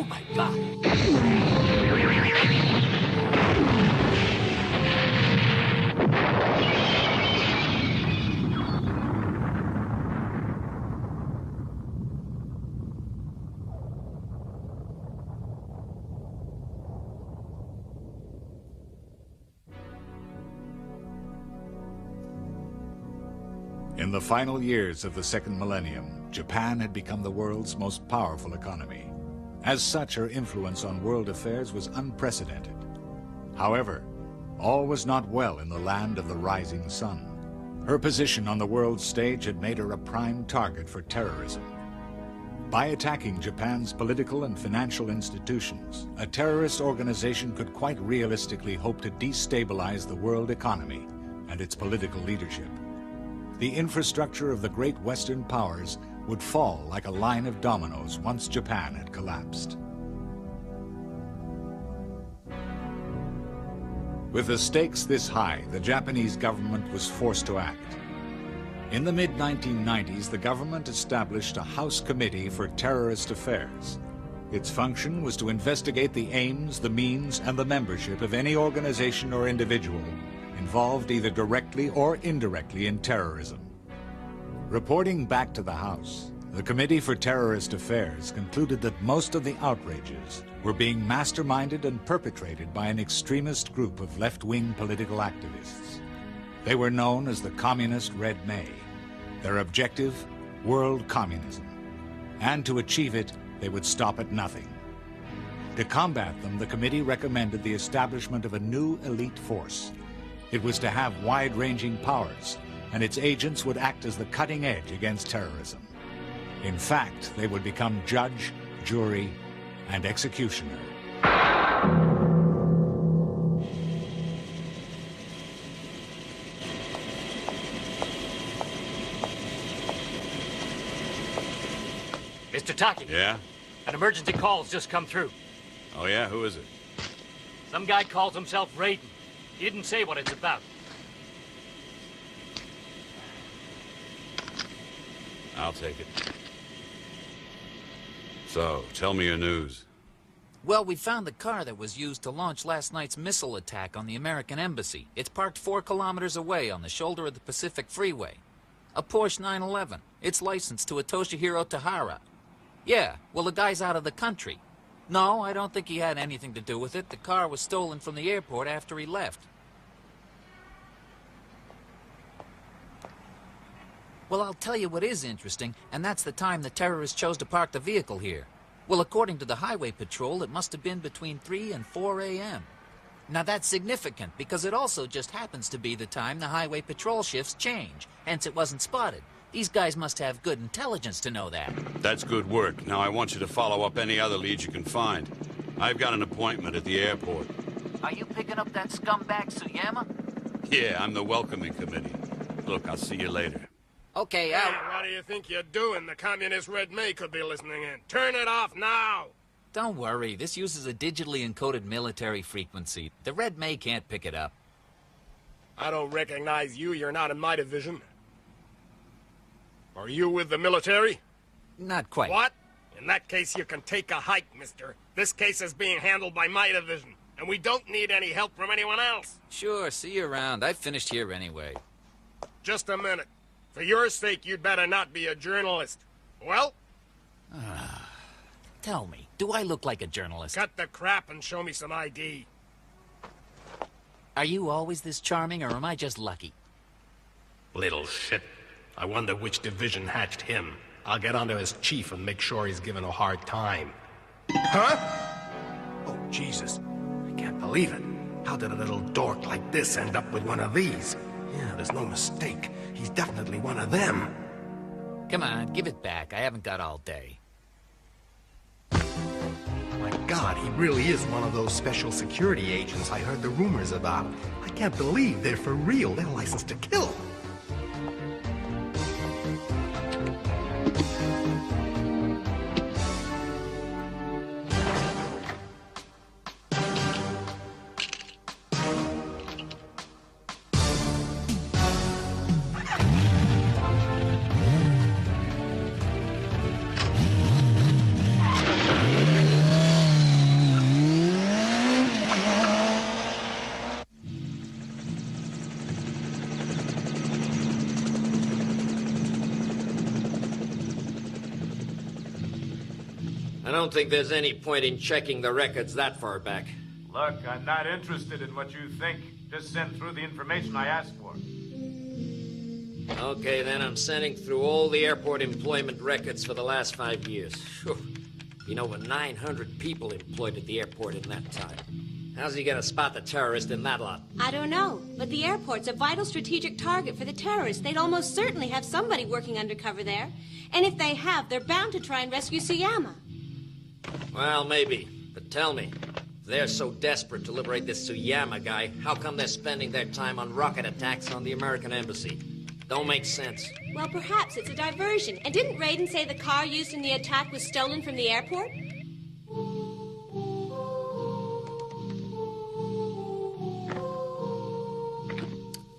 Oh, my God. In the final years of the second millennium, Japan had become the world's most powerful economy. As such, her influence on world affairs was unprecedented. However, all was not well in the land of the rising sun. Her position on the world stage had made her a prime target for terrorism. By attacking Japan's political and financial institutions, a terrorist organization could quite realistically hope to destabilize the world economy and its political leadership. The infrastructure of the great Western powers would fall like a line of dominoes once Japan had collapsed. With the stakes this high, the Japanese government was forced to act. In the mid-1990s, the government established a House Committee for Terrorist Affairs. Its function was to investigate the aims, the means, and the membership of any organization or individual involved either directly or indirectly in terrorism. Reporting back to the House, the Committee for Terrorist Affairs concluded that most of the outrages were being masterminded and perpetrated by an extremist group of left-wing political activists. They were known as the Communist Red May. Their objective, world communism. And to achieve it, they would stop at nothing. To combat them, the committee recommended the establishment of a new elite force. It was to have wide-ranging powers, and its agents would act as the cutting edge against terrorism. In fact, they would become judge, jury, and executioner. Mr. Taki. Yeah? An emergency call's just come through. Oh, yeah? Who is it? Some guy calls himself Raiden. He didn't say what it's about. I'll take it. So, tell me your news. Well, we found the car that was used to launch last night's missile attack on the American embassy. It's parked 4 kilometers away on the shoulder of the Pacific Freeway. A Porsche 911. It's licensed to a Toshihiro Tahara. Yeah, well, the guy's out of the country. No, I don't think he had anything to do with it. The car was stolen from the airport after he left. Well, I'll tell you what is interesting, and that's the time the terrorists chose to park the vehicle here. Well, according to the Highway Patrol, it must have been between 3 and 4 a.m. Now, that's significant, because it also just happens to be the time the Highway Patrol shifts change, hence it wasn't spotted. These guys must have good intelligence to know that. That's good work. Now I want you to follow up any other leads you can find. I've got an appointment at the airport. Are you picking up that scumbag Suyama? Yeah, I'm the welcoming committee. Look, I'll see you later. Okay, Hey, out. what do you think you're doing? The Communist Red May could be listening in. Turn it off now! Don't worry, this uses a digitally encoded military frequency. The Red May can't pick it up. I don't recognize you. You're not in my division. Are you with the military? Not quite. What? In that case, you can take a hike, mister. This case is being handled by my division, and we don't need any help from anyone else. Sure, see you around. I finished here anyway. Just a minute. For your sake, you'd better not be a journalist. Well? Tell me, do I look like a journalist? Cut the crap and show me some ID. Are you always this charming, or am I just lucky? Little shit. I wonder which division hatched him. I'll get onto his chief and make sure he's given a hard time. Huh? Oh, Jesus. I can't believe it. How did a little dork like this end up with one of these? Yeah, there's no mistake. He's definitely one of them. Come on, give it back. I haven't got all day. My God, he really is one of those special security agents I heard the rumors about. I can't believe they're for real. They're licensed to kill. I don't think there's any point in checking the records that far back. Look, I'm not interested in what you think. Just send through the information I asked for. Okay, then I'm sending through all the airport employment records for the last 5 years. Phew. Been over 900 people employed at the airport in that time. How's he gonna spot the terrorist in that lot? I don't know, but the airport's a vital strategic target for the terrorists. They'd almost certainly have somebody working undercover there. And if they have, they're bound to try and rescue Suyama. Well, maybe. But tell me, if they're so desperate to liberate this Suyama guy, how come they're spending their time on rocket attacks on the American embassy? Don't make sense. Well, perhaps it's a diversion. And didn't Raiden say the car used in the attack was stolen from the airport?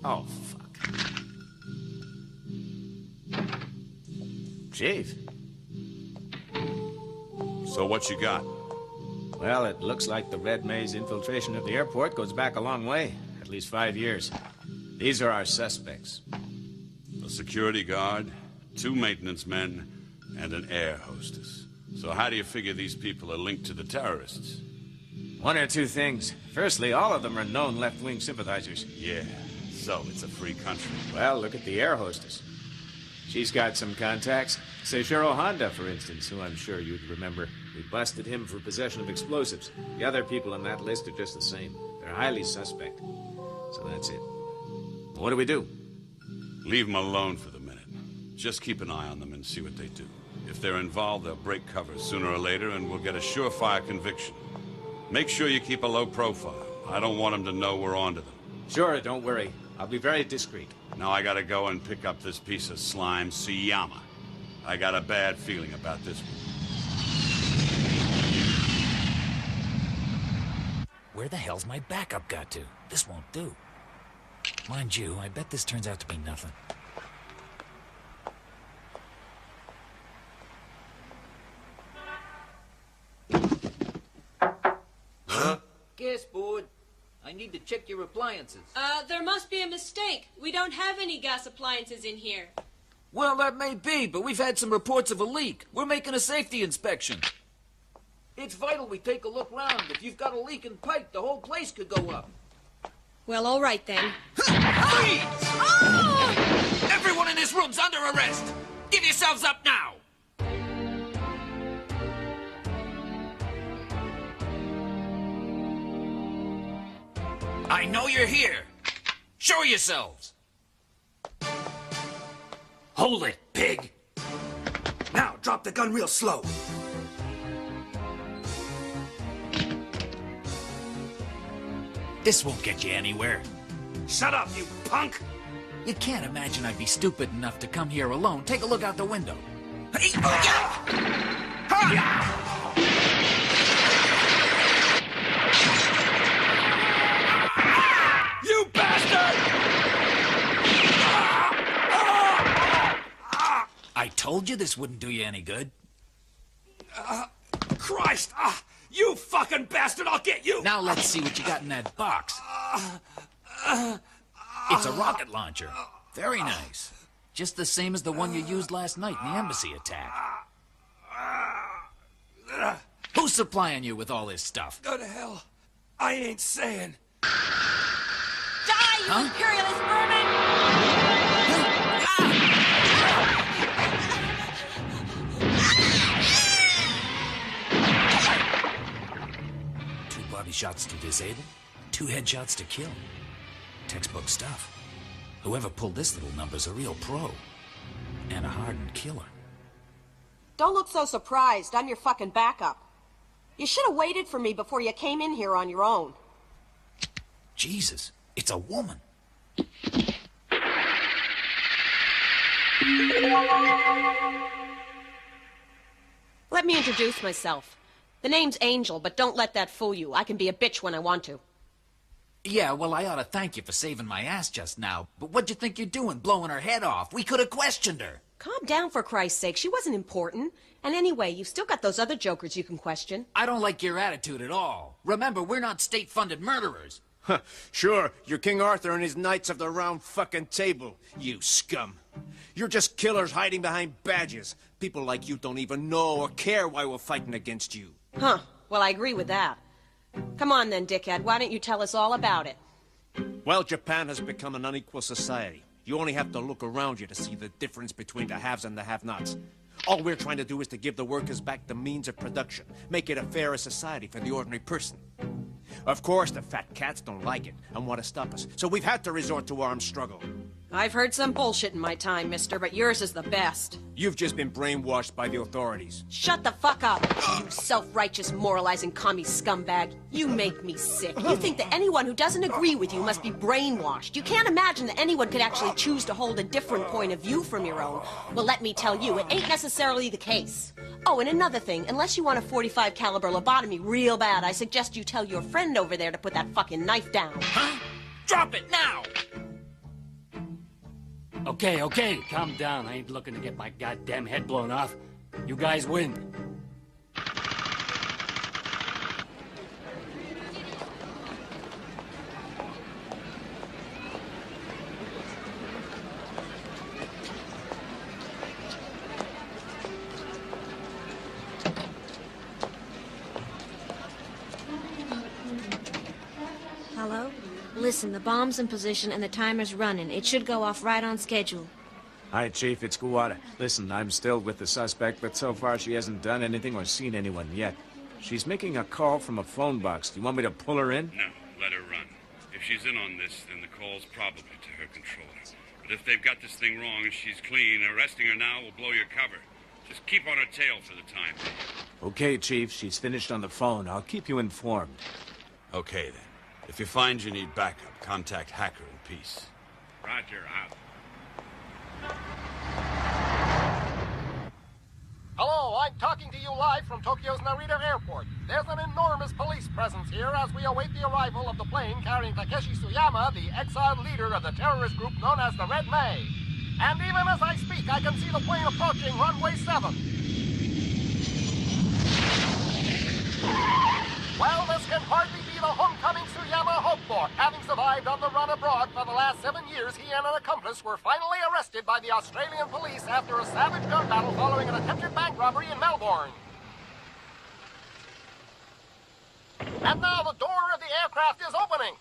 Oh, fuck. Chief. So what you got? Well, it looks like the Red Maze infiltration of the airport goes back a long way. At least 5 years. These are our suspects. A security guard, 2 maintenance men, and an air hostess. So how do you figure these people are linked to the terrorists? One or two things. Firstly, all of them are known left-wing sympathizers. Yeah, so it's a free country. Well, look at the air hostess. She's got some contacts. Seijiro Honda, for instance, who I'm sure you'd remember. We busted him for possession of explosives. The other people on that list are just the same. They're highly suspect. So that's it. What do we do? Leave them alone for the minute. Just keep an eye on them and see what they do. If they're involved, they'll break cover sooner or later, and we'll get a surefire conviction. Make sure you keep a low profile. I don't want them to know we're onto them. Sure, don't worry. I'll be very discreet. Now I gotta go and pick up this piece of slime, Suyama. I got a bad feeling about this one. Where the hell's my backup got to? This won't do. Mind you, I bet this turns out to be nothing. Huh? Guess, board. I need to check your appliances. There must be a mistake. We don't have any gas appliances in here. Well, that may be, but we've had some reports of a leak. We're making a safety inspection. It's vital we take a look round. If you've got a leak in pipe, the whole place could go up. Well, all right then. Freeze! Oh! Everyone in this room's under arrest! Give yourselves up now! I know you're here. Show yourselves. Hold it, pig! Now, drop the gun real slow. This won't get you anywhere. Shut up, you punk! You can't imagine I'd be stupid enough to come here alone. Take a look out the window. You bastard! I told you this wouldn't do you any good. Christ! You fucking bastard! I'll get you! Now let's see what you got in that box. It's a rocket launcher. Very nice. Just the same as the one you used last night in the embassy attack. Who's supplying you with all this stuff? Go to hell. I ain't saying. Die, you imperialist vermin! Two body shots to disable, 2 headshots to kill. Textbook stuff. Whoever pulled this little number's a real pro. And a hardened killer. Don't look so surprised. I'm your fucking backup. You should have waited for me before you came in here on your own. Jesus, it's a woman. Let me introduce myself. The name's Angel, but don't let that fool you. I can be a bitch when I want to. Yeah, well, I ought to thank you for saving my ass just now. But what'd you think you're doing, blowing her head off? We could have questioned her. Calm down, for Christ's sake. She wasn't important. And anyway, you've still got those other jokers you can question. I don't like your attitude at all. Remember, we're not state-funded murderers. Sure, you're King Arthur and his Knights of the Round fucking Table, you scum. You're just killers hiding behind badges. People like you don't even know or care why we're fighting against you. Huh. Well, I agree with that. Come on then, dickhead. Why don't you tell us all about it? Well, Japan has become an unequal society. You only have to look around you to see the difference between the haves and the have-nots. All we're trying to do is to give the workers back the means of production, make it a fairer society for the ordinary person. Of course, the fat cats don't like it and want to stop us, so we've had to resort to armed struggle. I've heard some bullshit in my time, mister, but yours is the best. You've just been brainwashed by the authorities. Shut the fuck up, you self-righteous, moralizing commie scumbag. You make me sick. You think that anyone who doesn't agree with you must be brainwashed. You can't imagine that anyone could actually choose to hold a different point of view from your own. Well, let me tell you, it ain't necessarily the case. Oh, and another thing, unless you want a .45 caliber lobotomy real bad, I suggest you tell your friend over there to put that fucking knife down. Huh? Drop it now! Okay, calm down. I ain't looking to get my goddamn head blown off. You guys win. Hello? Listen, the bomb's in position and the timer's running. It should go off right on schedule. Hi, Chief, it's Kuwata. Listen, I'm still with the suspect, but so far she hasn't done anything or seen anyone yet. She's making a call from a phone box. Do you want me to pull her in? No, let her run. If she's in on this, then the call's probably to her controller. But if they've got this thing wrong and she's clean, arresting her now will blow your cover. Just keep on her tail for the time being. Okay, Chief, she's finished on the phone. I'll keep you informed. Okay, then. If you find you need backup, contact Hacker in peace. Roger, out. Hello, I'm talking to you live from Tokyo's Narita Airport. There's an enormous police presence here as we await the arrival of the plane carrying Takeshi Suyama, the exiled leader of the terrorist group known as the Red May. And even as I speak, I can see the plane approaching runway 7. Well, this can hardly be the homecoming Suyama hoped for. Having survived on the run abroad for the last 7 years, he and an accomplice were finally arrested by the Australian police after a savage gun battle following an attempted bank robbery in Melbourne. And now the door of the aircraft is opening.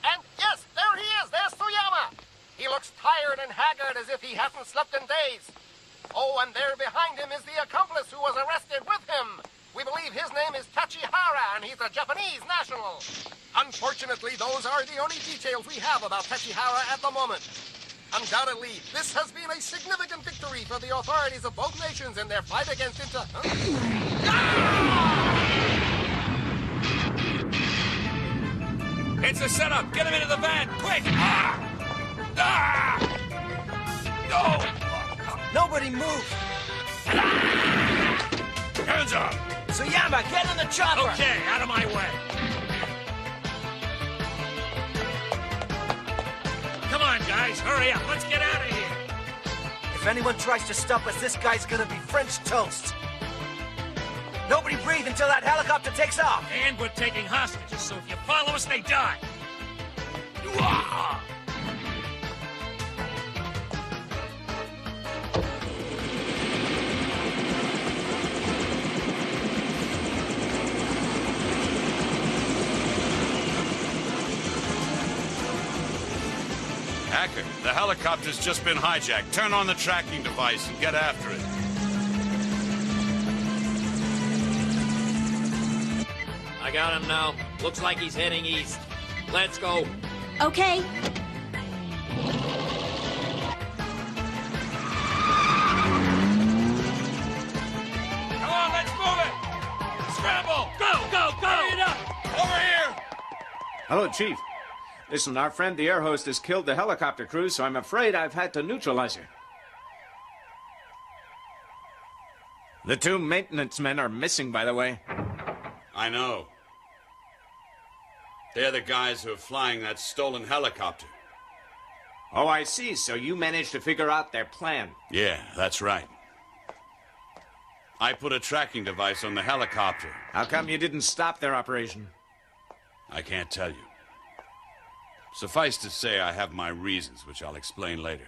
And yes, there he is. There's Suyama. He looks tired and haggard as if he hasn't slept in days. Oh, and there behind him is the accomplice who was arrested with him. We believe his name is Tachihara, and he's a Japanese national. Unfortunately, those are the only details we have about Tachihara at the moment. Undoubtedly, this has been a significant victory for the authorities of both nations in their fight against It's a setup! Get him into the van, quick! No! Nobody move! Hands up! Suyama, get in the chopper! Okay, out of my way. Come on, guys, hurry up. Let's get out of here. If anyone tries to stop us, this guy's gonna be French toast. Nobody breathe until that helicopter takes off. And we're taking hostages, so if you follow us, they die. Hacker, the helicopter's just been hijacked. Turn on the tracking device and get after it. I got him now. Looks like he's heading east. Let's go. Okay. Come on, let's move it! Scramble! Go! Hurry it up! Over here! Hello, Chief. Listen, our friend the air hostess killed the helicopter crew, so I'm afraid I've had to neutralize her. The 2 maintenance men are missing, by the way. I know. They're the guys who are flying that stolen helicopter. Oh, I see. So you managed to figure out their plan. Yeah, that's right. I put a tracking device on the helicopter. How come you didn't stop their operation? I can't tell you. Suffice to say, I have my reasons, which I'll explain later.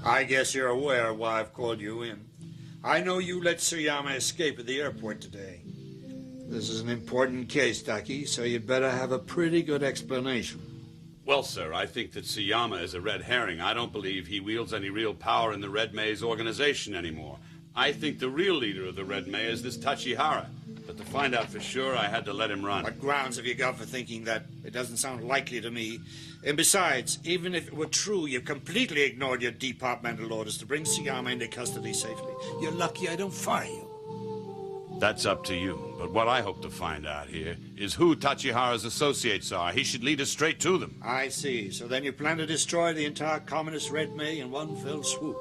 I guess you're aware of why I've called you in. I know you let Tsuyama escape at the airport today. This is an important case, Taki, so you'd better have a pretty good explanation. Well, sir, I think that Tsuyama is a red herring. I don't believe he wields any real power in the Red Maze organization anymore. I think the real leader of the Red Maze is this Tachihara. But to find out for sure, I had to let him run. What grounds have you got for thinking that? It doesn't sound likely to me. And besides, even if it were true, you've completely ignored your departmental orders to bring Tsuyama into custody safely. You're lucky I don't fire you. That's up to you. But what I hope to find out here is who Tachihara's associates are. He should lead us straight to them. I see. So then you plan to destroy the entire communist Red May in one fell swoop.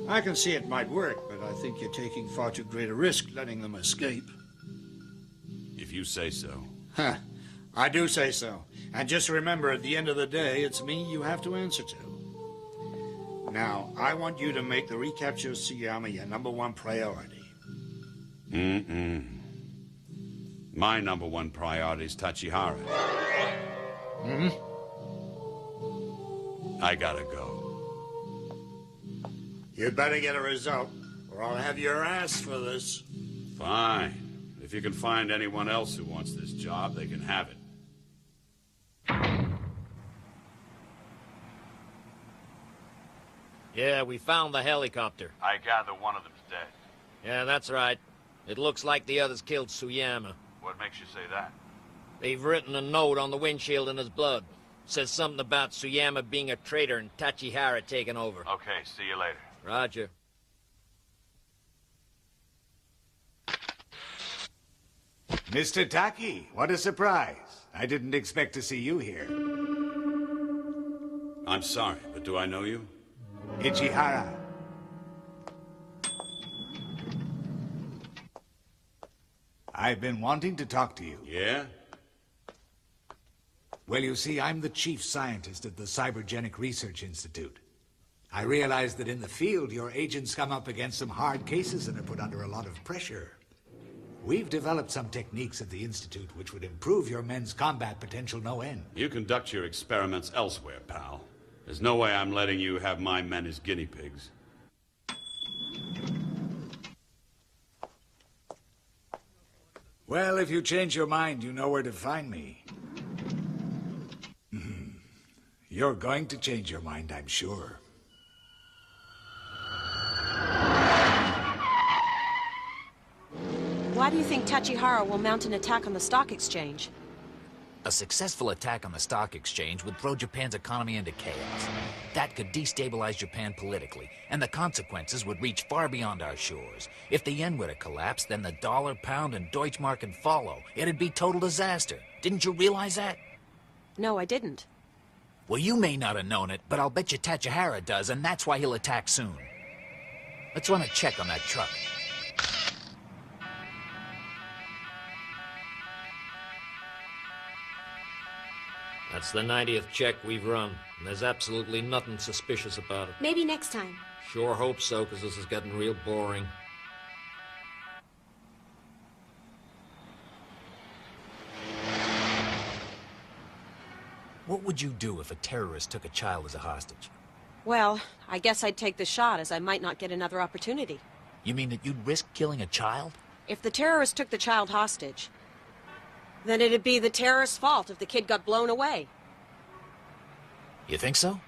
I can see it might work, but I think you're taking far too great a risk letting them escape. If you say so. Huh. I do say so. And just remember, at the end of the day, it's me you have to answer to. Now, I want you to make the recapture of Tsuyama your #1 priority. My #1 priority is Tachihara. I gotta go. You'd better get a result, or I'll have your ass for this. Fine. If you can find anyone else who wants this job, they can have it. Yeah, we found the helicopter. I gather one of them's dead. Yeah, that's right. It looks like the others killed Tsuyama. What makes you say that? They've written a note on the windshield in his blood. Says something about Tsuyama being a traitor and Tachihara taking over. Okay, see you later. Roger. Mr. Taki, what a surprise. I didn't expect to see you here. I'm sorry, but do I know you? Ichihara. I've been wanting to talk to you. Yeah? Well, you see, I'm the chief scientist at the Cybergenic Research Institute. I realize that in the field, your agents come up against some hard cases and are put under a lot of pressure. We've developed some techniques at the Institute which would improve your men's combat potential no end. You conduct your experiments elsewhere, pal. There's no way I'm letting you have my men as guinea pigs. Well, if you change your mind, you know where to find me. You're going to change your mind, I'm sure. Why do you think Tachihara will mount an attack on the stock exchange? A successful attack on the stock exchange would throw Japan's economy into chaos. That could destabilize Japan politically, and the consequences would reach far beyond our shores. If the yen were to collapse, then the dollar, pound, and Deutschmark would follow. It'd be total disaster. Didn't you realize that? No, I didn't. Well, you may not have known it, but I'll bet you Tachihara does, and that's why he'll attack soon. Let's run a check on that truck. That's the 90th check we've run, and there's absolutely nothing suspicious about it. Maybe next time. Sure hope so, because this is getting real boring. What would you do if a terrorist took a child as a hostage? Well, I guess I'd take the shot, as I might not get another opportunity. You mean that you'd risk killing a child? If the terrorist took the child hostage, then it'd be the terrorist's fault if the kid got blown away. You think so?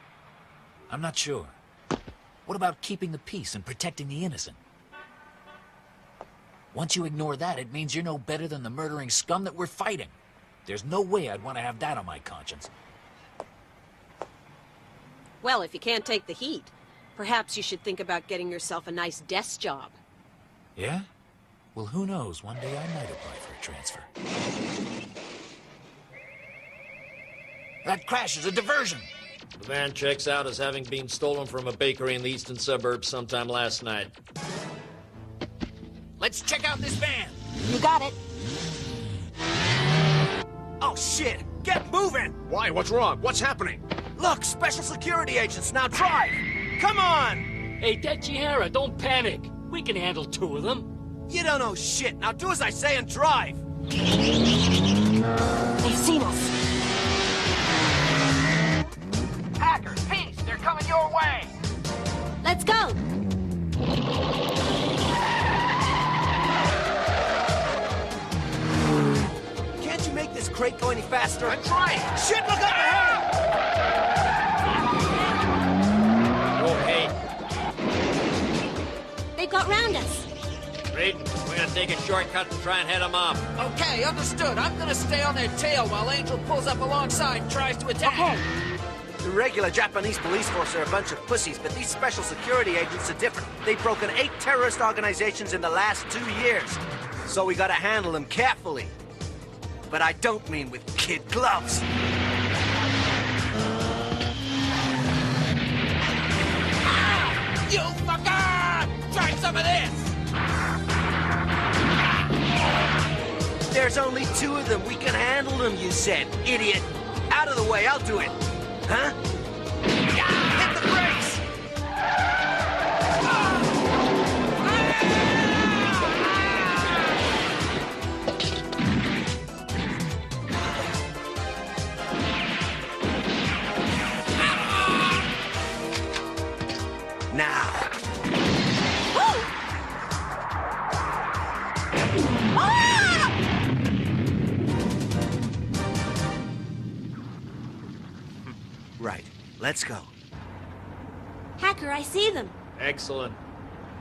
I'm not sure. What about keeping the peace and protecting the innocent? Once you ignore that, it means you're no better than the murdering scum that we're fighting. There's no way I'd want to have that on my conscience. Well, if you can't take the heat, perhaps you should think about getting yourself a nice desk job. Yeah? Well, who knows? One day I might apply for a transfer. That crash is a diversion! The van checks out as having been stolen from a bakery in the eastern suburbs sometime last night. Let's check out this van! You got it. Oh, shit! Get moving! Why? What's wrong? What's happening? Look, special security agents, now drive! Come on! Hey, Tachihara, don't panic. We can handle 2 of them. You don't know shit. Now do as I say and drive! They've seen us. Hackers, peace! They're coming your way! faster. I'm trying. Shit, look up ahead! Okay. They've got round us. Raiden, we're gonna take a shortcut and try and head them off. Okay, understood. I'm gonna stay on their tail while Angel pulls up alongside and tries to attack. The regular Japanese police force are a bunch of pussies, but these special security agents are different. They've broken 8 terrorist organizations in the last 2 years. So we gotta handle them carefully. But I don't mean with kid gloves. Ah! You fucker! Try some of this! There's only 2 of them. We can handle them, you said, idiot. Out of the way, I'll do it. Huh? Hit the brakes! Now. Right. Let's go. Hacker, I see them. Excellent.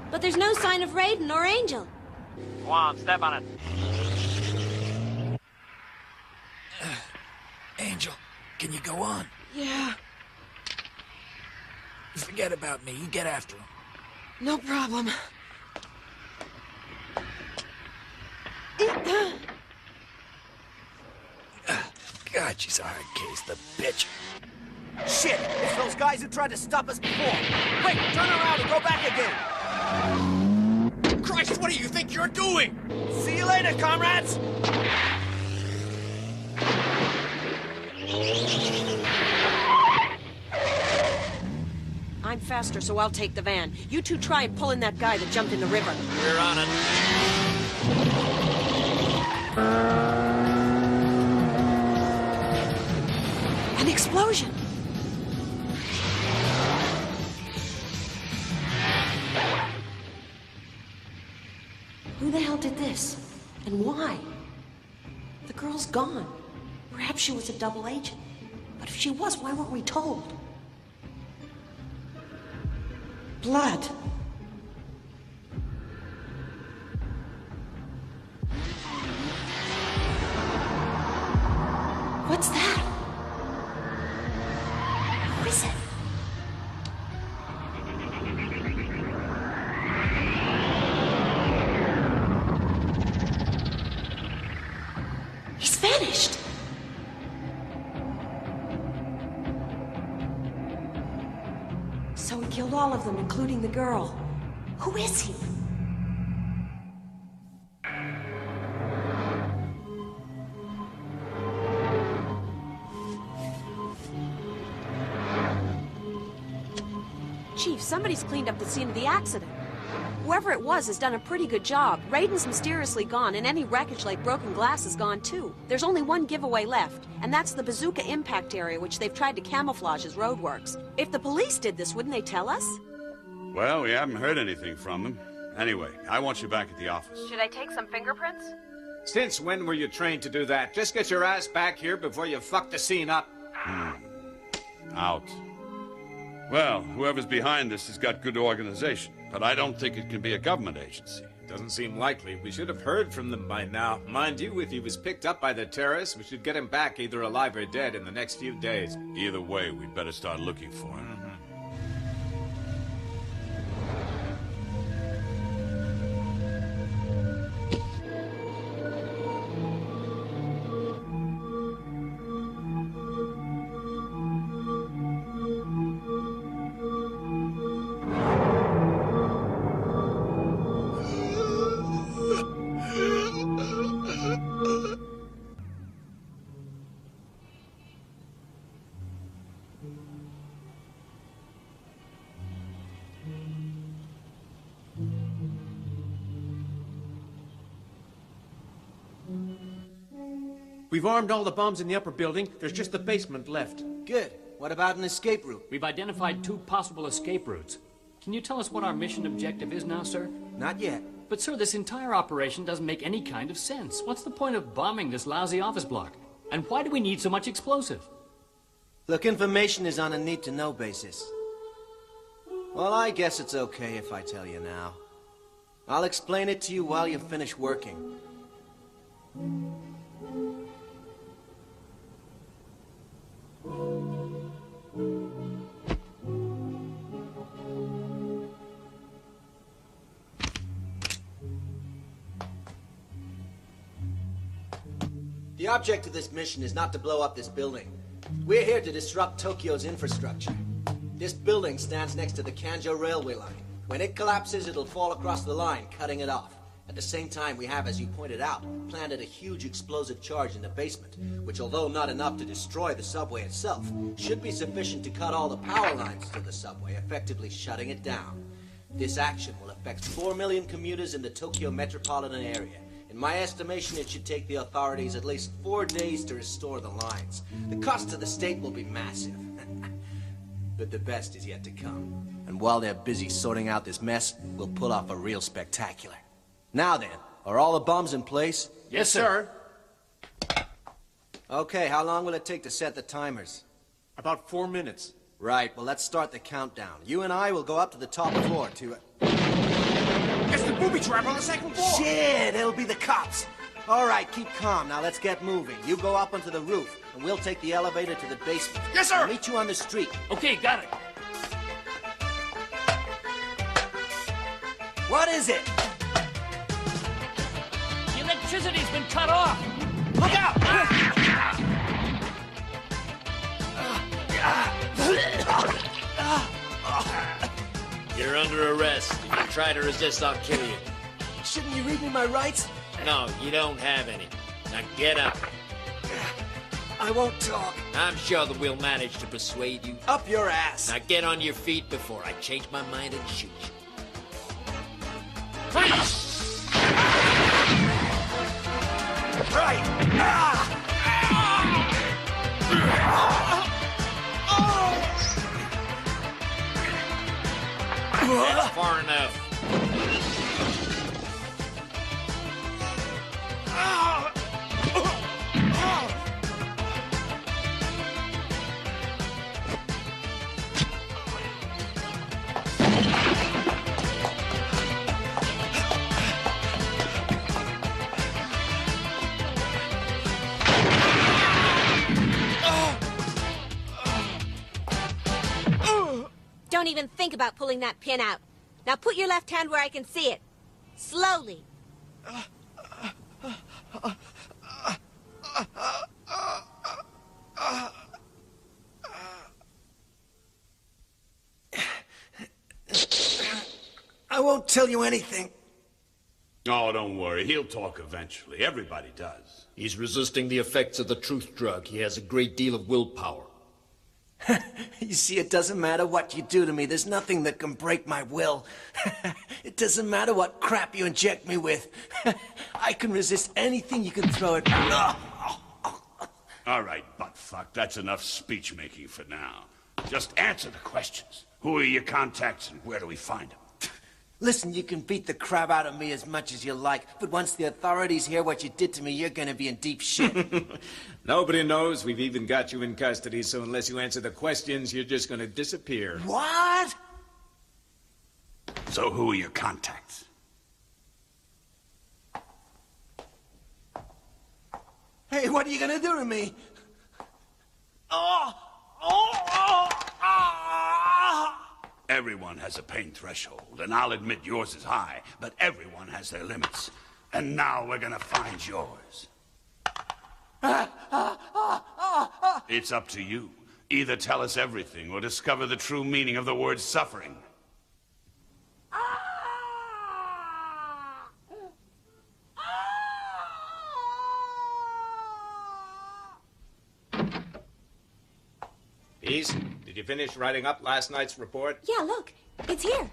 But there's no sign of Raiden or Angel. Go on, step on it. Angel, can you go on? Yeah, Forget about me. You get after him. no problem. God, she's a hard case, the bitch. Shit! It's those guys who tried to stop us before. Wait, turn around and go back again. Christ, what do you think you're doing? See you later, comrades! I'm faster, so I'll take the van. You two try and pull in that guy that jumped in the river. We're on it. An explosion! Who the hell did this? And why? The girl's gone. Perhaps she was a double agent. But if she was, why weren't we told? Blood. What's that? Who is it? He's vanished. So he killed all of them, including the girl. Who is he? Chief, somebody's cleaned up the scene of the accident. Whoever it was has done a pretty good job. Raiden's mysteriously gone, and any wreckage like broken glass is gone too. There's only one giveaway left, and that's the bazooka impact area, which they've tried to camouflage as roadworks. If the police did this, wouldn't they tell us? Well, we haven't heard anything from them. Anyway, I want you back at the office. Should I take some fingerprints? Since when were you trained to do that? Just get your ass back here before you fuck the scene up. Out. Well, whoever's behind this has got good organization, but I don't think it can be a government agency. Doesn't seem likely. We should have heard from them by now. Mind you, if he was picked up by the terrorists, we should get him back either alive or dead in the next few days. Either way, we'd better start looking for him. We've armed all the bombs in the upper building. There's just the basement left. Good. What about an escape route? We've identified 2 possible escape routes. Can you tell us what our mission objective is now, sir? Not yet. But, sir, this entire operation doesn't make any kind of sense. What's the point of bombing this lousy office block? And why do we need so much explosive? Look, information is on a need-to-know basis. Well, I guess it's okay if I tell you now. I'll explain it to you while you finish working. The object of this mission is not to blow up this building. We're here to disrupt Tokyo's infrastructure. This building stands next to the Kanjo railway line. When it collapses, it'll fall across the line, cutting it off. At the same time, we have, as you pointed out, planted a huge explosive charge in the basement, which, although not enough to destroy the subway itself, should be sufficient to cut all the power lines to the subway, effectively shutting it down. This action will affect 4 million commuters in the Tokyo metropolitan area. In my estimation, it should take the authorities at least 4 days to restore the lines. The cost to the state will be massive. But the best is yet to come. And while they're busy sorting out this mess, we'll pull off a real spectacular. Now then, are all the bombs in place? Yes, sir. Okay, how long will it take to set the timers? About 4 minutes. Right, well, let's start the countdown. You and I will go up to the top floor to... It's the booby trap on the second floor! Shit, it'll be the cops. All right, keep calm. Now let's get moving. You go up onto the roof, and we'll take the elevator to the basement. Yes, sir! I'll meet you on the street. Okay, got it. What is it? The electricity's been cut off. Look out! You're under arrest. If you try to resist, I'll kill you. Shouldn't you read me my rights? No, you don't have any. Now get up. I won't talk. I'm sure that we'll manage to persuade you. Up your ass. Now get on your feet before I change my mind and shoot you. Right. That's far enough. Don't even think about pulling that pin out. Now put your left hand where I can see it. Slowly. I won't tell you anything. Oh, don't worry. He'll talk eventually. Everybody does. He's resisting the effects of the truth drug. He has a great deal of willpower. You see, it doesn't matter what you do to me. There's nothing that can break my will. It doesn't matter what crap you inject me with. I can resist anything you can throw at me. All right, buttfuck. That's enough speech-making for now. Just answer the questions. Who are your contacts and where do we find them? Listen, you can beat the crap out of me as much as you like, but once the authorities hear what you did to me, you're gonna be in deep shit. Nobody knows we've even got you in custody, so unless you answer the questions, you're just gonna disappear. What? So who are your contacts? Hey, what are you gonna do to me? Everyone has a pain threshold, and I'll admit yours is high, but everyone has their limits. And now we're gonna find yours. It's up to you. Either tell us everything or discover the true meaning of the word suffering. Peace, did you finish writing up last night's report? Yeah, look. It's here.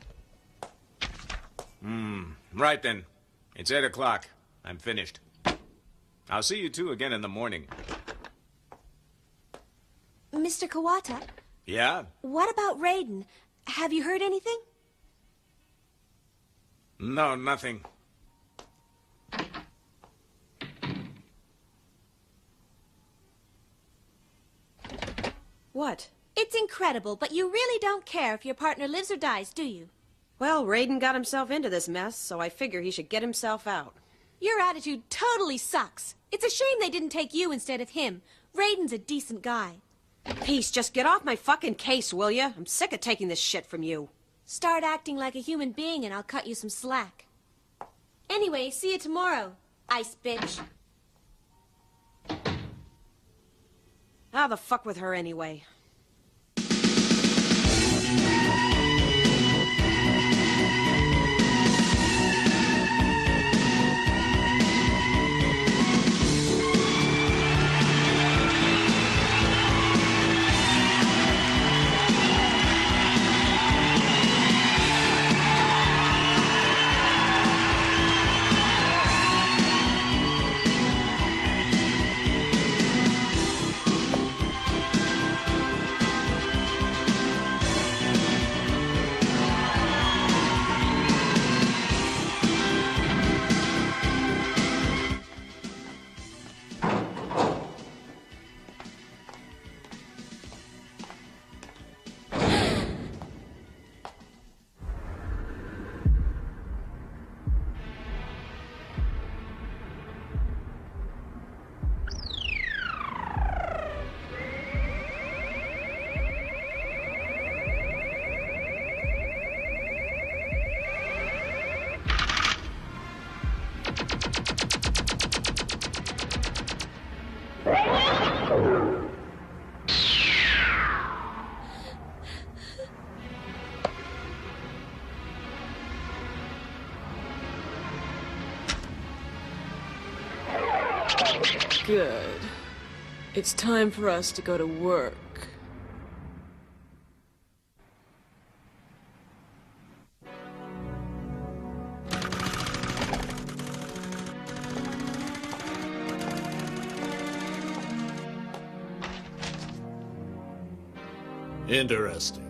Right then. It's 8 o'clock. I'm finished. I'll see you two again in the morning. Mr. Kawata, Yeah? what about Raiden? Have you heard anything? No, nothing. Mr. What? It's incredible, but you really don't care if your partner lives or dies, do you? Well, Raiden got himself into this mess, so I figure he should get himself out. Your attitude totally sucks. It's a shame they didn't take you instead of him. Raiden's a decent guy. Peace, just get off my fucking case, will ya? I'm sick of taking this shit from you. Start acting like a human being and I'll cut you some slack. Anyway, see you tomorrow, ice bitch. How the fuck with her anyway? Good. It's time for us to go to work. Interesting.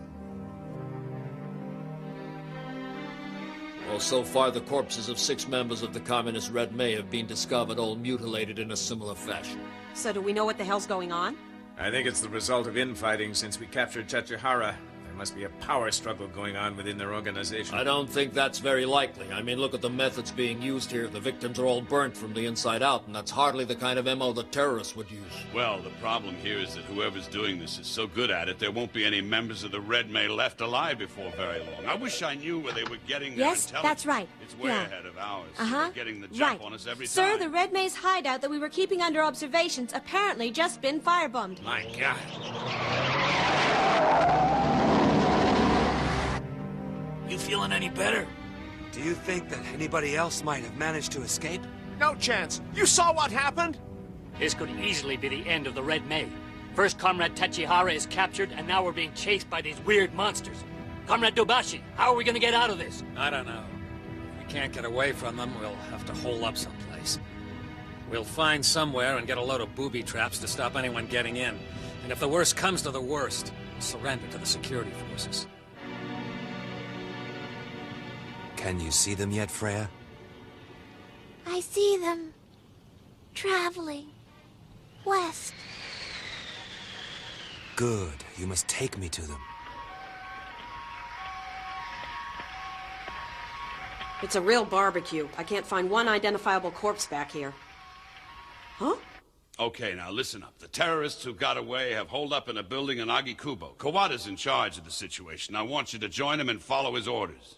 Well, so far the corpses of 6 members of the Communist Red May have been discovered, all mutilated in a similar fashion. So do we know what the hell's going on? I think it's the result of infighting since we captured Tachihara. There must be a power struggle going on within their organization. I don't think that's very likely. I mean, look at the methods being used here. The victims are all burnt from the inside out, and that's hardly the kind of MO the terrorists would use. Well, the problem here is that whoever's doing this is so good at it, there won't be any members of the Red May left alive before very long. I wish I knew where they were getting their Yes, intelligence. that's right. It's way Yeah. ahead of ours. Uh-huh. They're getting the jump Right. on us every Sir, time. the Red May's hideout that we were keeping under observation's apparently just been firebombed. My God. You feeling any better? Do you think that anybody else might have managed to escape? No chance. You saw what happened? This could easily be the end of the Red May. First, Comrade Tachihara is captured, and now we're being chased by these weird monsters. Comrade Dobashi, how are we gonna get out of this? I don't know. If we can't get away from them, we'll have to hole up someplace. We'll find somewhere and get a load of booby traps to stop anyone getting in. And if the worst comes to the worst, we'll surrender to the security forces. Can you see them yet, Freya? I see them traveling west. Good. You must take me to them. It's a real barbecue. I can't find one identifiable corpse back here. Huh? Okay, now listen up. The terrorists who got away have holed up in a building in Agikubo. Kawada's in charge of the situation. I want you to join him and follow his orders.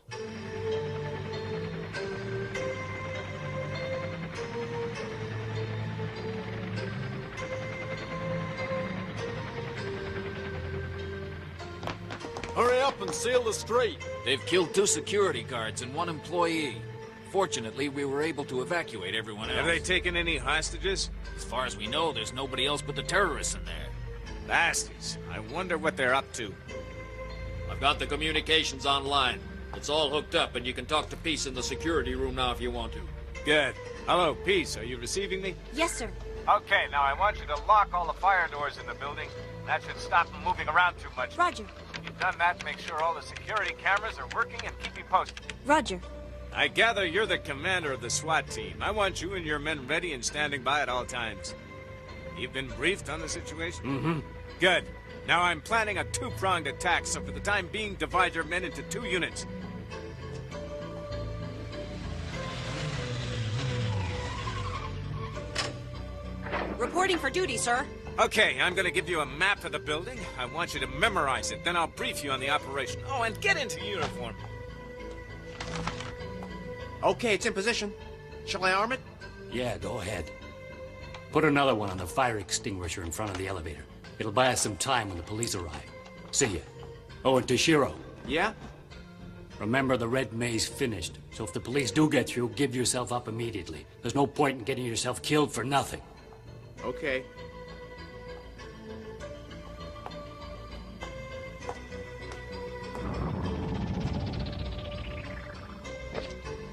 Hurry up and seal the street. They've killed 2 security guards and 1 employee. Fortunately, we were able to evacuate everyone else. Have they taken any hostages? As far as we know, there's nobody else but the terrorists in there. Bastards. I wonder what they're up to. I've got the communications online. It's all hooked up, and you can talk to Peace in the security room now if you want to. Good. Hello, Peace. Are you receiving me? Yes, sir. Okay, now I want you to lock all the fire doors in the building. That should stop them moving around too much. Roger. When you've done that, make sure all the security cameras are working and keep me posted. Roger. I gather you're the commander of the SWAT team. I want you and your men ready and standing by at all times. You've been briefed on the situation? Mm-hmm. Good. Now I'm planning a two-pronged attack, so for the time being, divide your men into 2 units. Reporting for duty, sir. Okay, I'm gonna give you a map of the building. I want you to memorize it, then I'll brief you on the operation. Oh, and get into uniform. Okay, it's in position. Shall I arm it? Yeah, go ahead. Put another one on the fire extinguisher in front of the elevator. It'll buy us some time when the police arrive. See ya. Oh, and Toshiro. Yeah? Remember, the Red May's finished. So if the police do get through, give yourself up immediately. There's no point in getting yourself killed for nothing. Okay.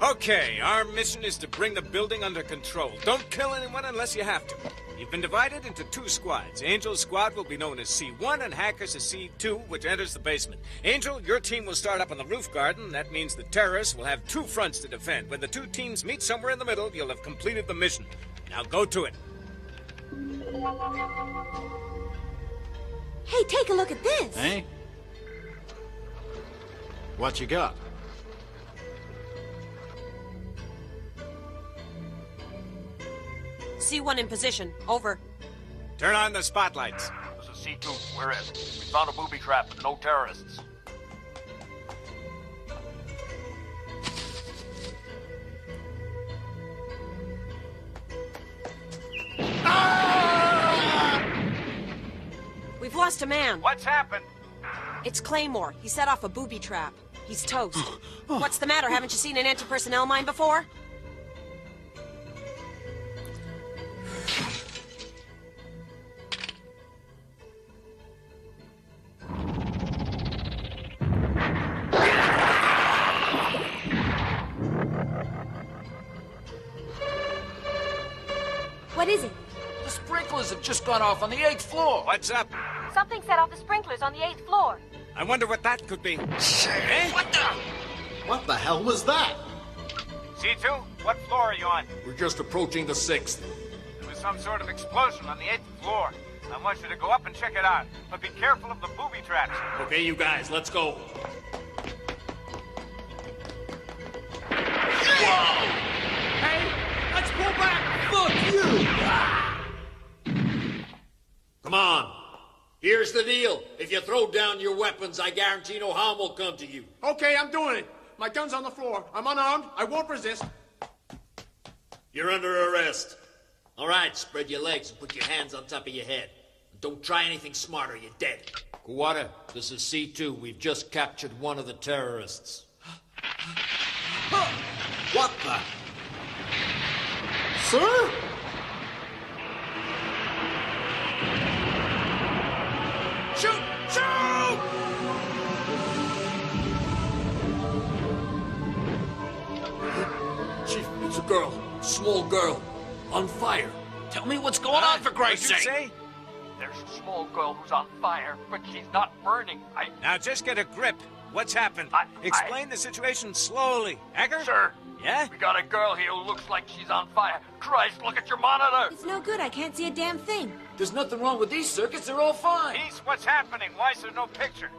Okay, our mission is to bring the building under control. Don't kill anyone unless you have to. You've been divided into 2 squads. Angel's squad will be known as C1 and Hacker's as C2, which enters the basement. Angel, your team will start up on the roof garden. That means the terrorists will have 2 fronts to defend. When the 2 teams meet somewhere in the middle, you'll have completed the mission. Now go to it. Hey, take a look at this. Eh? What you got? C1 in position. Over. Turn on the spotlights. This is C2. We're in. We found a booby trap, but no terrorists. We've lost a man. What's happened? It's Claymore. He set off a booby trap. He's toast. What's the matter? Haven't you seen an anti-personnel mine before? What is it? The sprinklers have just gone off on the 8th floor. What's up? Something set off the sprinklers on the 8th floor. I wonder what that could be. Eh? What the hell was that? C2, what floor are you on? We're just approaching the 6th. There was some sort of explosion on the 8th floor. I want you to go up and check it out. But be careful of the booby traps. Okay, you guys, let's go. Whoa! Hey, let's pull back! Fuck you! Come on. Here's the deal. If you throw down your weapons, I guarantee no harm will come to you. Okay, I'm doing it. My gun's on the floor. I'm unarmed. I won't resist. You're under arrest. All right, spread your legs and put your hands on top of your head. Don't try anything smart or you're dead. Kawada, this is C2. We've just captured one of the terrorists. What the? Sir? Shoot! Shoot! Chief, it's a girl. Small girl. On fire. Tell me what's going on, for Christ's What'd sake. you say? There's a small girl who's on fire, but she's not burning. Now just get a grip. What's happened? Explain the situation slowly. Hacker? Sir. Yeah? We got a girl here who looks like she's on fire. Christ, look at your monitor! It's no good. I can't see a damn thing. There's nothing wrong with these circuits. They're all fine. Peace, what's happening? Why is there no picture?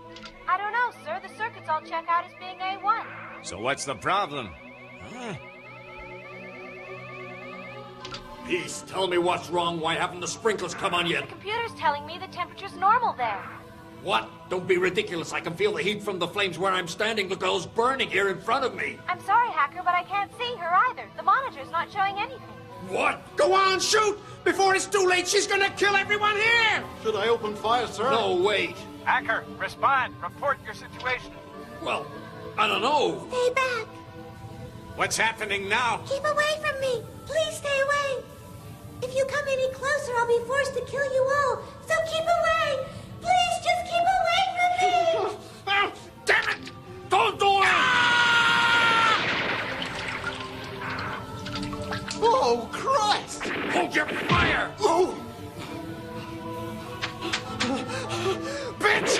I don't know, sir. The circuits all check out as being A1. So what's the problem? Huh? Peace, tell me what's wrong. Why haven't the sprinklers come on yet? The computer's telling me the temperature's normal there. What? Don't be ridiculous. I can feel the heat from the flames where I'm standing. Look, those burning here in front of me. I'm sorry, Hacker, but I can't see her either. The monitor's not showing anything. What? Go on, shoot! Before it's too late, she's gonna kill everyone here! Should I open fire, sir? No, wait. Hacker, respond. Report your situation. Well, I don't know. Stay back. What's happening now? Keep away from me. Please stay away. If you come any closer, I'll be forced to kill you all. So keep away. Please just keep away from me. Oh, damn it! Don't do it! Oh, Christ! Hold your fire! Oh! Bitch!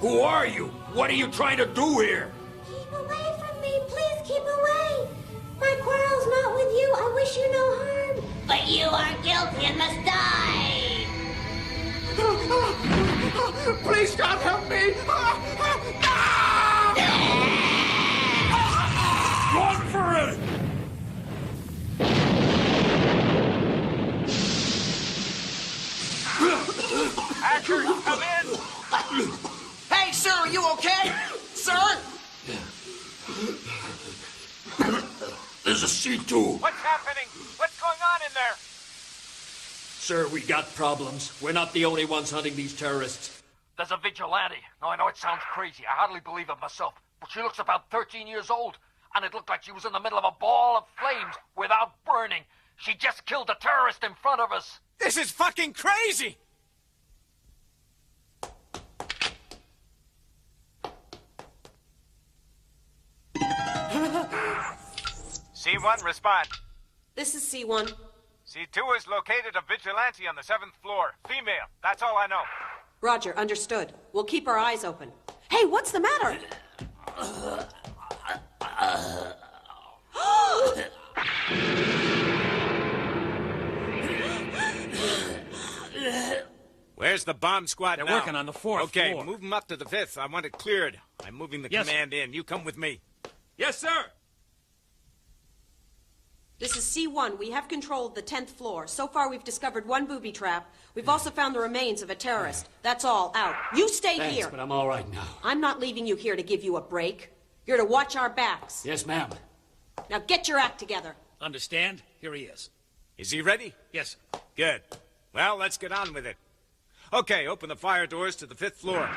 Who are you? What are you trying to do here? Keep away from me. Please keep away. My quarrel's not with you. I wish you no harm. But You are guilty and must die! Please, God, help me! Run for it! Hacker, come in! Hey, sir, are you okay? Sir? There's a C2. What's happening? What's going on in there? Sir, we got problems. We're not the only ones hunting these terrorists. There's a vigilante. Now, I know it sounds crazy. I hardly believe it myself. But she looks about 13 years old. And it looked like she was in the middle of a ball of flames without burning. She just killed a terrorist in front of us. This is fucking crazy! C1, respond. This is C1. C2 has located a vigilante on the 7th floor. Female. That's all I know. Roger, understood. We'll keep our eyes open. Hey, what's the matter? Where's the bomb squad They're now? working on the 4th floor. Okay, move them up to the 5th. I want it cleared. I'm moving the command in. You come with me. Yes, sir. This is C1. We have control of the 10th floor. So far, we've discovered one booby trap. We've also found the remains of a terrorist. That's all. Out. You stay Thanks, here. but I'm all right now. I'm not leaving you here to give you a break. You're to watch our backs. Yes, ma'am. Now get your act together. Understand? Here he is. Is he ready? Yes, sir. Good. Well, let's get on with it. Okay, open the fire doors to the 5th floor.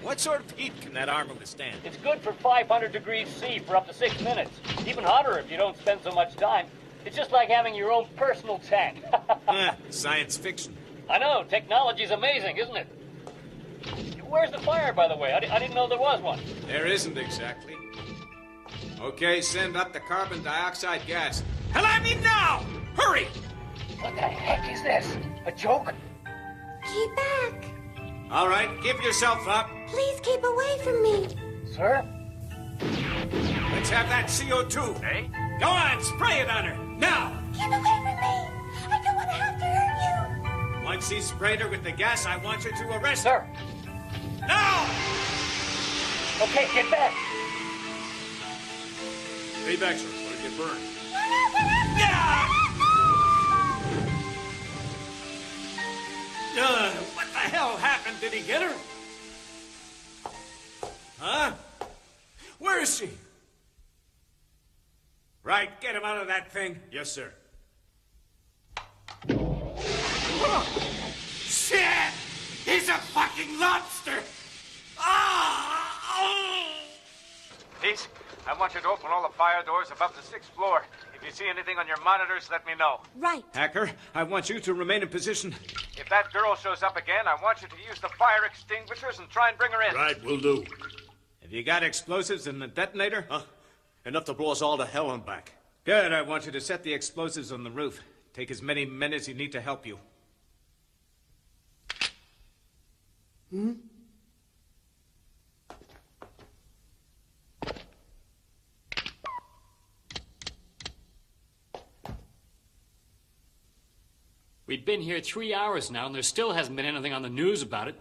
What sort of heat can that armor withstand? It's good for 500 degrees C for up to 6 minutes. Even hotter if you don't spend so much time. It's just like having your own personal tank. Science fiction. I know, technology's amazing, isn't it? Where's the fire, by the way? I didn't know there was one. There isn't exactly. Okay, send up the carbon dioxide gas. Hell, I mean now! Hurry! What the heck is this? A joke? Keep back. All right, give yourself up. Please keep away from me. Sir? Let's have that CO2. Hey? Go on, spray it on her. Now! Keep away from me. I don't want to have to hurt you. Once he's sprayed her with the gas, I want you to arrest Sir. her. Now! Okay, get back. Stay back, sir. Let it get burned. What the hell happened? Did he get her? Huh? Where is she? Right, get him out of that thing. Yes, sir. Shit! He's a fucking lobster! Peace, I want you to open all the fire doors above the 6th floor. If you see anything on your monitors, let me know. Right. Hacker, I want you to remain in position. If that girl shows up again, I want you to use the fire extinguishers and try and bring her in. Right, will do. Have you got explosives in the detonator? Huh? Enough to blow us all to hell and back. Good, I want you to set the explosives on the roof. Take as many men as you need to help you. Hmm? We've been here 3 hours now, and there still hasn't been anything on the news about it.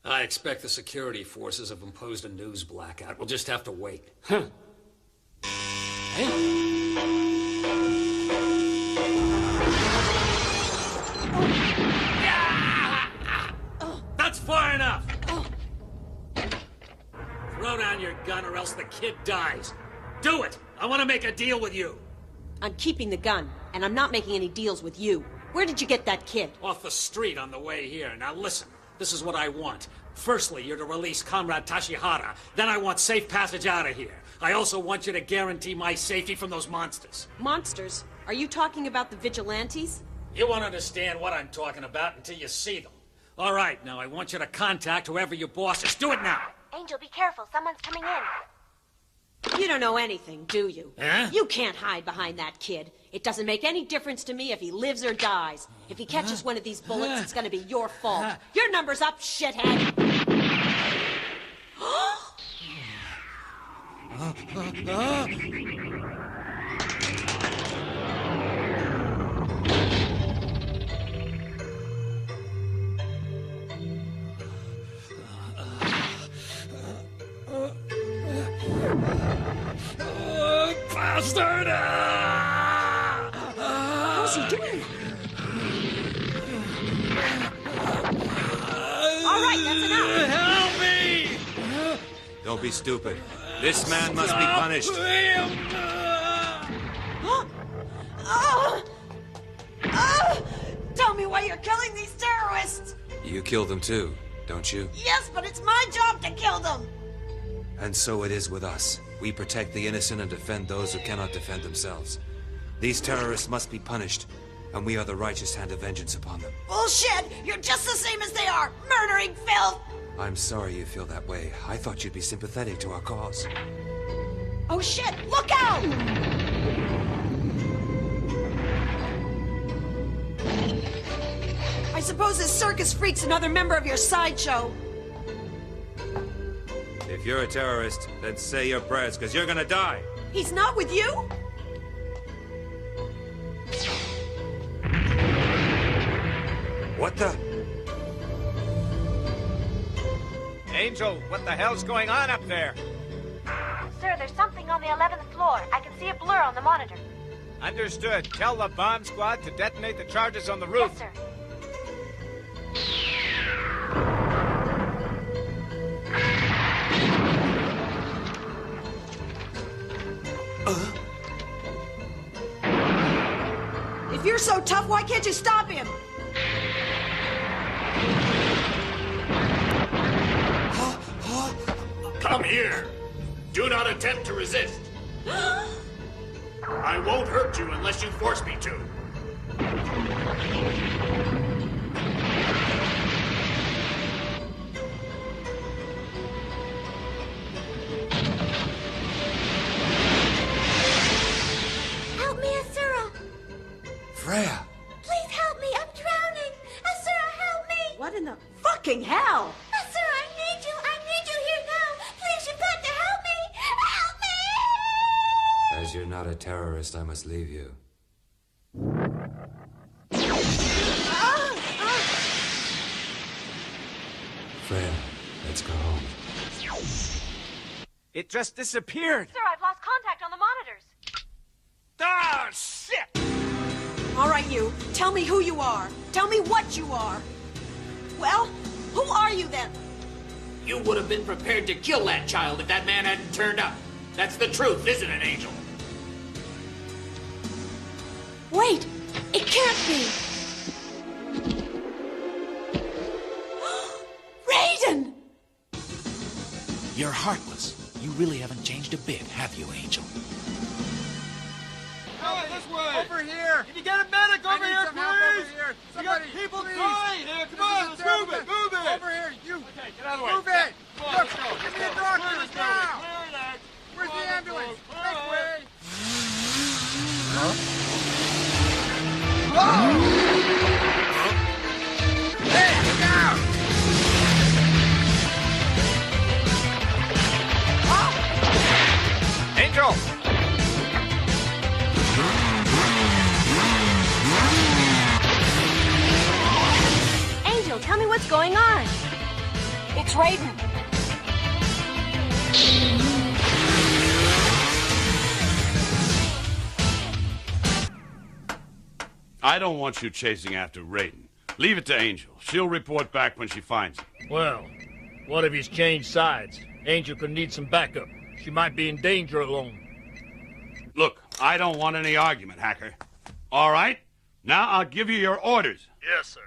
I expect the security forces have imposed a news blackout. We'll just have to wait. Huh. That's far enough! Throw down your gun or else the kid dies. Do it! I want to make a deal with you. I'm keeping the gun, and I'm not making any deals with you. Where did you get that kid? Off the street on the way here. Now listen, this is what I want. Firstly, you're to release Comrade Tashihara. Then I want safe passage out of here. I also want you to guarantee my safety from those monsters. Monsters? Are you talking about the vigilantes? You won't understand what I'm talking about until you see them. All right, now I want you to contact whoever your boss is. Do it now. Angel, be careful. Someone's coming in. You don't know anything, do you? Huh? You can't hide behind that kid. It doesn't make any difference to me if he lives or dies. If he catches one of these bullets, it's gonna be your fault. Your number's up, shithead! bastard! How's he doing? All right, that's enough. Help me! Don't be stupid. This man must be punished. Tell me why you're killing these terrorists! You killed them too, don't you? Yes, but it's my job to kill them! And so it is with us. We protect the innocent and defend those who cannot defend themselves. These terrorists must be punished, and we are the righteous hand of vengeance upon them. Bullshit! You're just the same as they are! Murdering filth! I'm sorry you feel that way. I thought you'd be sympathetic to our cause. Oh shit! Look out! I suppose this circus freak's another member of your sideshow. If you're a terrorist, then say your prayers, because you're gonna die. He's not with you? What the? Angel, what the hell's going on up there? Sir, there's something on the 11th floor. I can see a blur on the monitor. Understood. Tell the bomb squad to detonate the charges on the roof. Yes, sir. If you're so tough, why can't you stop him? Come here. Do not attempt to resist. I won't hurt you unless you force me to. Help me, Asura. Freya! Please help me. I'm drowning. Asura, help me. What in the fucking hell? Asura, I need you. I need you here now. Please, you've got to help me. Help me. As you're not a terrorist, I must leave you. Freya, let's go home. It just disappeared. Sir, I've lost contact on the monitors. Ah, shit! All right, you. Tell me who you are. Tell me what you are. Well, who are you then? You would have been prepared to kill that child if that man hadn't turned up. That's the truth, isn't it, Angel? Wait, it can't be. Raiden! You're heartless. You really haven't changed a bit, have you, Angel? Hey, this way! Over here! Can you get a medic over here, please? We got people crying here! Come on, let's move it! Move it! Over here, you! Okay, get out of the way! Move it! Look, give me a doctor now! Where's the ambulance? This way! Hey, look out! Angel! Angel, tell me what's going on. It's Raiden. I don't want you chasing after Raiden. Leave it to Angel. She'll report back when she finds him. Well, what if he's changed sides? Angel could need some backup. She might be in danger alone. Look, I don't want any argument, Hacker. All right? Now I'll give you your orders. Yes, sir.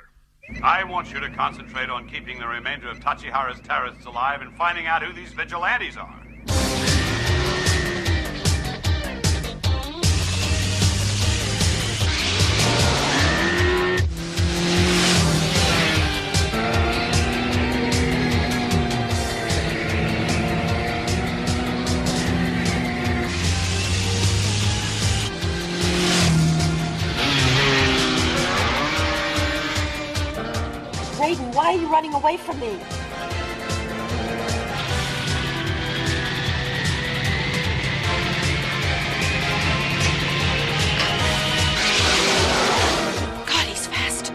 I want you to concentrate on keeping the remainder of Tachihara's terrorists alive and finding out who these vigilantes are. Raiden, why are you running away from me? God, he's fast.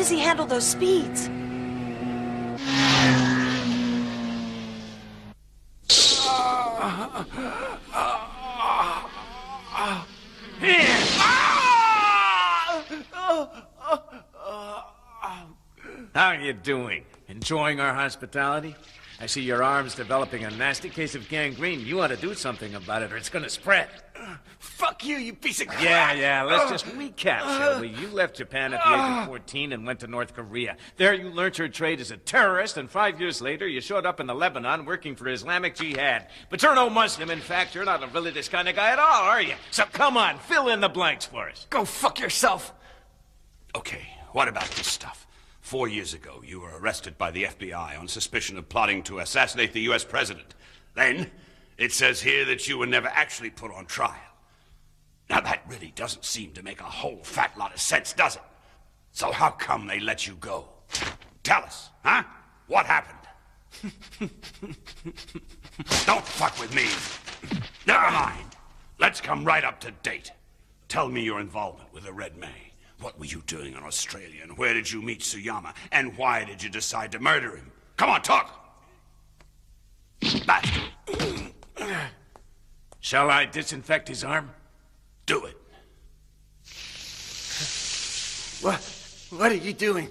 does he handle those speeds? How are you doing? Enjoying our hospitality? I see your arm's developing a nasty case of gangrene. You ought to do something about it or it's gonna spread. Fuck you, you piece of crap! Yeah, let's just recap, shall we? You left Japan at the age of 14 and went to North Korea. There you learned your trade as a terrorist, and 5 years later you showed up in the Lebanon working for Islamic Jihad. But you're no Muslim. In fact, you're not really this kind of guy at all, are you? So come on, fill in the blanks for us. Go fuck yourself! Okay, what about this stuff? 4 years ago, you were arrested by the FBI on suspicion of plotting to assassinate the U.S. president. Then, it says here that you were never actually put on trial. Now, that really doesn't seem to make a whole fat lot of sense, does it? So how come they let you go? Tell us, huh? What happened? Don't fuck with me. Never mind. Let's come right up to date. Tell me your involvement with the Red May. What were you doing in Australia, and where did you meet Tsuyama, and why did you decide to murder him? Come on, talk! Bastard. Shall I disinfect his arm? Do it. What are you doing?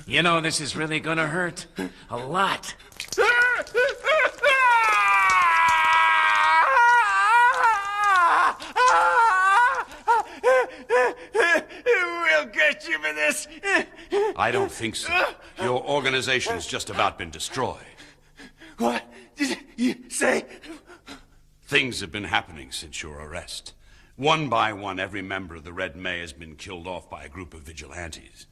You know, this is really gonna hurt. A lot. We'll get you for this. I don't think so. Your organization's just about been destroyed. What did you say? Things have been happening since your arrest. One by one, every member of the Red May has been killed off by a group of vigilantes.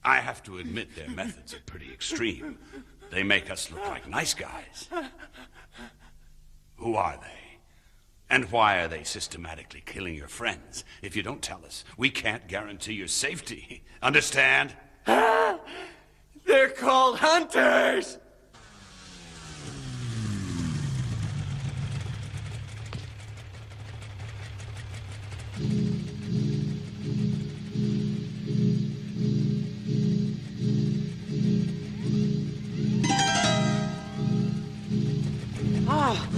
I have to admit their methods are pretty extreme. They make us look like nice guys. Who are they? And why are they systematically killing your friends? If you don't tell us, we can't guarantee your safety. Understand? They're called hunters! Oh.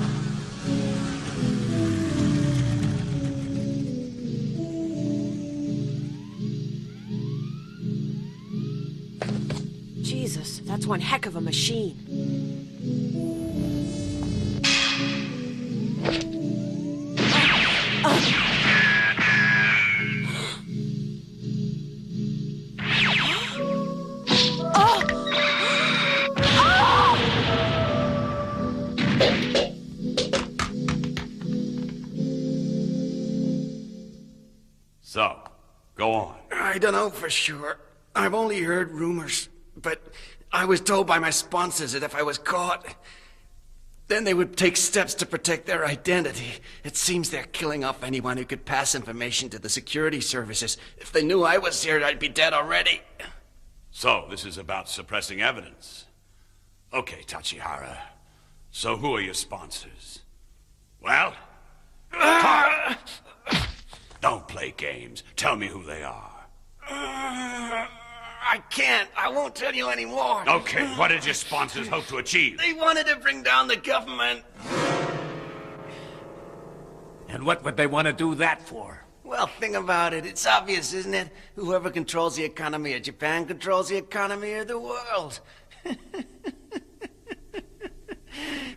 Jesus, that's one heck of a machine. So, go on. I don't know for sure. I've only heard rumors, but I was told by my sponsors that if I was caught, then they would take steps to protect their identity. It seems they're killing off anyone who could pass information to the security services. If they knew I was here, I'd be dead already. So, this is about suppressing evidence. Okay, Tachihara. So who are your sponsors? Well, talk. Don't play games. Tell me who they are. I can't. I won't tell you anymore. Okay, what did your sponsors hope to achieve? They wanted to bring down the government. And what would they want to do that for? Well, think about it. It's obvious, isn't it? Whoever controls the economy of Japan controls the economy of the world.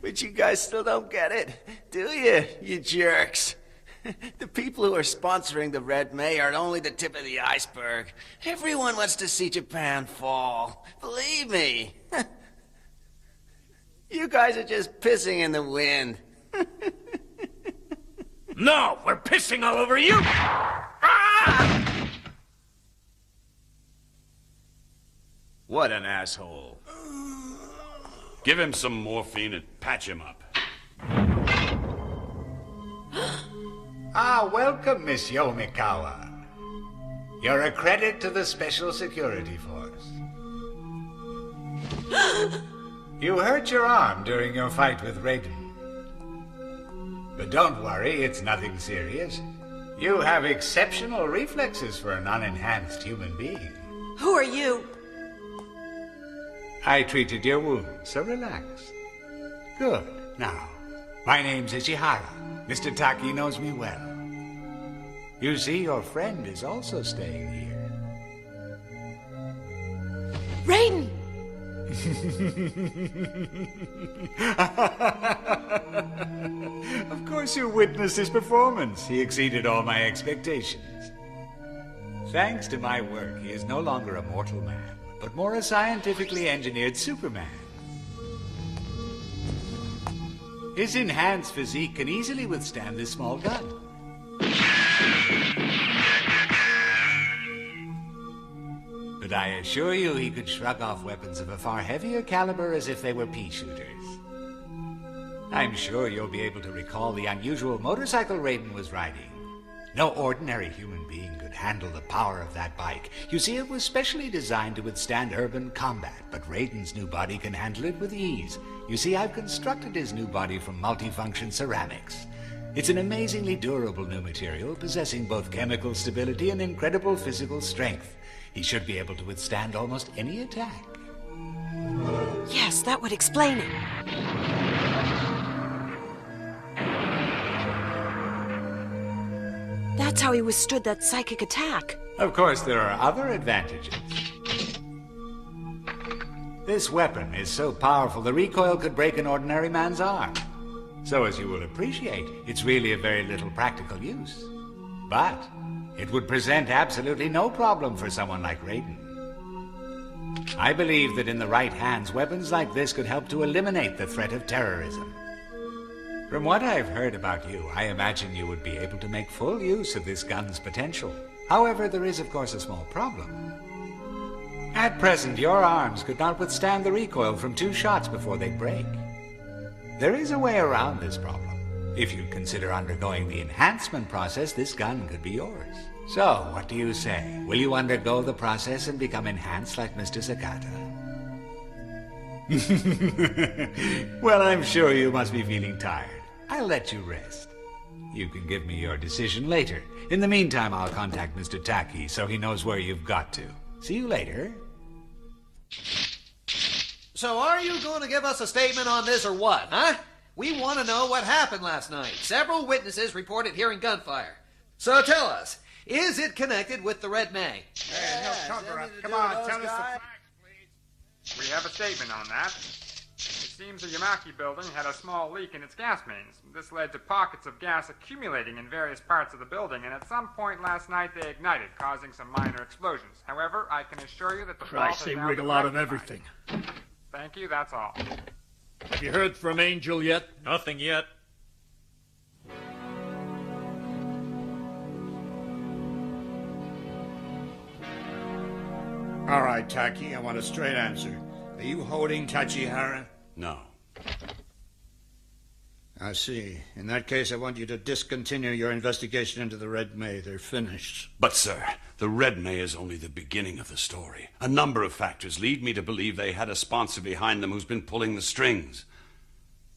But you guys still don't get it, do you, you jerks? The people who are sponsoring the Red May are only the tip of the iceberg. Everyone wants to see Japan fall. Believe me. You guys are just pissing in the wind. No, we're pissing all over you! Ah! What an asshole. Give him some morphine and patch him up. Ah, welcome, Miss Yomikawa. You're a credit to the Special Security Force. You hurt your arm during your fight with Raiden. But don't worry, it's nothing serious. You have exceptional reflexes for an unenhanced human being. Who are you? I treated your wound, so relax. Good. Now, my name's Ishihara. Mr. Taki knows me well. You see, your friend is also staying here. Raiden! Of course you witnessed his performance. He exceeded all my expectations. Thanks to my work, he is no longer a mortal man, but more a scientifically engineered Superman. His enhanced physique can easily withstand this small gun. But I assure you he could shrug off weapons of a far heavier caliber as if they were pea shooters. I'm sure you'll be able to recall the unusual motorcycle Raiden was riding. No ordinary human being could handle the power of that bike. You see, it was specially designed to withstand urban combat, but Raiden's new body can handle it with ease. You see, I've constructed his new body from multifunction ceramics. It's an amazingly durable new material, possessing both chemical stability and incredible physical strength. He should be able to withstand almost any attack. Yes, that would explain it. That's how he withstood that psychic attack. Of course, there are other advantages. This weapon is so powerful, the recoil could break an ordinary man's arm. So, as you will appreciate, it's really of very little practical use. But it would present absolutely no problem for someone like Raiden. I believe that in the right hands, weapons like this could help to eliminate the threat of terrorism. From what I've heard about you, I imagine you would be able to make full use of this gun's potential. However, there is, of course, a small problem. At present, your arms could not withstand the recoil from 2 shots before they break. There is a way around this problem. If you consider undergoing the enhancement process, this gun could be yours. So, what do you say? Will you undergo the process and become enhanced like Mr. Sakata? Well, I'm sure you must be feeling tired. I'll let you rest. You can give me your decision later. In the meantime, I'll contact Mr. Taki so he knows where you've got to. See you later. So are you going to give us a statement on this or what, huh? We want to know what happened last night. Several witnesses reported hearing gunfire. So tell us, is it connected with the Red May? Hey, no cover up. Come on, tell us the facts, please. We have a statement on that. It seems the Yamaki building had a small leak in its gas mains. This led to pockets of gas accumulating in various parts of the building, and at some point last night they ignited, causing some minor explosions. However, I can assure you that the fault Christ, has they now been wriggle out of rectified. everything. Thank you, that's all. Have you heard from Angel yet? Nothing yet. All right, Taki, I want a straight answer. Are you holding Tachihara? No. I see. In that case, I want you to discontinue your investigation into the Red May. They're finished. But, sir, the Red May is only the beginning of the story. A number of factors lead me to believe they had a sponsor behind them who's been pulling the strings.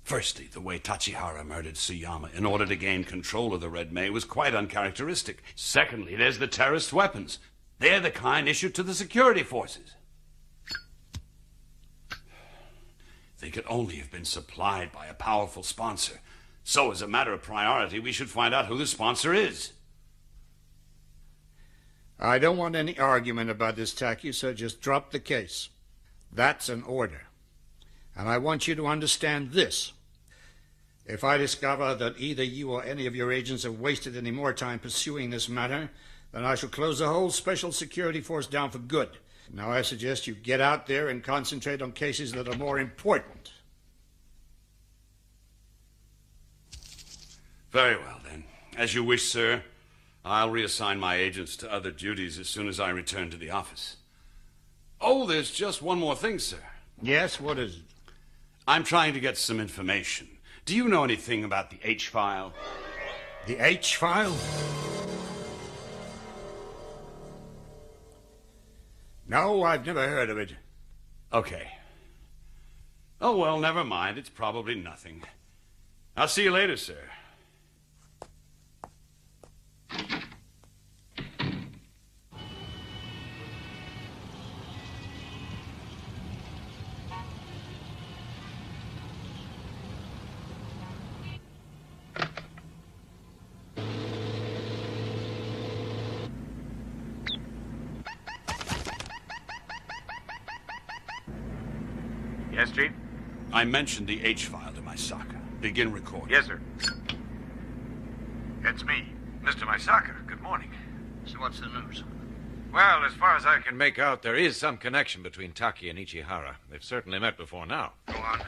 Firstly, the way Tachihara murdered Tsuyama in order to gain control of the Red May was quite uncharacteristic. Secondly, there's the terrorist weapons. They're the kind issued to the security forces. They could only have been supplied by a powerful sponsor. So, as a matter of priority, we should find out who the sponsor is. I don't want any argument about this, Taki, so just drop the case. That's an order. And I want you to understand this. If I discover that either you or any of your agents have wasted any more time pursuing this matter, then I shall close the whole Special Security Force down for good. Now I suggest you get out there and concentrate on cases that are more important. Very well, then. As you wish, sir. I'll reassign my agents to other duties as soon as I return to the office. Oh, there's just one more thing, sir. Yes, what is it? I'm trying to get some information. Do you know anything about the H-file? The H-file? No, I've never heard of it. Okay. Oh, well, never mind. It's probably nothing. I'll see you later, sir. Yes, Chief? I mentioned the H-file to Misaka. Begin recording. Yes, sir. It's me, Mr. Misaka. Good morning. So what's the news? Well, as far as I can make out, there is some connection between Taki and Ichihara. They've certainly met before now. Go on.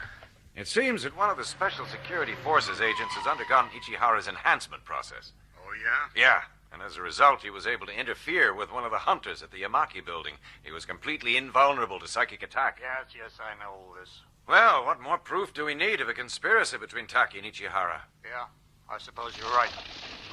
It seems that one of the Special Security Forces agents has undergone Ichihara's enhancement process. Oh, yeah? Yeah, and as a result, he was able to interfere with one of the hunters at the Yamaki building. He was completely invulnerable to psychic attack. Yes, I know all this. Well, what more proof do we need of a conspiracy between Taki and Ichihara? Yeah, I suppose you're right.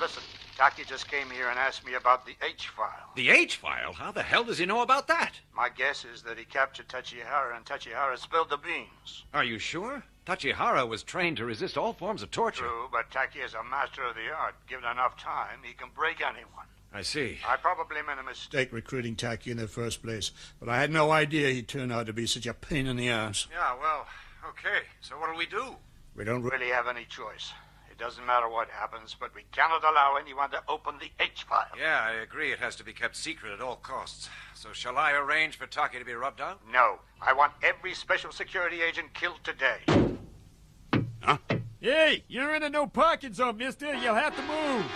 Listen, Taki just came here and asked me about the H-file. The H-file? How the hell does he know about that? My guess is that he captured Tachihara and Tachihara spilled the beans. Are you sure? Tachihara was trained to resist all forms of torture. True, but Taki is a master of the art. Given enough time, he can break anyone. I see. I probably made a mistake recruiting Taki in the first place, but I had no idea he'd turn out to be such a pain in the ass. Yeah, well, okay. So what'll we do? We don't really have any choice. It doesn't matter what happens, but we cannot allow anyone to open the H-file. Yeah, I agree. It has to be kept secret at all costs. So shall I arrange for Taki to be rubbed out? No. I want every special security agent killed today. Huh? Hey, you're in a no parking zone, mister. You'll have to move.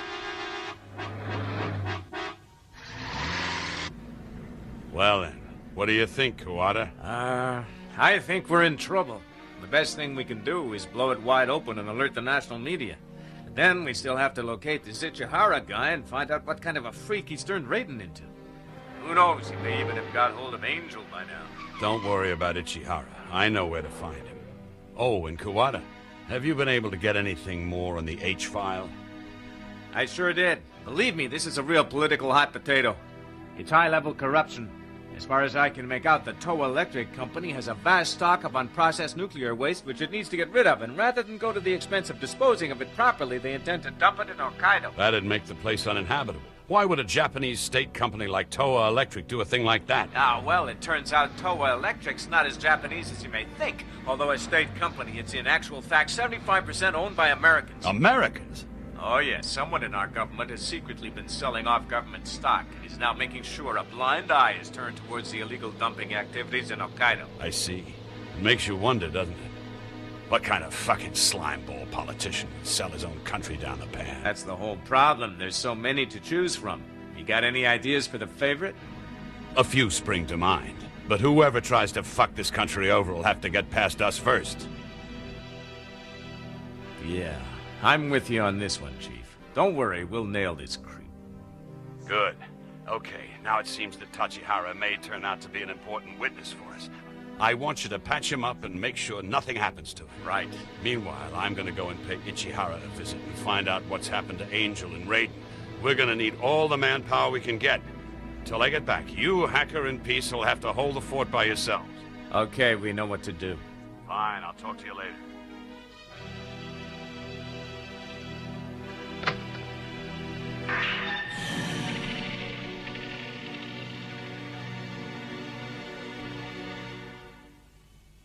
Well then, what do you think, Kawada? I think we're in trouble. The best thing we can do is blow it wide open and alert the national media. And then we still have to locate this Ichihara guy and find out what kind of a freak he's turned Raiden into. Who knows, he may even have got hold of Angel by now. Don't worry about Ichihara. I know where to find him. Oh, and Kawada, have you been able to get anything more on the H-file? I sure did. Believe me, this is a real political hot potato. It's high-level corruption. As far as I can make out, the Toa Electric Company has a vast stock of unprocessed nuclear waste which it needs to get rid of, and rather than go to the expense of disposing of it properly, they intend to dump it in Hokkaido. That'd make the place uninhabitable. Why would a Japanese state company like Toa Electric do a thing like that? Well, it turns out Toa Electric's not as Japanese as you may think. Although a state company, it's in actual fact 75% owned by Americans. Americans? Oh, yes. Someone in our government has secretly been selling off government stock and is now making sure a blind eye is turned towards the illegal dumping activities in Hokkaido. I see. It makes you wonder, doesn't it? What kind of fucking slimeball politician would sell his own country down the pan? That's the whole problem. There's so many to choose from. You got any ideas for the favorite? A few spring to mind. But whoever tries to fuck this country over will have to get past us first. Yeah. I'm with you on this one, Chief. Don't worry, we'll nail this creep. Good. Okay, now it seems that Tachihara may turn out to be an important witness for us. I want you to patch him up and make sure nothing happens to him. Right. Meanwhile, I'm gonna go and pay Ichihara a visit and find out what's happened to Angel and Raiden. We're gonna need all the manpower we can get. Till I get back, you, Hacker, and Peace will have to hold the fort by yourselves. Okay, we know what to do. Fine, I'll talk to you later.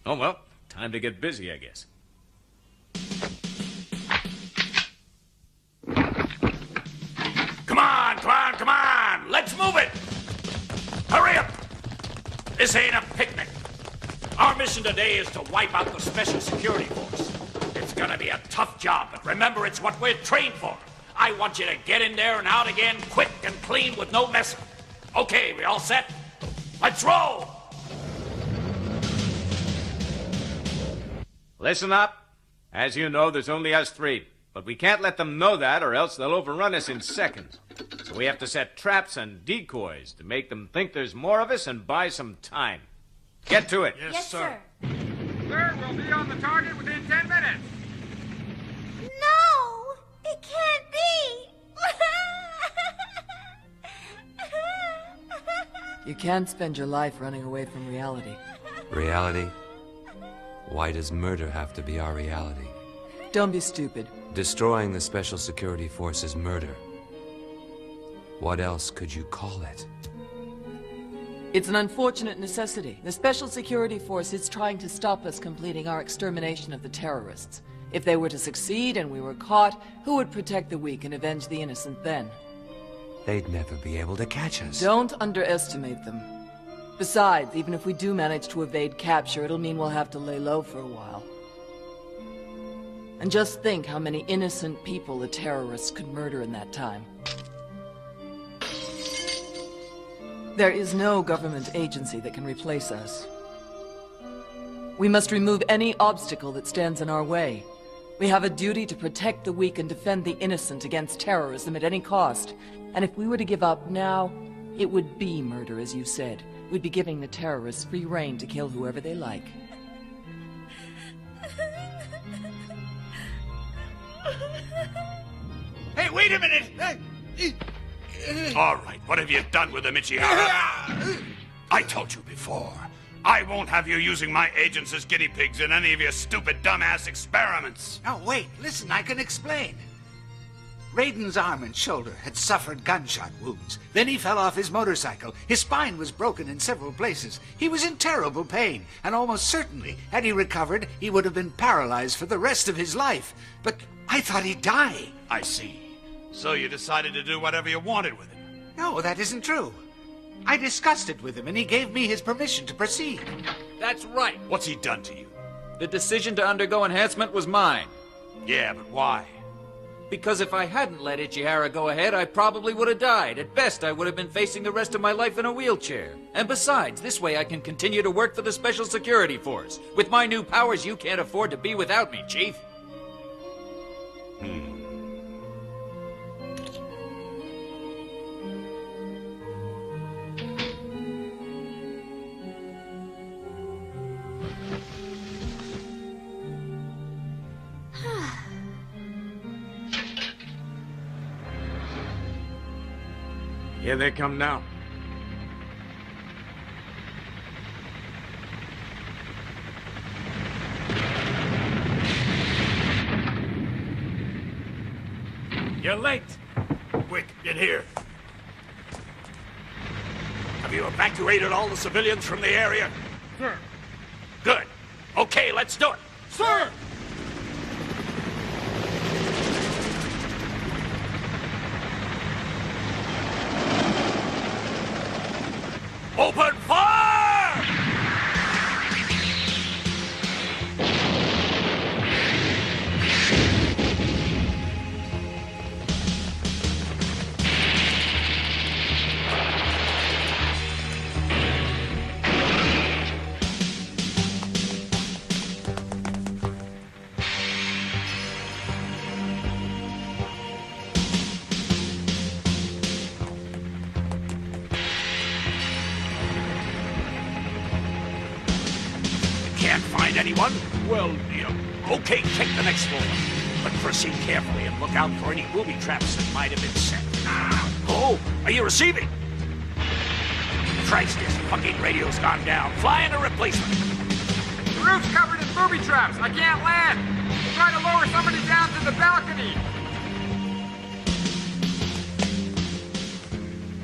Oh, well, time to get busy, I guess. Come on, come on, come on! Let's move it! Hurry up! This ain't a picnic. Our mission today is to wipe out the Special Security Force. It's gonna be a tough job, but remember, it's what we're trained for. I want you to get in there and out again quick and clean with no messing. Okay, we all set? Let's roll! Listen up. As you know, there's only us three. But we can't let them know that, or else they'll overrun us in seconds. So we have to set traps and decoys to make them think there's more of us and buy some time. Get to it. Yes, sir. Sir, we'll be on the target within 10 minutes. No! It can't be! You can't spend your life running away from reality. Reality? Why does murder have to be our reality? Don't be stupid. Destroying the Special Security Force is murder. What else could you call it? It's an unfortunate necessity. The Special Security Force is trying to stop us completing our extermination of the terrorists. If they were to succeed and we were caught, who would protect the weak and avenge the innocent then? They'd never be able to catch us. Don't underestimate them. Besides, even if we do manage to evade capture, it'll mean we'll have to lay low for a while. And just think how many innocent people the terrorists could murder in that time. There is no government agency that can replace us. We must remove any obstacle that stands in our way. We have a duty to protect the weak and defend the innocent against terrorism at any cost. And if we were to give up now, it would be murder, as you said. We'd be giving the terrorists free rein to kill whoever they like. Hey, wait a minute! All right, what have you done with him, Ichihara? I told you before. I won't have you using my agents as guinea pigs in any of your stupid dumbass experiments. No, wait, listen, I can explain. Raiden's arm and shoulder had suffered gunshot wounds. Then he fell off his motorcycle. His spine was broken in several places. He was in terrible pain, and almost certainly, had he recovered, he would have been paralyzed for the rest of his life. But I thought he'd die. I see. So you decided to do whatever you wanted with him? No, that isn't true. I discussed it with him, and he gave me his permission to proceed. That's right. What's he done to you? The decision to undergo enhancement was mine. Yeah, but why? Because if I hadn't let Ichihara go ahead, I probably would have died. At best, I would have been facing the rest of my life in a wheelchair. And besides, this way I can continue to work for the Special Security Force. With my new powers, you can't afford to be without me, Chief. Here they come now. You're late. Quick, get here. Have you evacuated all the civilians from the area? Sir. Good. Okay, let's do it. Sir! Open fire! Can't find anyone? Well, okay, check the next floor. But proceed carefully and look out for any booby traps that might have been set. Oh, are you receiving? Christ, this fucking radio's gone down. Fly in a replacement. The roof's covered in booby traps. I can't land. I'm trying to lower somebody down to the balcony.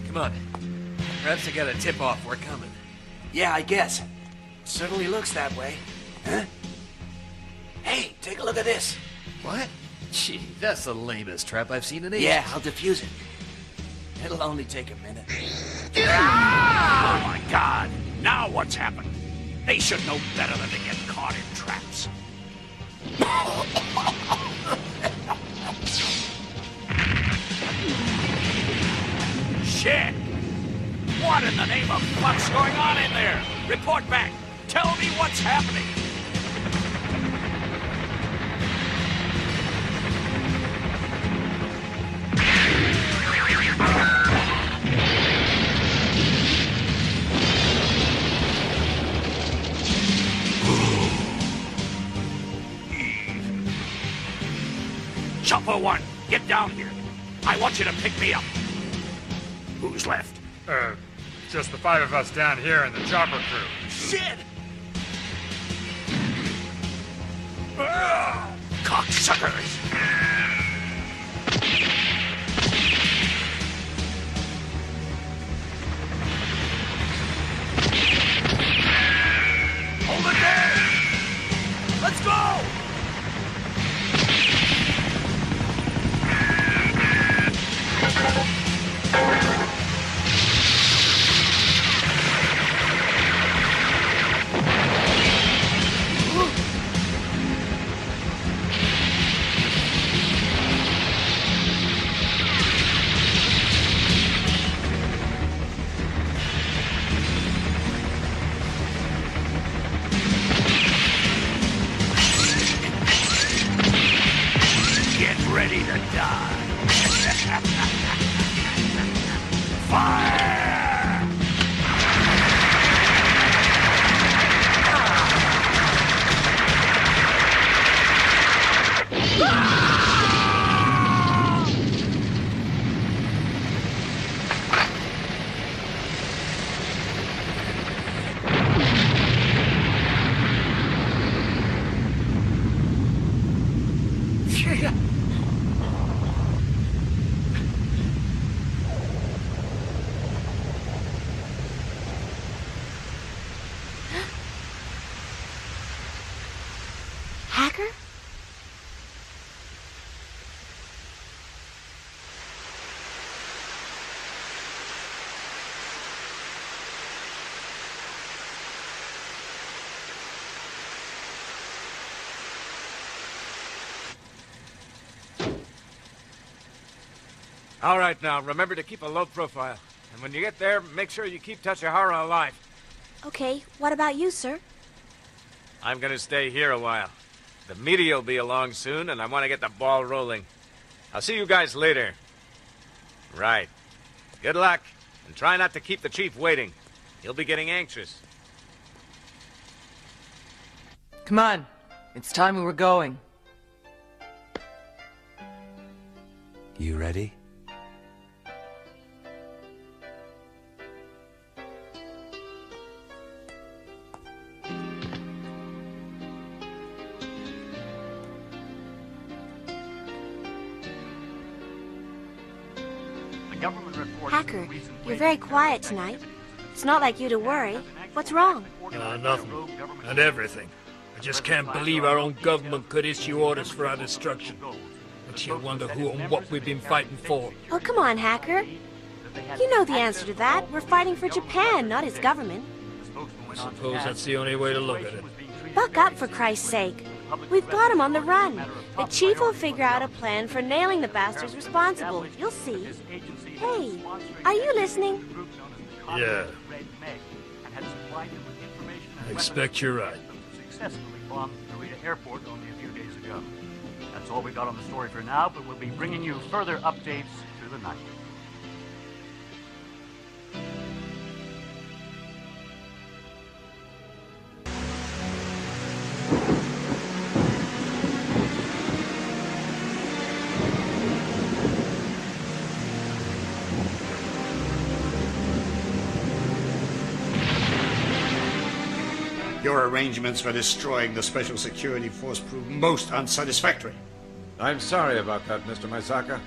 Come on. Perhaps I got a tip-off. We're coming. Yeah, I guess. Certainly looks that way. Huh? Hey, take a look at this. What? Gee, that's the lamest trap I've seen in ages. Yeah, I'll defuse it. It'll only take a minute. Oh my God! Now what's happened? They should know better than to get caught in traps. Shit! What in the name of fuck's going on in there? Report back. Tell me what's happening. Chopper 1, get down here. I want you to pick me up. Who's left? Just the 5 of us down here and the chopper crew. Shit! Cocksuckers! Hold it there! Let's go! Hacker? All right, now, remember to keep a low profile. And when you get there, make sure you keep Tachihara alive. Okay, what about you, sir? I'm gonna stay here a while. The media will be along soon, and I want to get the ball rolling. I'll see you guys later. Right. Good luck, and try not to keep the chief waiting. He'll be getting anxious. Come on. It's time we were going. You ready? Hacker, you're very quiet tonight. It's not like you to worry. What's wrong? Nothing. And everything. I just can't believe our own government could issue orders for our destruction. Makes you wonder who and what we've been fighting for. Oh, come on, Hacker. You know the answer to that. We're fighting for Japan, not his government. I suppose that's the only way to look at it. Buck up, for Christ's sake. We've got him on the run. The chief will figure out a plan for nailing the bastards responsible. You'll see. Hey, are you listening? Yeah. I expect you're right. Successfully bombed Narita Airport only a few days ago. That's all we got on the story for now, but we'll be bringing you further updates through the night. Your arrangements for destroying the Special Security Force proved most unsatisfactory. I'm sorry about that, Mr. Maisaka.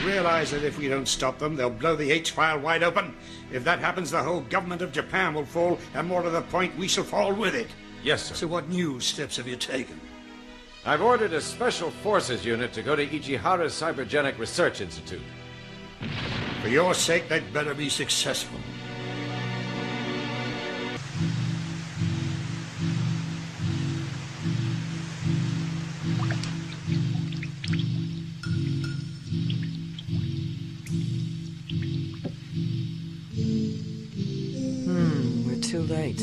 You realize that if we don't stop them, they'll blow the H-file wide open? If that happens, the whole government of Japan will fall, and more to the point, we shall fall with it. Yes, sir. So what new steps have you taken? I've ordered a Special Forces unit to go to Ichihara's Cybergenic Research Institute. For your sake, they'd better be successful. We're too late.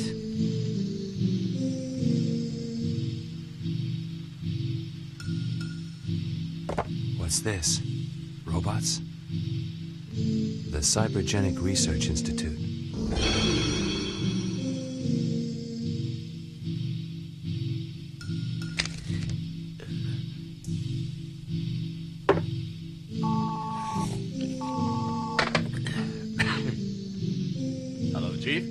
What's this? Robots? The Cybergenic Research Institute. Hello, Chief?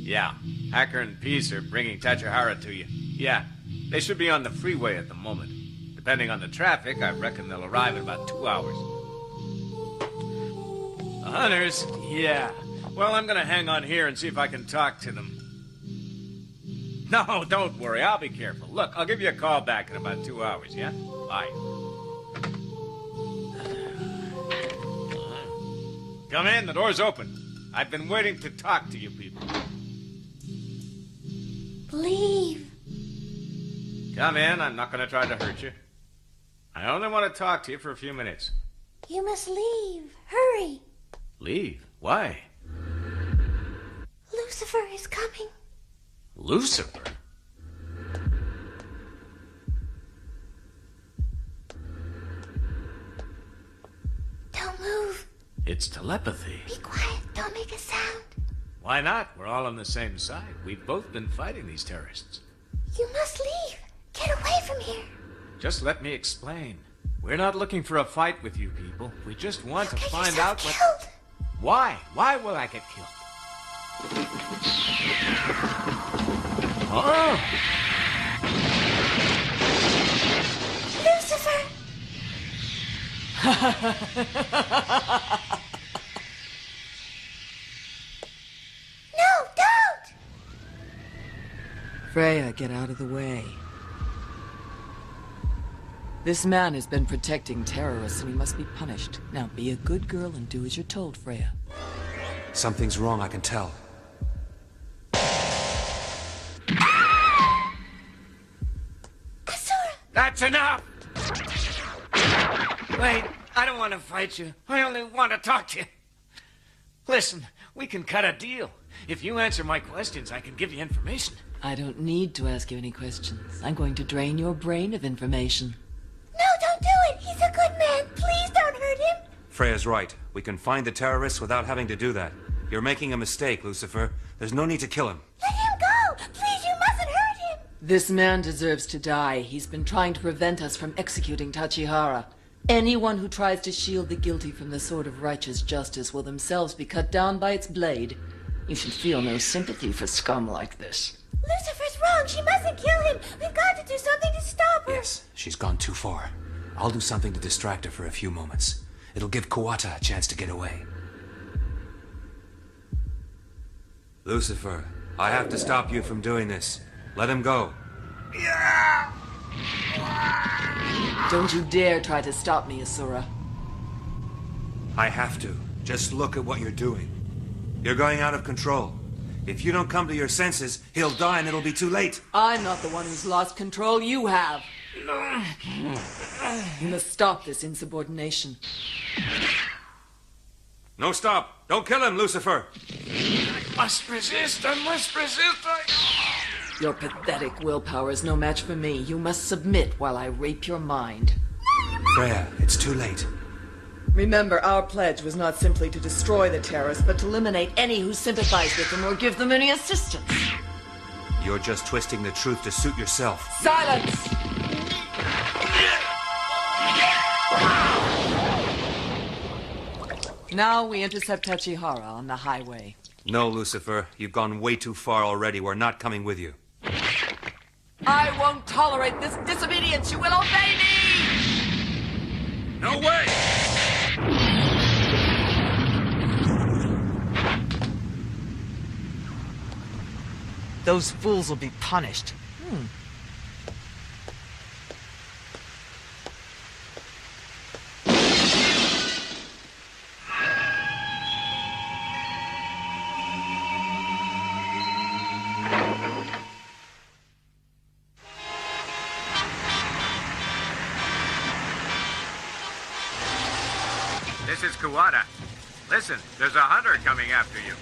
Yeah, Hacker and Peace are bringing Tachihara to you. Yeah, they should be on the freeway at the moment. Depending on the traffic, I reckon they'll arrive in about 2 hours. The hunters? Yeah. Well, I'm gonna hang on here and see if I can talk to them. No, don't worry, I'll be careful. Look, I'll give you a call back in about 2 hours, yeah? Bye. Come in, the door's open. I've been waiting to talk to you people. Leave. Come in, I'm not gonna try to hurt you. I only want to talk to you for a few minutes. You must leave. Hurry. Leave? Why? Lucifer is coming. Lucifer? Don't move. It's telepathy. Be quiet. Don't make a sound. Why not? We're all on the same side. We've both been fighting these terrorists. You must leave. Get away from here. Just let me explain. We're not looking for a fight with you people. We just want to find out what... Killed. Why? Why will I get killed? Oh! Lucifer! No, don't! Freya, get out of the way. This man has been protecting terrorists and he must be punished. Now be a good girl and do as you're told, Freya. Something's wrong, I can tell. That's enough! Wait, I don't want to fight you. I only want to talk to you. Listen, we can cut a deal. If you answer my questions, I can give you information. I don't need to ask you any questions. I'm going to drain your brain of information. No, don't do it! He's a good man! Please don't hurt him! Freya's right. We can find the terrorists without having to do that. You're making a mistake, Lucifer. There's no need to kill him. Let him go! Please, you mustn't hurt him! This man deserves to die. He's been trying to prevent us from executing Tachihara. Anyone who tries to shield the guilty from the sword of righteous justice will themselves be cut down by its blade. You should feel no sympathy for scum like this. Lucifer's wrong! She mustn't kill him! We've got to do something to stop her! Yes, she's gone too far. I'll do something to distract her for a few moments. It'll give Kuwata a chance to get away. Lucifer, I have to stop you from doing this. Let him go. Don't you dare try to stop me, Asura. I have to. Just look at what you're doing. You're going out of control. If you don't come to your senses, he'll die and it'll be too late. I'm not the one who's lost control. You have. You must stop this insubordination. No, stop. Don't kill him, Lucifer. I must resist. I must resist. Your pathetic willpower is no match for me. You must submit while I rape your mind. Freya, it's too late. Remember, our pledge was not simply to destroy the terrorists, but to eliminate any who sympathize with them or give them any assistance. You're just twisting the truth to suit yourself. Silence! Now we intercept Tachihara on the highway. No, Lucifer. You've gone way too far already. We're not coming with you. I won't tolerate this disobedience. You will obey me! No way! Those fools will be punished. This is Kuwata. Listen, there's a hunter coming after you.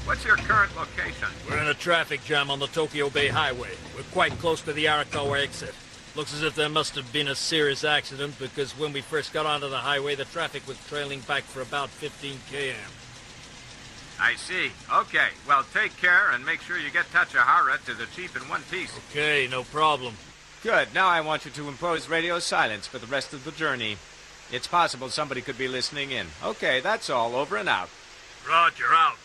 What's your current location? We're in a traffic jam on the Tokyo Bay Highway. We're quite close to the Arakawa exit. Looks as if there must have been a serious accident, because when we first got onto the highway, the traffic was trailing back for about 15 km. I see. Okay, well, take care and make sure you get Tachihara to the chief in one piece. Okay, no problem. Good. Now I want you to impose radio silence for the rest of the journey. It's possible somebody could be listening in. Okay, that's all. Over and out. Roger, out.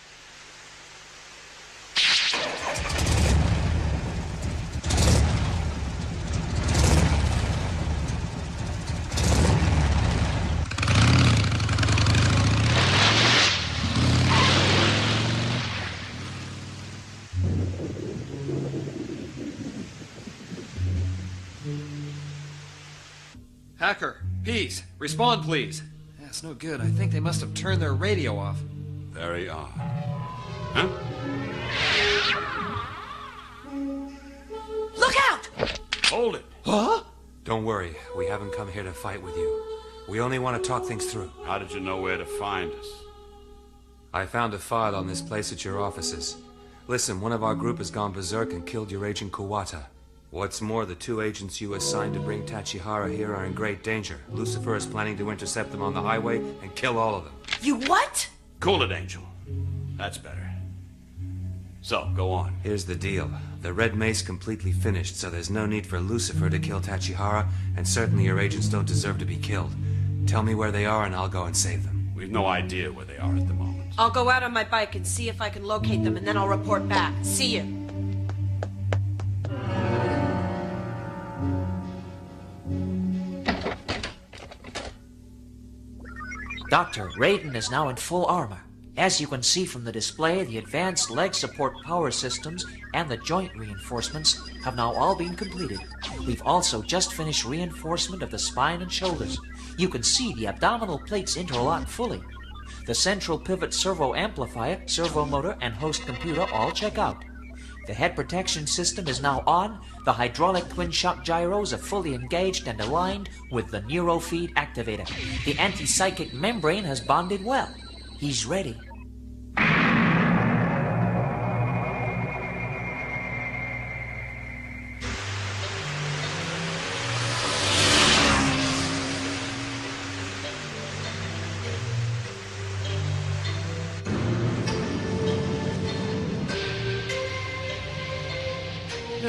Hacker, Pease, respond please. That's no good. I think they must have turned their radio off. Very odd. Huh? Look out! Hold it. Huh? Don't worry. We haven't come here to fight with you. We only want to talk things through. How did you know where to find us? I found a file on this place at your offices. Listen, one of our group has gone berserk and killed your agent Kuwata. What's more, the two agents you assigned to bring Tachihara here are in great danger. Lucifer is planning to intercept them on the highway and kill all of them. You what? Cool it, Angel. That's better. So, go on. Here's the deal. The Red Mace completely finished, so there's no need for Lucifer to kill Tachihara, and certainly your agents don't deserve to be killed. Tell me where they are and I'll go and save them. We've no idea where they are at the moment. I'll go out on my bike and see if I can locate them, and then I'll report back. See you. Doctor, Raiden is now in full armor. As you can see from the display, the advanced leg support power systems and the joint reinforcements have now all been completed. We've also just finished reinforcement of the spine and shoulders. You can see the abdominal plates interlock fully. The central pivot servo amplifier, servo motor, and host computer all check out. The head protection system is now on. The hydraulic twin shock gyros are fully engaged and aligned with the neurofeed activator. The anti-psychic membrane has bonded well. He's ready.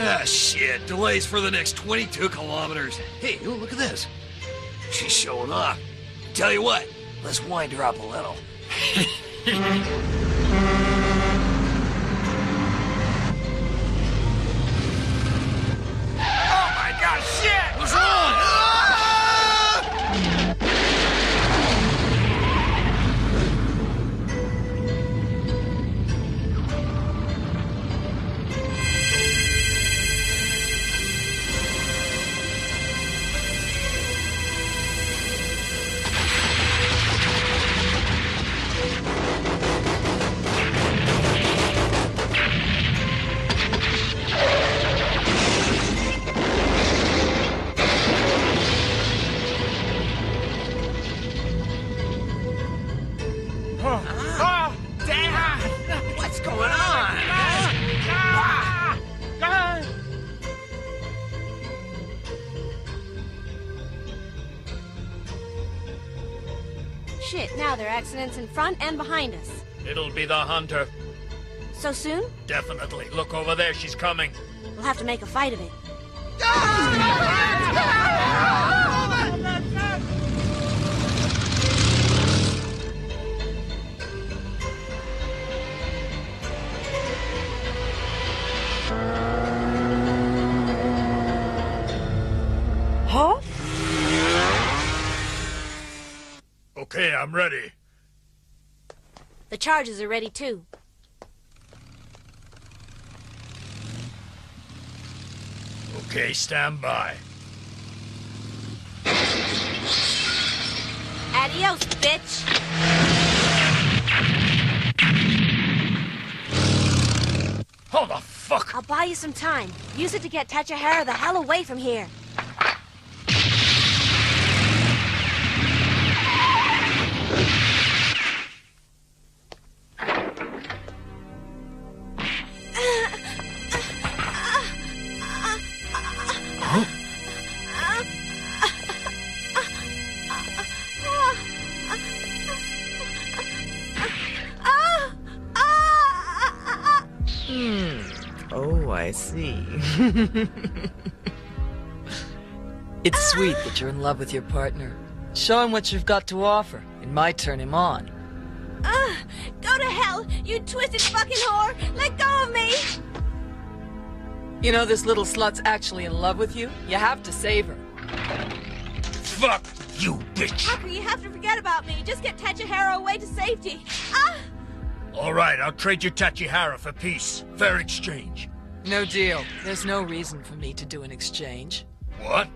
Ah, shit. Delays for the next 22 kilometers. Hey, oh, look at this. She's showing off. Tell you what, let's wind her up a little. Oh my god, shit! What's wrong? What's going on? Shit, now there are accidents in front and behind us. It'll be the hunter. So soon? Definitely. Look over there, she's coming. We'll have to make a fight of it. Huh? Okay, I'm ready. The charges are ready too. Okay, stand by. Adios, bitch! Hold the fuck! I'll buy you some time. Use it to get Tachihara the hell away from here. Oh, I see. It's sweet that you're in love with your partner. Show him what you've got to offer. It might turn him on. Go to hell, you twisted fucking whore! Let go of me! You know this little slut's actually in love with you? You have to save her. Fuck you, bitch! Tucker, you have to forget about me. Just get Tachihara away to safety. All right, I'll trade you Tachihara for peace. Fair exchange. No deal. There's no reason for me to do an exchange. What?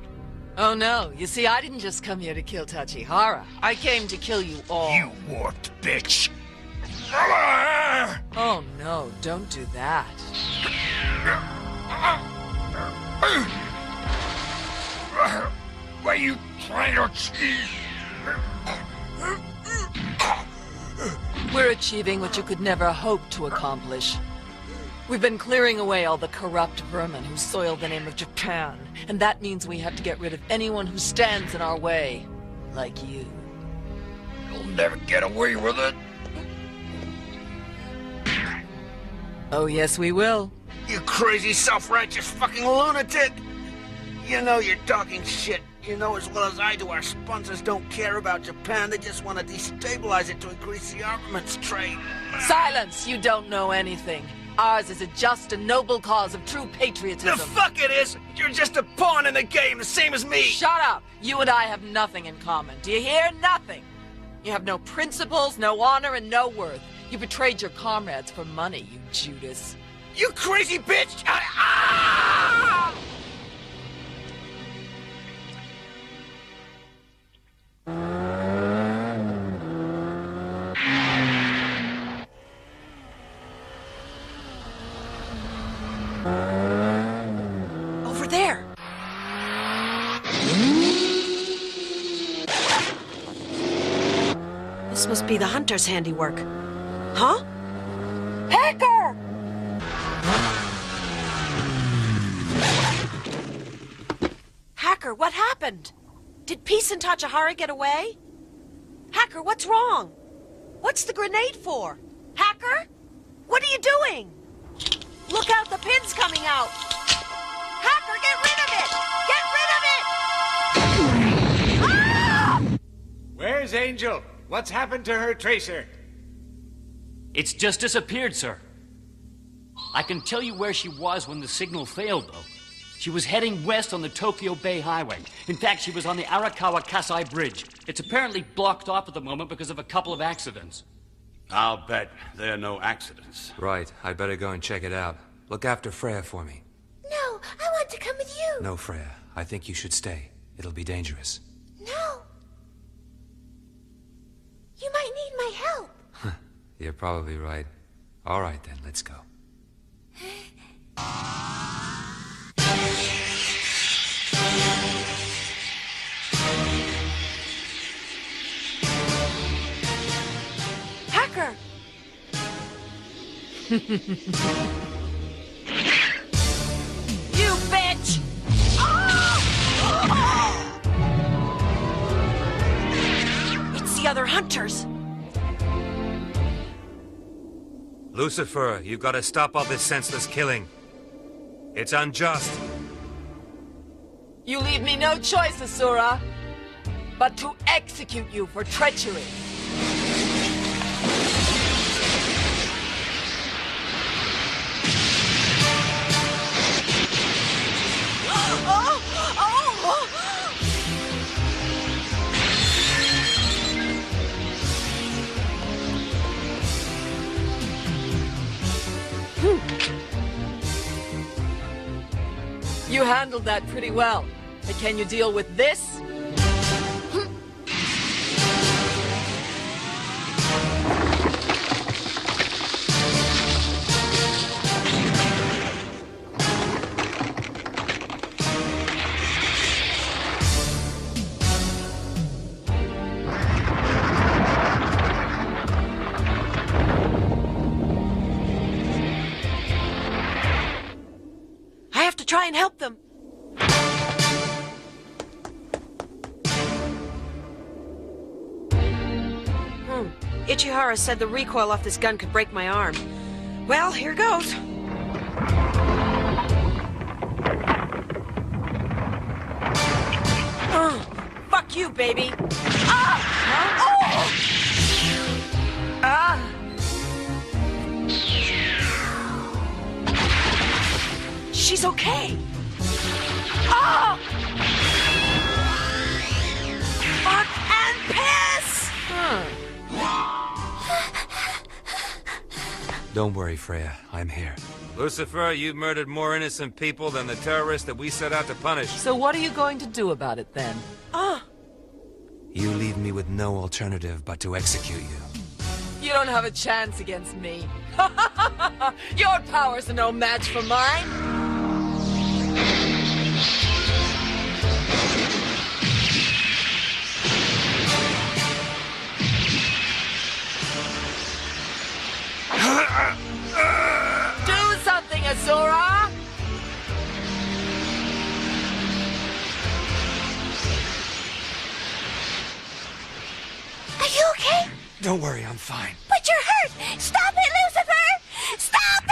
Oh no, you see, I didn't just come here to kill Tachihara. I came to kill you all. You warped bitch! Oh no, don't do that. What are you trying to achieve? We're achieving what you could never hope to accomplish. We've been clearing away all the corrupt vermin who soiled the name of Japan, and that means we have to get rid of anyone who stands in our way, like you. You'll never get away with it. Oh yes, we will. You crazy, self-righteous fucking lunatic! You know you're talking shit. You know as well as I do our sponsors don't care about Japan. They just want to destabilize it to increase the armaments trade. Silence! You don't know anything. Ours is a just and noble cause of true patriotism. The fuck it is! You're just a pawn in the game, the same as me! Shut up! You and I have nothing in common. Do you hear? Nothing! You have no principles, no honor, and no worth. You betrayed your comrades for money, you Judas. You crazy bitch! Ah! Over there. This must be the hunter's handiwork. Huh? Hacker! Hacker, what happened? Did Peace and Tachihara get away? Hacker, what's wrong? What's the grenade for? Hacker? What are you doing? Look out, the pin's coming out! Hacker, get rid of it! Get rid of it! Ah! Where's Angel? What's happened to her tracer? It's just disappeared, sir. I can tell you where she was when the signal failed, though. She was heading west on the Tokyo Bay Highway. In fact, she was on the Arakawa-Kasai Bridge. It's apparently blocked off at the moment because of a couple of accidents. I'll bet there are no accidents. Right. I'd better go and check it out. Look after Freya for me. No, I want to come with you. No, Freya. I think you should stay. It'll be dangerous. No. You might need my help. You're probably right. All right, then. Let's go. Hacker! You bitch! It's the other hunters. Lucifer, you've got to stop all this senseless killing. It's unjust. You leave me no choice, Asura, but to execute you for treachery. You handled that pretty well. But can you deal with this? I have to try and help them. Ichihara said the recoil off this gun could break my arm. Well, here goes. Fuck you, baby. She's okay. Fuck and piss! Don't worry, Freya. I'm here. Lucifer, you've murdered more innocent people than the terrorists that we set out to punish. So what are you going to do about it, then? You leave me with no alternative but to execute you. You don't have a chance against me. Your powers are no match for mine. Do something, Asura! Are you okay? Don't worry, I'm fine. But you're hurt! Stop it, Lucifer! Stop it!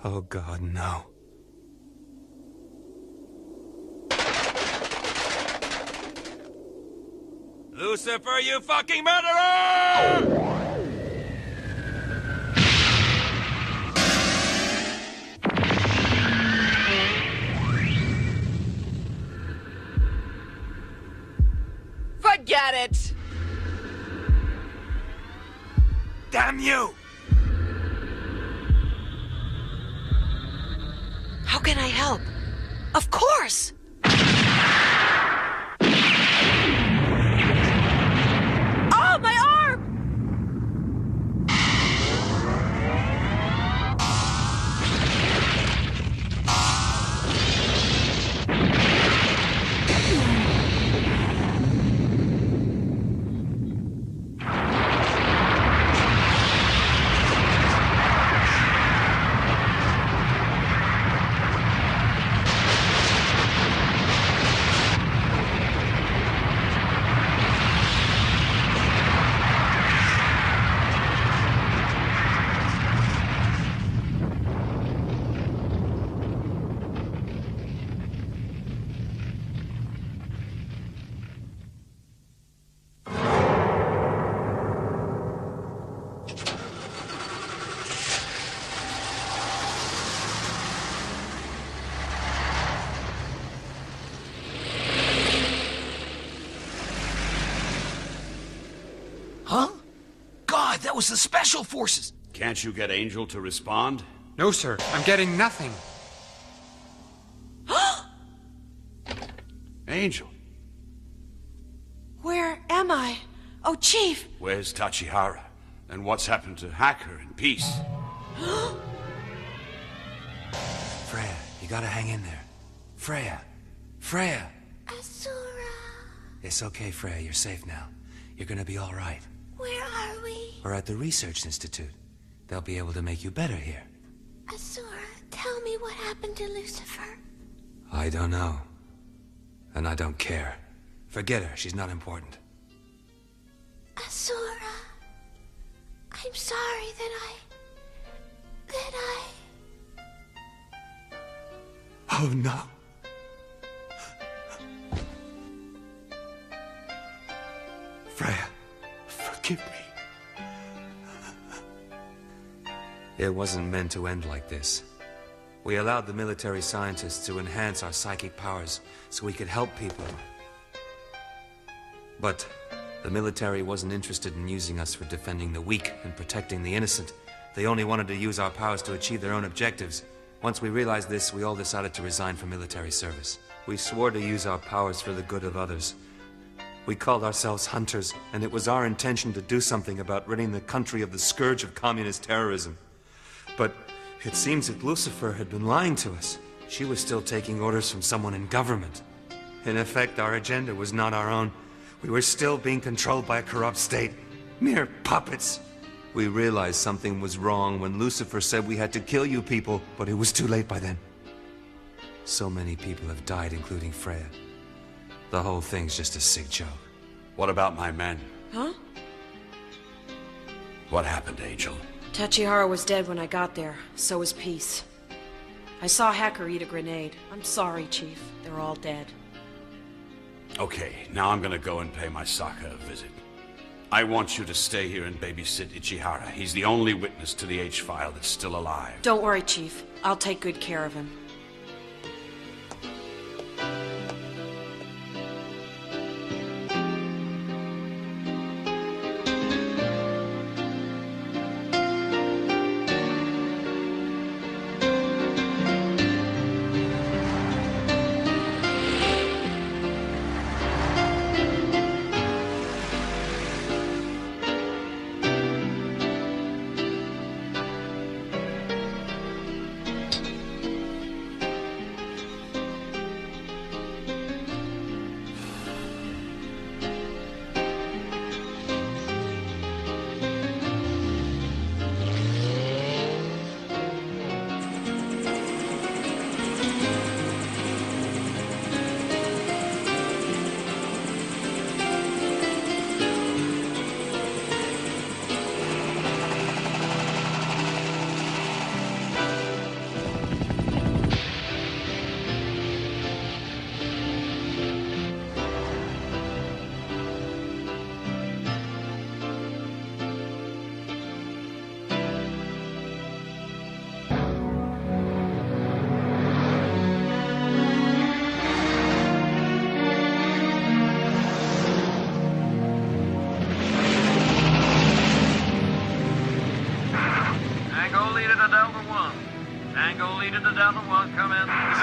Oh, God, no. Lucifer, you fucking murderer! Forget it! Damn you! How can I help? Of course! Oh, my arm! Huh? God, that was the Special Forces! Can't you get Angel to respond? No, sir. I'm getting nothing. Angel, Where am I? Oh, Chief! where's Tachihara? And what's happened to Hacker and Peace? Freya, you gotta hang in there. Freya! Freya! Asura, It's okay, Freya. You're safe now. You're gonna be all right. where are we? We're at the Research Institute. They'll be able to make you better here. Asura, tell me what happened to Lucifer. I don't know. And I don't care. Forget her. She's not important. Asura, I'm sorry that I... Oh, no. Freya, forgive me. It wasn't meant to end like this. We allowed the military scientists to enhance our psychic powers so we could help people. But the military wasn't interested in using us for defending the weak and protecting the innocent. They only wanted to use our powers to achieve their own objectives. Once we realized this, we all decided to resign from military service. We swore to use our powers for the good of others. We called ourselves hunters, and it was our intention to do something about ridding the country of the scourge of communist terrorism. But it seems that Lucifer had been lying to us. She was still taking orders from someone in government. In effect, our agenda was not our own. We were still being controlled by a corrupt state. Mere puppets. We realized something was wrong when Lucifer said we had to kill you people, but it was too late by then. So many people have died, including Freya. The whole thing's just a sick joke. What about my men? Huh? What happened, Angel? Tachihara was dead when I got there. So was Peace. I saw Hacker eat a grenade. I'm sorry, Chief. They're all dead. Okay, now I'm gonna go and pay my Sokka a visit. I want you to stay here and babysit Ichihara. He's the only witness to the H-file that's still alive. Don't worry, Chief. I'll take good care of him.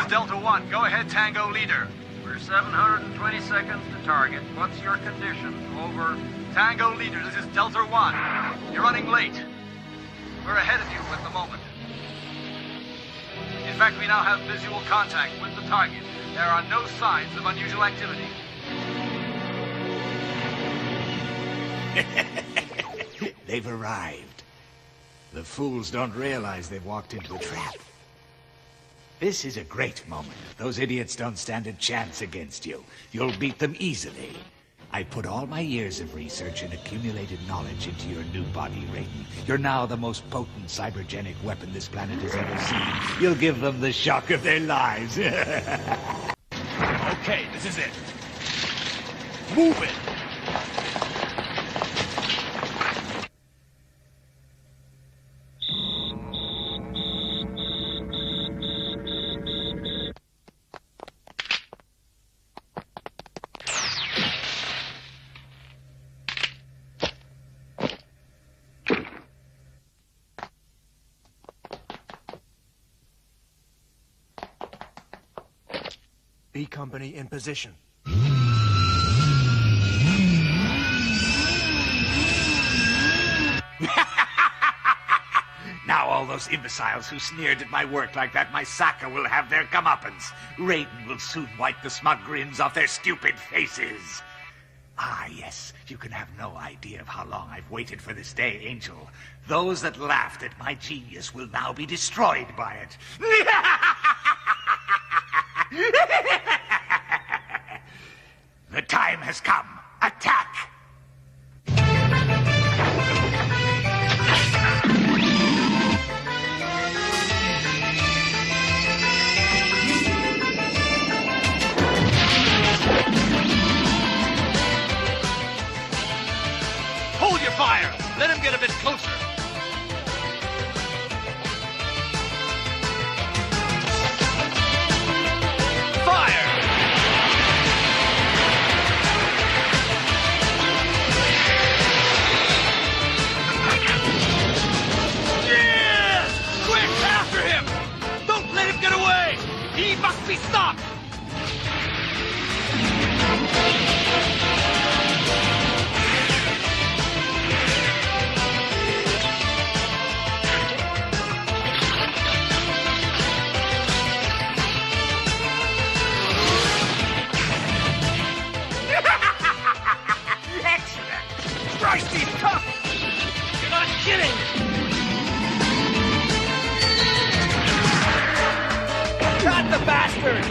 Delta 1. Go ahead, Tango Leader. We're 720 seconds to target. What's your condition? Over. Tango Leader, this is Delta 1. You're running late. We're ahead of you at the moment. In fact, we now have visual contact with the target. There are no signs of unusual activity. They've arrived. The fools don't realize they've walked into a trap. This is a great moment. Those idiots don't stand a chance against you. You'll beat them easily. I put all my years of research and accumulated knowledge into your new body, Raiden. You're now the most potent cybergenic weapon this planet has ever seen. You'll give them the shock of their lives. Okay, this is it. Move it! B Company in position. Now all those imbeciles who sneered at my work like that Massacre will have their comeuppance. Raiden will soon wipe the smug grins off their stupid faces. Ah, yes, you can have no idea of how long I've waited for this day, Angel. Those that laughed at my genius will now be destroyed by it. The time has come. Attack! Hold your fire! Let him get a bit closer. Fire! Yes! Quick, after him! Don't let him get away! He must be stopped! Christ, he's tough! You're not kidding! Got the bastard!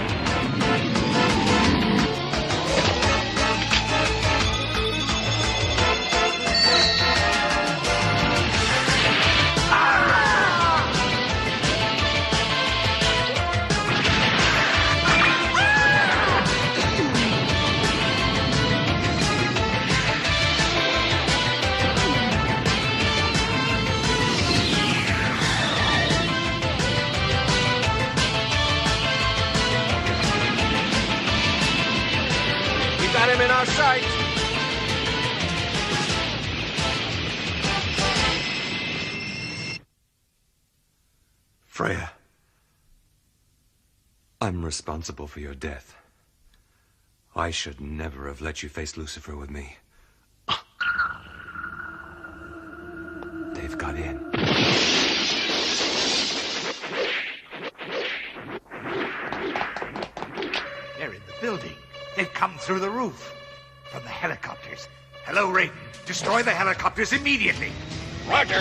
Got him in our sight. Freya, I'm responsible for your death. I should never have let you face Lucifer with me. They've got in. They're in the building. They've come through the roof. From the helicopters. Hello, Raiden. Destroy the helicopters immediately. Roger.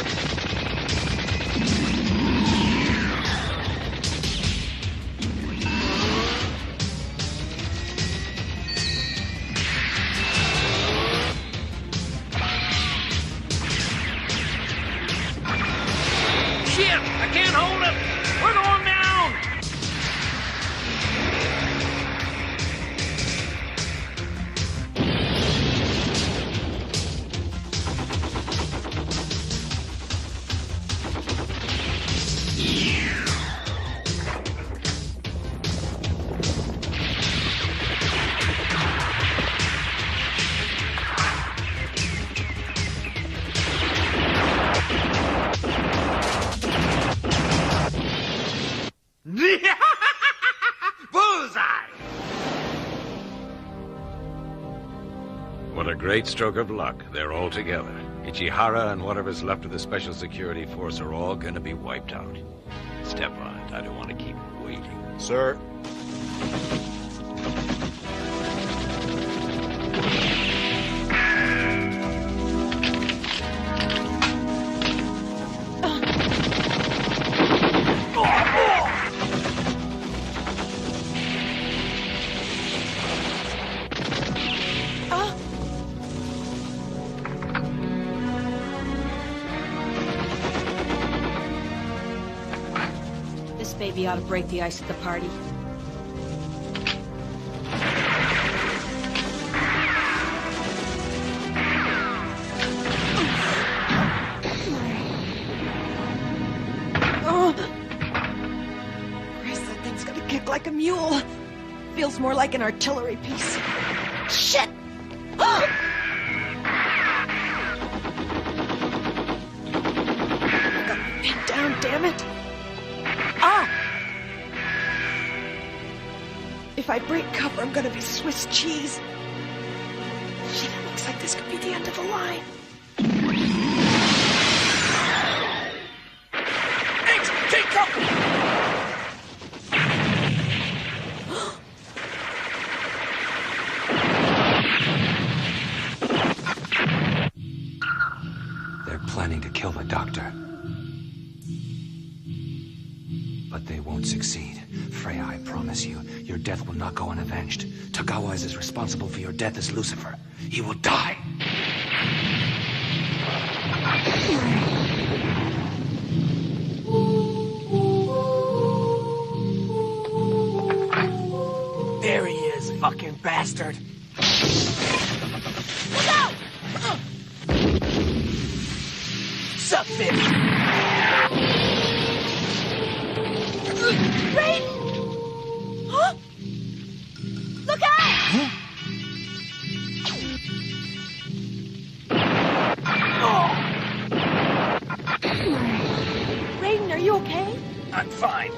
Shit! I can't hold him! We're going down! What a great stroke of luck. They're all together. Ichihara and whatever's left of the Special Security Force are all gonna be wiped out. Step on it. I don't want to keep waiting. Sir. This baby ought to break the ice at the party. Christ, that thing's gonna kick like a mule. Feels more like an artillery piece. Shit! Got me pinned down, damn it! Ah! If I break cover, I'm gonna be Swiss cheese. Shit, it looks like this could be the end of the line. Thanks! Take cover! They're planning to kill the doctor. But they won't succeed. Freya, I promise you, your death will not go unavenged. Tagawa is as responsible for your death as Lucifer. He will die! There he is, fucking bastard. Look out! Sup, bitch? Raiden! Huh? Look out! Raiden, are you okay? I'm fine.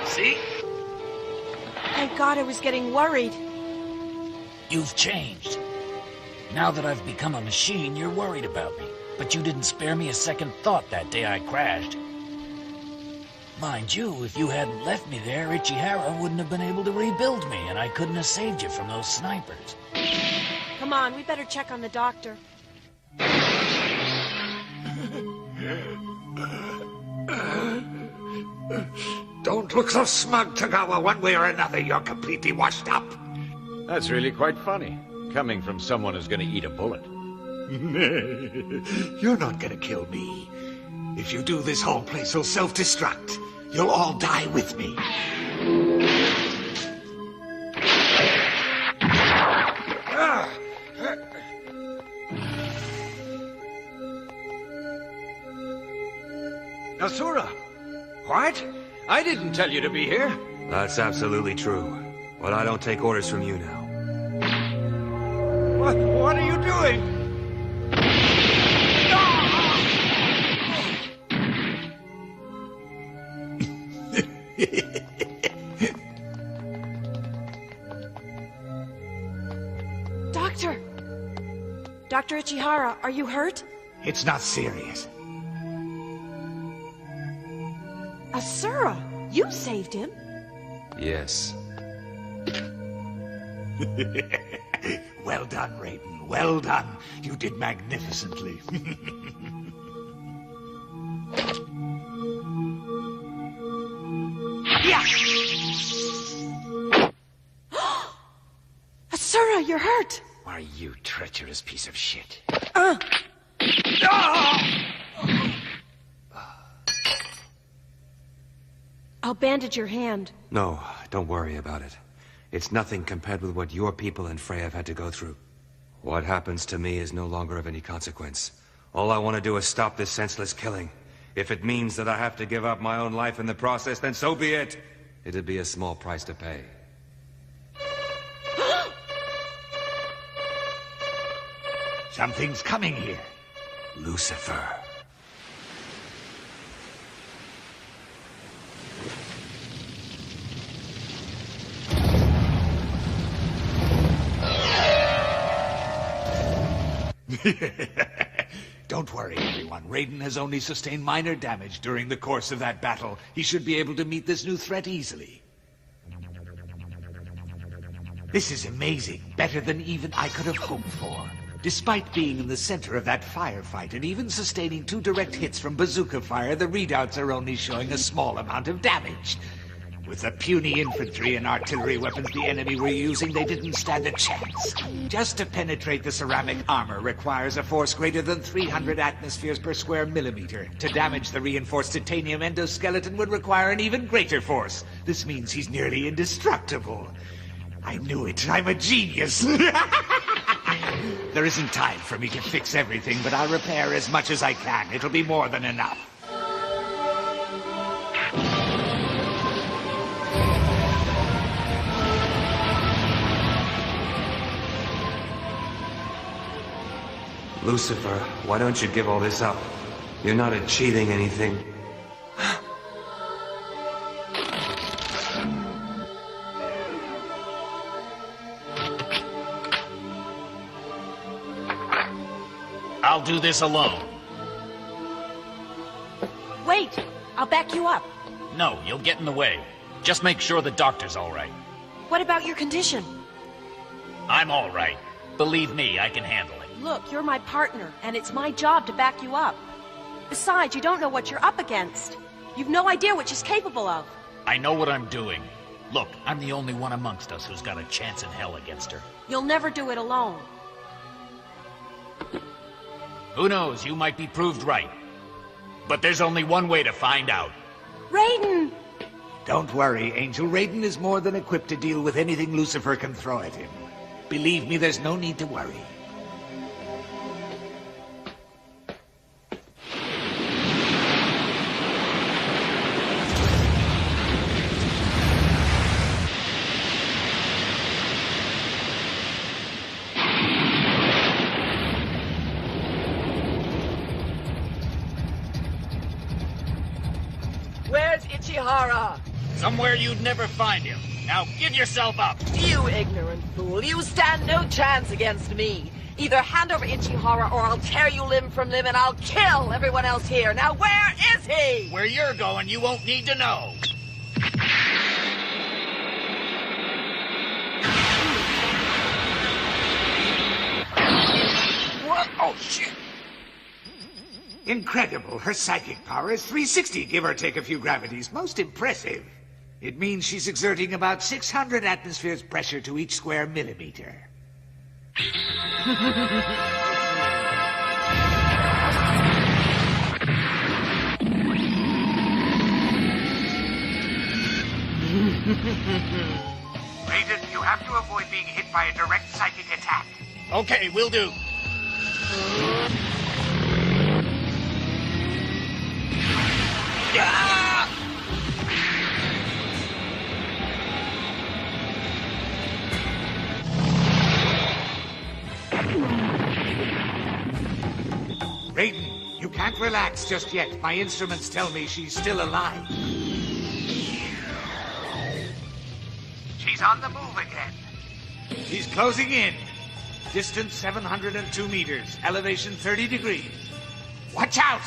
See? Thank God, I was getting worried. You've changed. Now that I've become a machine, you're worried about me. But you didn't spare me a second thought that day I crashed. Mind you, if you hadn't left me there, Ichihara wouldn't have been able to rebuild me, and I couldn't have saved you from those snipers. Come on, we better check on the doctor. Don't look so smug, Tagawa. One way or another, you're completely washed up. That's really quite funny, coming from someone who's gonna eat a bullet. You're not gonna kill me. If you do, this whole place will self-destruct. You'll all die with me. Asura! What? I didn't tell you to be here. That's absolutely true. But I don't take orders from you now. What are you doing? Doctor! Dr. Ichihara, are you hurt? It's not serious. Asura, you saved him. Yes. Well done, Raiden. Well done. You did magnificently. Yeah. Asura, you're hurt. Why, you treacherous piece of shit. I'll bandage your hand. No, don't worry about it. It's nothing compared with what your people and Freya have had to go through. What happens to me is no longer of any consequence. All I want to do is stop this senseless killing. If it means that I have to give up my own life in the process, then so be it. It'd be a small price to pay. Something's coming here. Lucifer. Don't worry, everyone. Raiden has only sustained minor damage during the course of that battle. He should be able to meet this new threat easily. This is amazing. Better than even I could have hoped for. Despite being in the center of that firefight and even sustaining 2 direct hits from bazooka fire, the readouts are only showing a small amount of damage. With the puny infantry and artillery weapons the enemy were using, they didn't stand a chance. Just to penetrate the ceramic armor requires a force greater than 300 atmospheres per square millimeter. To damage the reinforced titanium endoskeleton would require an even greater force. This means he's nearly indestructible. I knew it. I'm a genius. There isn't time for me to fix everything, but I'll repair as much as I can. It'll be more than enough. Lucifer, why don't you give all this up? You're not achieving anything. I'll do this alone. Wait, I'll back you up. No, you'll get in the way. Just make sure the doctor's all right. What about your condition? I'm all right. Believe me, I can handle it. Look, you're my partner, and it's my job to back you up. Besides, you don't know what you're up against. You've no idea what she's capable of. I know what I'm doing. Look, I'm the only one amongst us who's got a chance in hell against her. You'll never do it alone. Who knows, you might be proved right. But there's only one way to find out. Raiden! Don't worry, Angel. Raiden is more than equipped to deal with anything Lucifer can throw at him. Believe me, there's no need to worry. Where's Ichihara? Somewhere you'd never find him. Now give yourself up. You ignorant fool. You stand no chance against me. Either hand over Ichihara or I'll tear you limb from limb and I'll kill everyone else here. Now where is he? Where you're going, you won't need to know. What? Oh, shit. Incredible. Her psychic power is 360, give or take a few gravities. Most impressive. It means she's exerting about 600 atmospheres pressure to each square millimeter. Raiden, you have to avoid being hit by a direct psychic attack. Okay, will do. Raiden, you can't relax just yet. My instruments tell me she's still alive. She's on the move again. She's closing in. Distance 702 meters. Elevation 30 degrees. Watch out!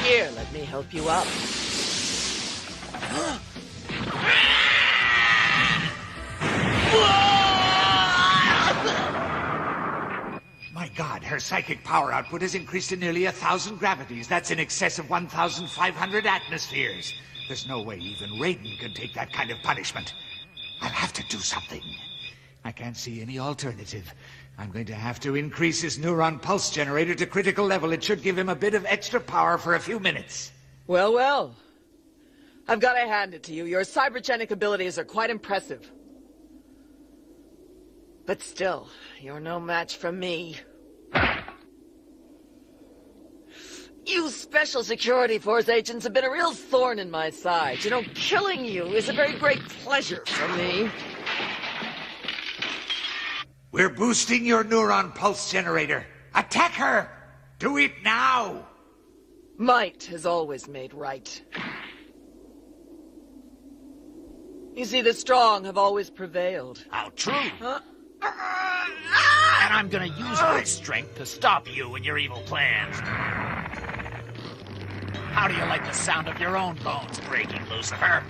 Here, let me help you up. My God, her psychic power output has increased to nearly 1,000 gravities. That's in excess of 1,500 atmospheres. There's no way even Raiden can take that kind of punishment. I'll have to do something. I can't see any alternative. I'm going to have to increase his neuron pulse generator to critical level. It should give him a bit of extra power for a few minutes. Well, well. I've got to hand it to you. Your cybergenic abilities are quite impressive. But still, you're no match for me. You Special Security Force agents have been a real thorn in my side. You know, killing you is a very great pleasure for me. We're boosting your neuron pulse generator. Attack her! Do it now! Might has always made right. You see, the strong have always prevailed. How true. Huh? And I'm gonna use my strength to stop you and your evil plans. How do you like the sound of your own bones breaking, Lucifer?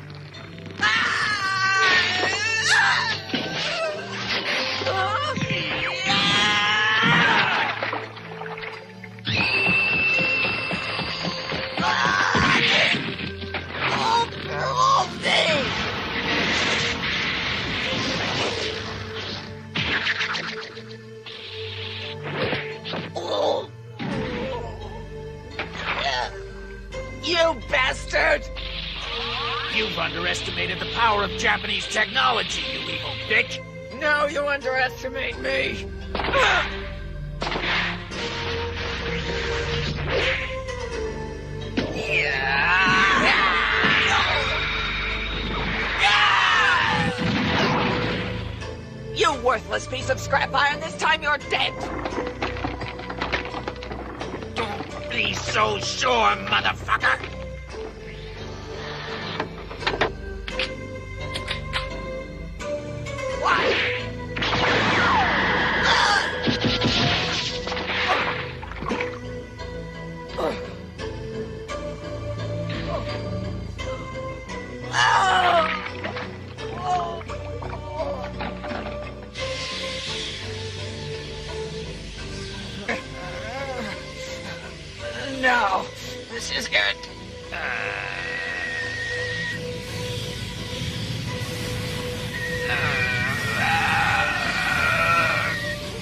You bastard! You've underestimated the power of Japanese technology, you evil dick! No, you underestimate me! You worthless piece of scrap iron, this time you're dead! Don't be so sure, motherfucker! What? No, this is good.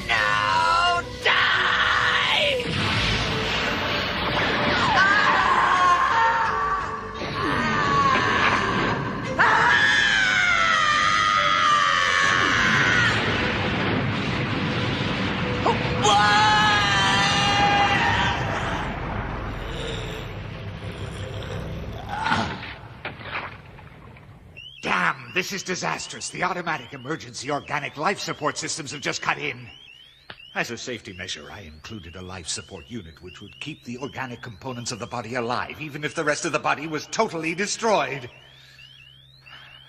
No, die! Damn, this is disastrous. The automatic emergency organic life support systems have just cut in. As a safety measure, I included a life support unit which would keep the organic components of the body alive, even if the rest of the body was totally destroyed.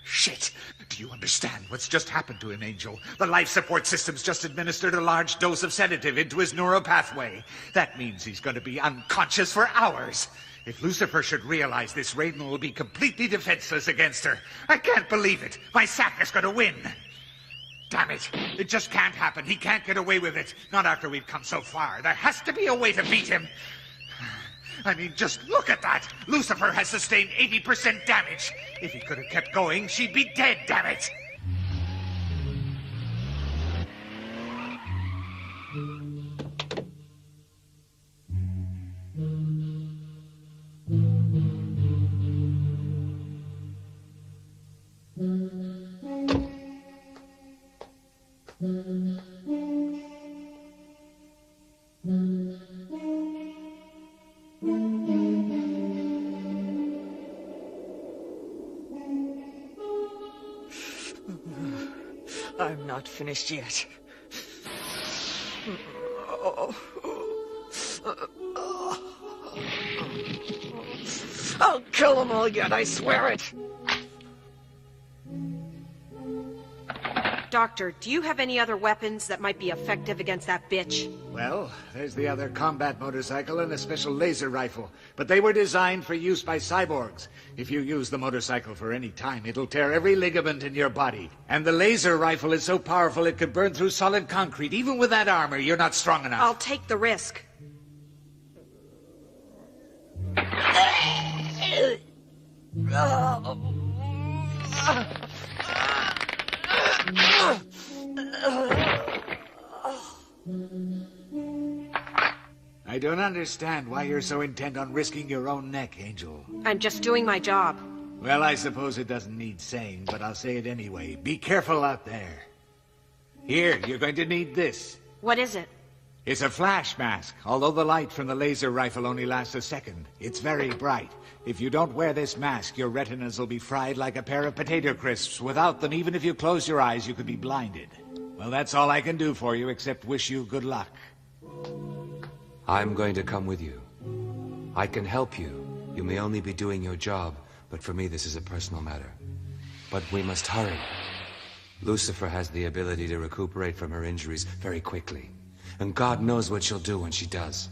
Shit! Do you understand what's just happened to him, Angel? The life support system's just administered a large dose of sedative into his neural pathway. That means he's going to be unconscious for hours. If Lucifer should realize this, Raiden will be completely defenseless against her. I can't believe it. My sack is going to win. Damn it. It just can't happen. He can't get away with it. Not after we've come so far. There has to be a way to beat him. I mean, just look at that. Lucifer has sustained 80% damage. If he could have kept going, she'd be dead, damn it. I'm not finished yet. I'll kill them all yet, I swear it! Doctor, do you have any other weapons that might be effective against that bitch? Well, there's the other combat motorcycle and a special laser rifle. But they were designed for use by cyborgs. If you use the motorcycle for any time, it'll tear every ligament in your body. And the laser rifle is so powerful it could burn through solid concrete. Even with that armor, you're not strong enough. I'll take the risk. don't understand why you're so intent on risking your own neck, Angel. I'm just doing my job. Well, I suppose it doesn't need saying, but I'll say it anyway. Be careful out there. Here, you're going to need this. What is it? It's a flash mask. Although the light from the laser rifle only lasts a second, it's very bright. If you don't wear this mask, your retinas will be fried like a pair of potato crisps. Without them, even if you close your eyes, you could be blinded. Well, that's all I can do for you, except wish you good luck. I'm going to come with you. I can help you. You may only be doing your job, but for me this is a personal matter. But we must hurry. Lucifer has the ability to recuperate from her injuries very quickly. And God knows what she'll do when she does.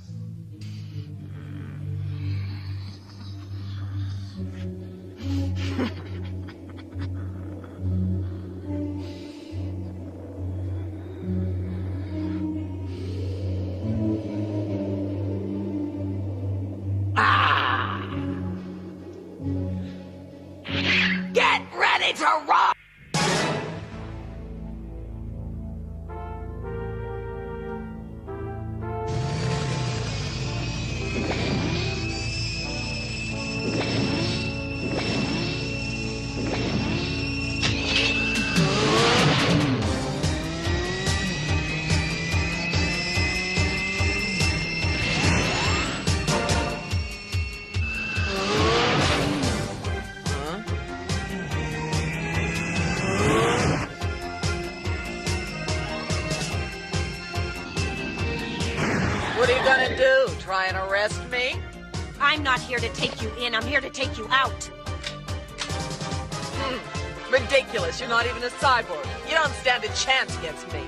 Get ready to rock! What are you gonna do? Try and arrest me? I'm not here to take you in. I'm here to take you out. Ridiculous. You're not even a cyborg. You don't stand a chance against me.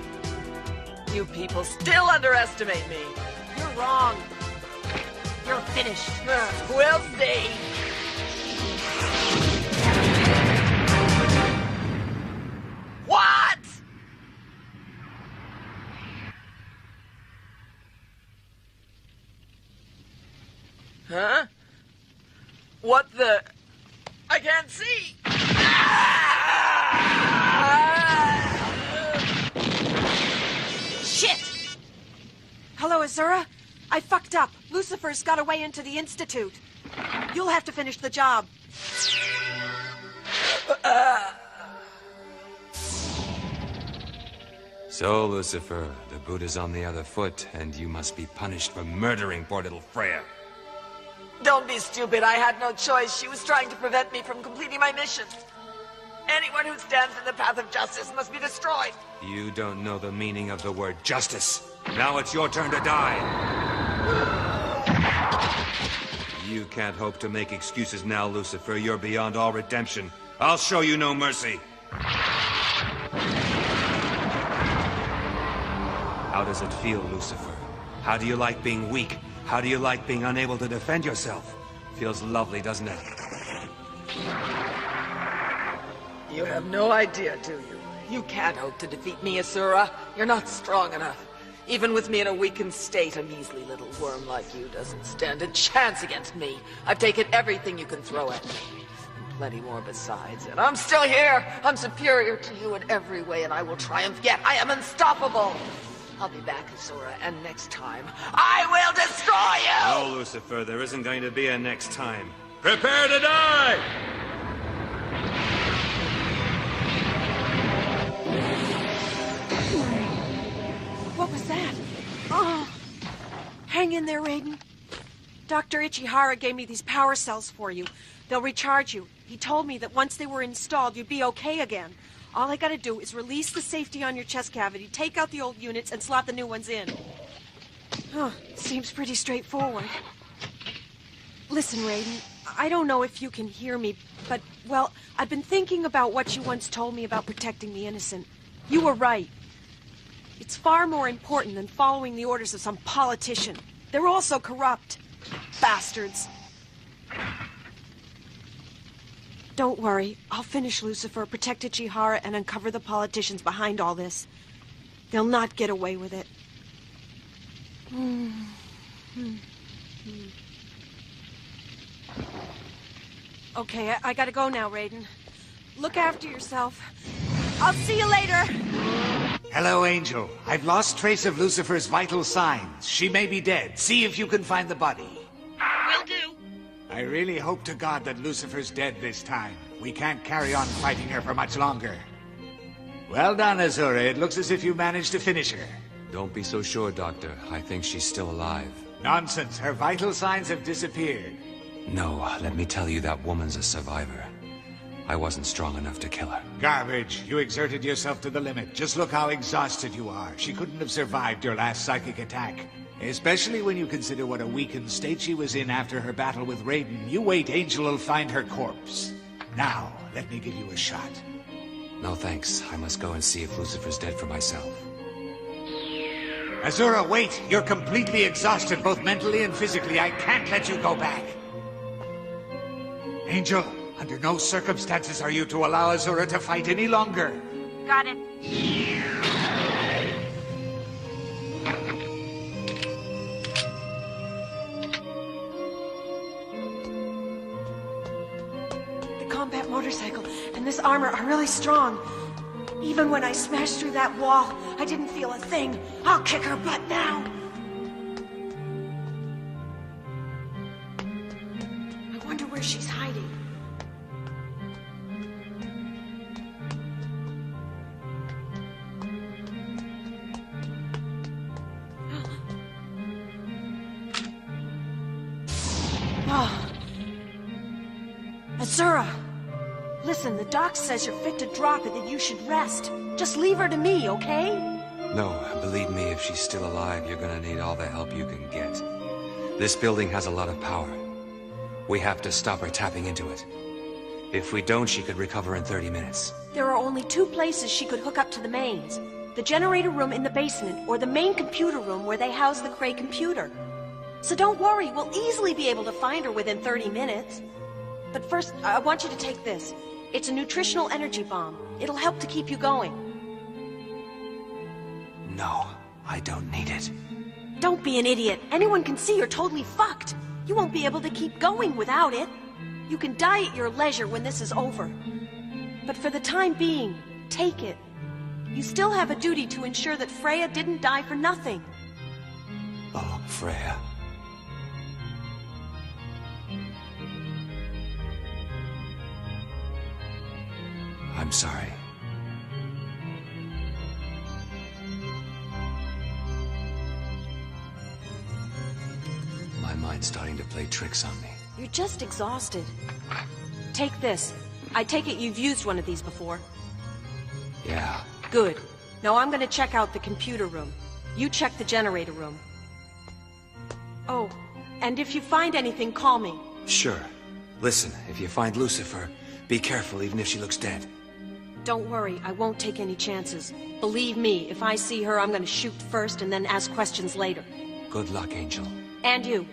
You people still underestimate me. You're wrong. You're finished. We'll see. What? Huh? What the? I can't see! Shit! Hello, Azura? I fucked up. Lucifer's got away into the Institute. You'll have to finish the job. So, Lucifer, the boot is on the other foot, and you must be punished for murdering poor little Freya. Don't be stupid. I had no choice. She was trying to prevent me from completing my mission. Anyone who stands in the path of justice must be destroyed. You don't know the meaning of the word justice. Now it's your turn to die. You can't hope to make excuses now, Lucifer. You're beyond all redemption. I'll show you no mercy. How does it feel, Lucifer? How do you like being weak? How do you like being unable to defend yourself? Feels lovely, doesn't it? You have no idea, do you? You can't hope to defeat me, Asura. You're not strong enough. Even with me in a weakened state, a measly little worm like you doesn't stand a chance against me. I've taken everything you can throw at me. And plenty more besides. And I'm still here. I'm superior to you in every way, and I will triumph yet. I am unstoppable. I'll be back, Asura, and next time, I will destroy you! No, Lucifer, there isn't going to be a next time. Prepare to die! What was that? Oh. Hang in there, Raiden. Dr. Ichihara gave me these power cells for you. They'll recharge you. He told me that once they were installed, you'd be okay again. All I gotta do is release the safety on your chest cavity, take out the old units, and slot the new ones in. Huh, seems pretty straightforward. Listen, Raiden, I don't know if you can hear me, but, well, I've been thinking about what you once told me about protecting the innocent. You were right. It's far more important than following the orders of some politician. They're all so corrupt. Bastards. Don't worry. I'll finish Lucifer, protect Ichihara, and uncover the politicians behind all this. They'll not get away with it. Okay, I gotta go now, Raiden. Look after yourself. I'll see you later. Hello, Angel. I've lost trace of Lucifer's vital signs. She may be dead. See if you can find the body. Will do. I really hope to God that Lucifer's dead this time. We can't carry on fighting her for much longer. Well done, Azura. It looks as if you managed to finish her. Don't be so sure, Doctor. I think she's still alive. Nonsense. Her vital signs have disappeared. No, let me tell you, that woman's a survivor. I wasn't strong enough to kill her. Garbage. You exerted yourself to the limit. Just look how exhausted you are. She couldn't have survived your last psychic attack. Especially when you consider what a weakened state she was in after her battle with Raiden. You wait, Angel will find her corpse. Now, let me give you a shot. No thanks. I must go and see if Lucifer's dead for myself. Azura, wait! You're completely exhausted, both mentally and physically. I can't let you go back. Angel, under no circumstances are you to allow Azura to fight any longer. Got it. The combat motorcycle and this armor are really strong. Even when I smashed through that wall, I didn't feel a thing. I'll kick her butt now. I wonder where she's hiding. Oh. Azura! Listen, the doc says you're fit to drop it, that you should rest. Just leave her to me, okay? No, believe me, if she's still alive, you're gonna need all the help you can get. This building has a lot of power. We have to stop her tapping into it. If we don't, she could recover in 30 minutes. There are only two places she could hook up to the mains. The generator room in the basement, or the main computer room where they house the Cray computer. So don't worry, we'll easily be able to find her within 30 minutes. But first, I want you to take this. It's a nutritional energy bomb. It'll help to keep you going. No, I don't need it. Don't be an idiot. Anyone can see you're totally fucked. You won't be able to keep going without it. You can die at your leisure when this is over. But for the time being, take it. You still have a duty to ensure that Freya didn't die for nothing. Oh, Freya. I'm sorry. My mind's starting to play tricks on me. You're just exhausted. Take this. I take it you've used one of these before. Yeah. Good. Now I'm gonna check out the computer room. You check the generator room. Oh, and if you find anything, call me. Sure. Listen, if you find Lucifer, be careful even if she looks dead. Don't worry, I won't take any chances. Believe me, if I see her, I'm gonna shoot first and then ask questions later. Good luck, Angel. And you.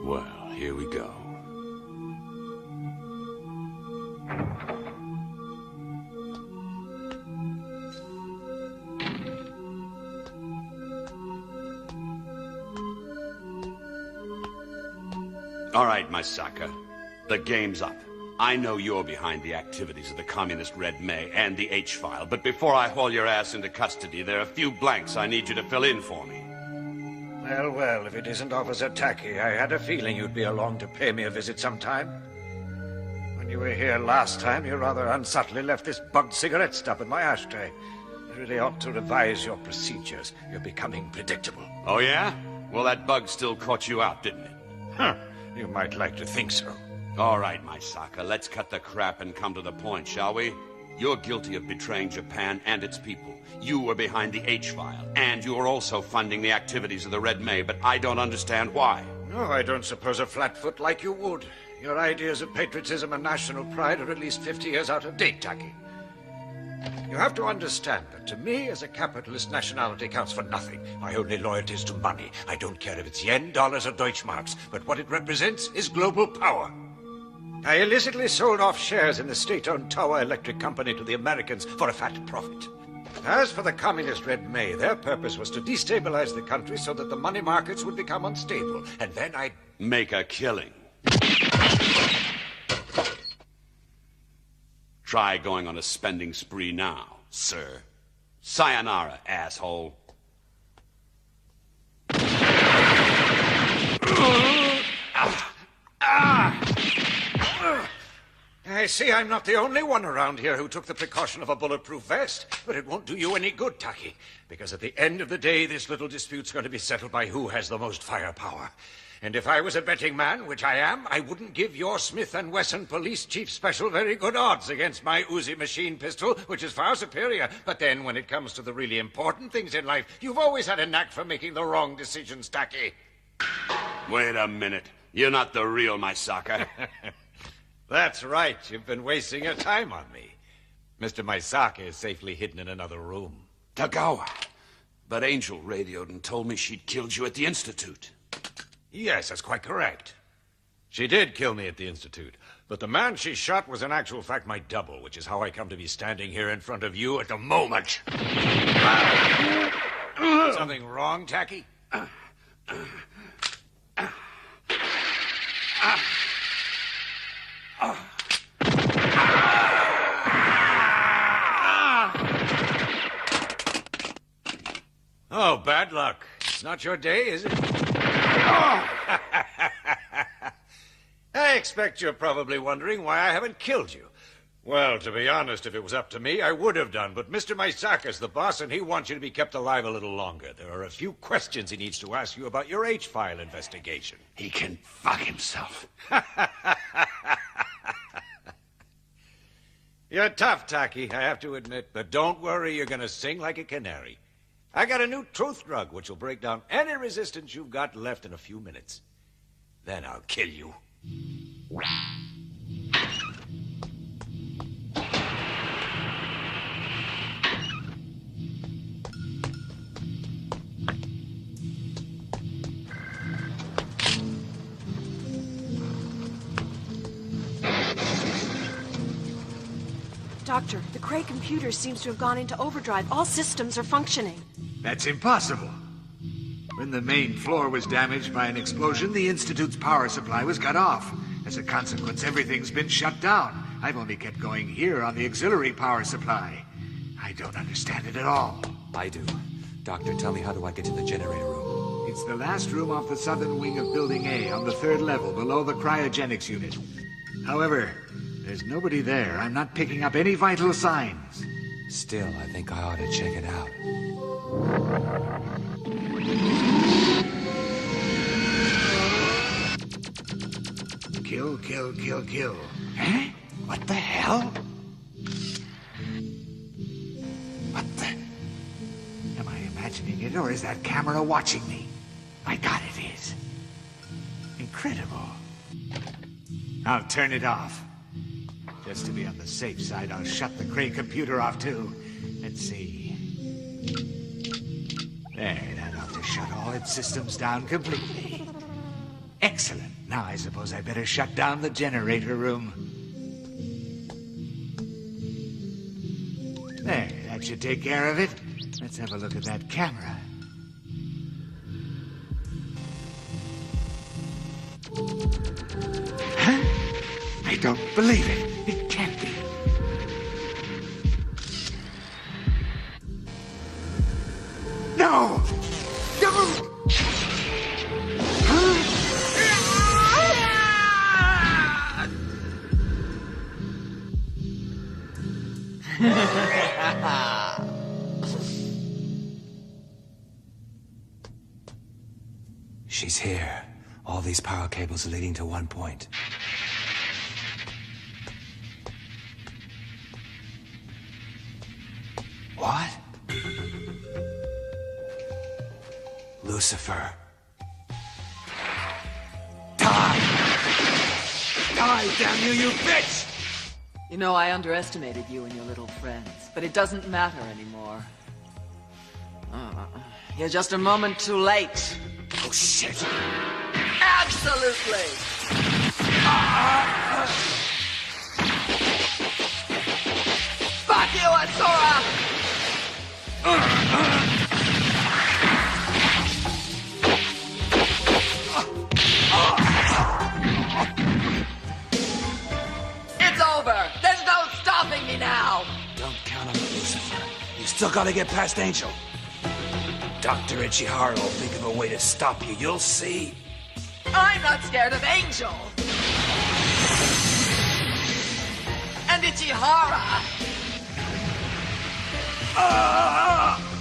Well, here we go. All right, my sucker. The game's up. I know you're behind the activities of the Communist Red May and the H-File, but before I haul your ass into custody, there are a few blanks I need you to fill in for me. Well, well, if it isn't Officer Tacky, I had a feeling you'd be along to pay me a visit sometime. When you were here last time, you rather unsubtly left this bugged cigarette stub in my ashtray. You really ought to revise your procedures. You're becoming predictable. Oh, yeah? Well, that bug still caught you out, didn't it? Huh. You might like to think so. All right, my Saka, let's cut the crap and come to the point, shall we? You're guilty of betraying Japan and its people. You were behind the H-File, and you were also funding the activities of the Red May, but I don't understand why. No, I don't suppose a flatfoot like you would. Your ideas of patriotism and national pride are at least 50 years out of date, Tacky. You have to understand that to me, as a capitalist, nationality counts for nothing. My only loyalty is to money. I don't care if it's yen, dollars, or Deutschmarks, but what it represents is global power. I illicitly sold off shares in the state-owned Tower Electric Company to the Americans for a fat profit. As for the Communist Red May, their purpose was to destabilize the country so that the money markets would become unstable, and then I'd make a killing. Try going on a spending spree now, sir. Sayonara, asshole. I see I'm not the only one around here who took the precaution of a bulletproof vest, but it won't do you any good, Tacky, because at the end of the day, this little dispute's going to be settled by who has the most firepower. And if I was a betting man, which I am, I wouldn't give your Smith & Wesson Police Chief Special very good odds against my Uzi machine pistol, which is far superior. But then, when it comes to the really important things in life, you've always had a knack for making the wrong decisions, Tacky. Wait a minute. You're not the real Maisaka. That's right. You've been wasting your time on me. Mr. Maisaka is safely hidden in another room. Tagawa. But Angel radioed and told me she'd killed you at the Institute. Yes, that's quite correct. She did kill me at the Institute, but the man she shot was in actual fact my double, which is how I come to be standing here in front of you at the moment. Something wrong, Tacky? Oh, bad luck. It's not your day, is it? I expect you're probably wondering why I haven't killed you. Well, to be honest, if it was up to me, I would have done. But Mr. Maisaka's the boss, and he wants you to be kept alive a little longer. There are a few questions he needs to ask you about your H-File investigation. He can fuck himself. You're tough, Tacky, I have to admit. But don't worry, you're going to sing like a canary. I got a new truth drug which will break down any resistance you've got left in a few minutes. Then I'll kill you. Doctor, the Cray computer seems to have gone into overdrive. All systems are functioning. That's impossible. When the main floor was damaged by an explosion, the Institute's power supply was cut off. As a consequence, everything's been shut down. I've only kept going here on the auxiliary power supply. I don't understand it at all. I do. Doctor, tell me, how do I get to the generator room? It's the last room off the southern wing of Building A on the 3rd level below the cryogenics unit. However, there's nobody there. I'm not picking up any vital signs. Still, I think I ought to check it out. Kill, kill, kill, kill. Huh? What the hell? What the... Am I imagining it, or is that camera watching me? My God, it is. Incredible. I'll turn it off. Just to be on the safe side, I'll shut the Cray computer off, too. Let's see. There, that ought to shut all its systems down completely. Excellent. Now I suppose I better shut down the generator room. There, that should take care of it. Let's have a look at that camera. Huh? I don't believe it. It can't be. No! No! She's here. All these power cables are leading to one point. What? Lucifer. Die! Die, damn you, you bitch! You know, I underestimated you and your little friends, but it doesn't matter anymore. You're just a moment too late. Oh, shit. Absolutely! Fuck you, Asura! It's over! There's no stopping me now! Don't count on it, Lucifer. You still gotta get past Angel. Dr. Ichihara will think of a way to stop you. You'll see. I'm not scared of Angel! And Ichihara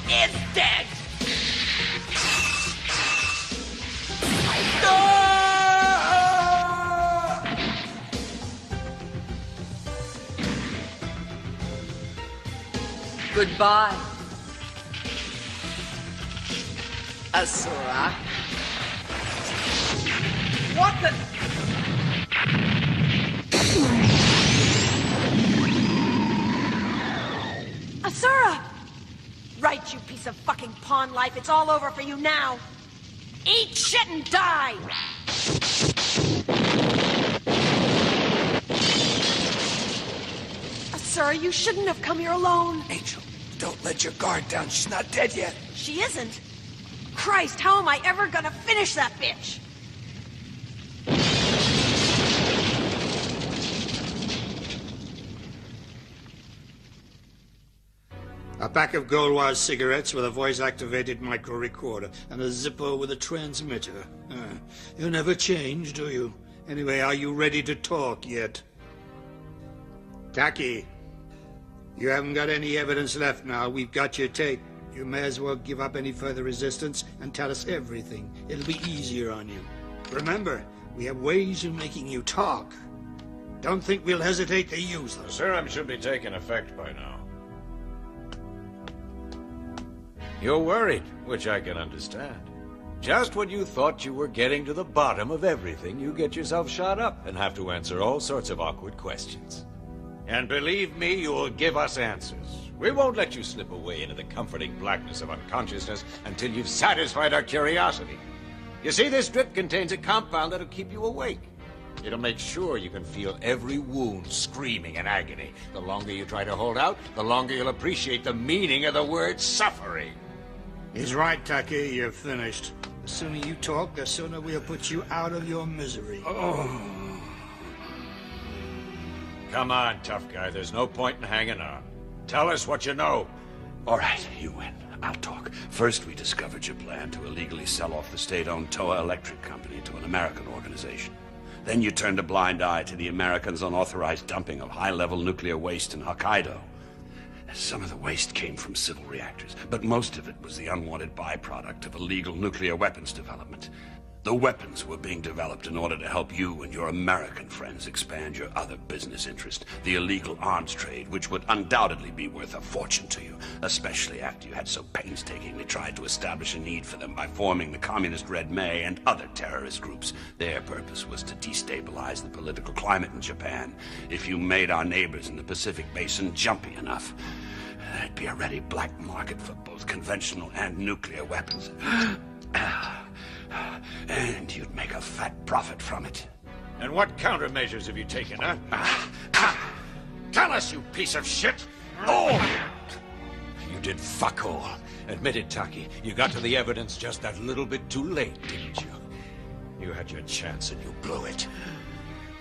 is dead! Goodbye, Asura. What the... Asura! Right, you piece of fucking pawn life. It's all over for you now. Eat shit and die! Asura, you shouldn't have come here alone. Angel, don't let your guard down. She's not dead yet. She isn't. Christ, how am I ever gonna finish that bitch? A pack of Goldwire cigarettes with a voice-activated micro-recorder and a Zippo with a transmitter. You never change, do you? Anyway, are you ready to talk yet? Taki, you haven't got any evidence left now. We've got your tape. You may as well give up any further resistance and tell us everything. It'll be easier on you. Remember, we have ways of making you talk. Don't think we'll hesitate to use them. The serum should be taking effect by now. You're worried, which I can understand. Just when you thought you were getting to the bottom of everything, you get yourself shot up and have to answer all sorts of awkward questions. And believe me, you'll give us answers. We won't let you slip away into the comforting blackness of unconsciousness until you've satisfied our curiosity. You see, this drip contains a compound that'll keep you awake. It'll make sure you can feel every wound screaming in agony. The longer you try to hold out, the longer you'll appreciate the meaning of the word suffering. He's right, Taki. You're finished. The sooner you talk, the sooner we'll put you out of your misery. Oh. Come on, tough guy. There's no point in hanging on. Tell us what you know. All right, you win. I'll talk. First, we discovered your plan to illegally sell off the state-owned Toa Electric Company to an American organization. Then you turned a blind eye to the Americans' unauthorized dumping of high-level nuclear waste in Hokkaido. Some of the waste came from civil reactors, but most of it was the unwanted byproduct of illegal nuclear weapons development. The weapons were being developed in order to help you and your American friends expand your other business interest, the illegal arms trade, which would undoubtedly be worth a fortune to you, especially after you had so painstakingly tried to establish a need for them by forming the Communist Red May and other terrorist groups. Their purpose was to destabilize the political climate in Japan. If you made our neighbors in the Pacific Basin jumpy enough, there'd be a ready black market for both conventional and nuclear weapons. And you'd make a fat profit from it. And what countermeasures have you taken, huh? Tell us, you piece of shit! Oh! You did fuck all. Admit it, Taki. You got to the evidence just that little bit too late, didn't you? You had your chance and you blew it.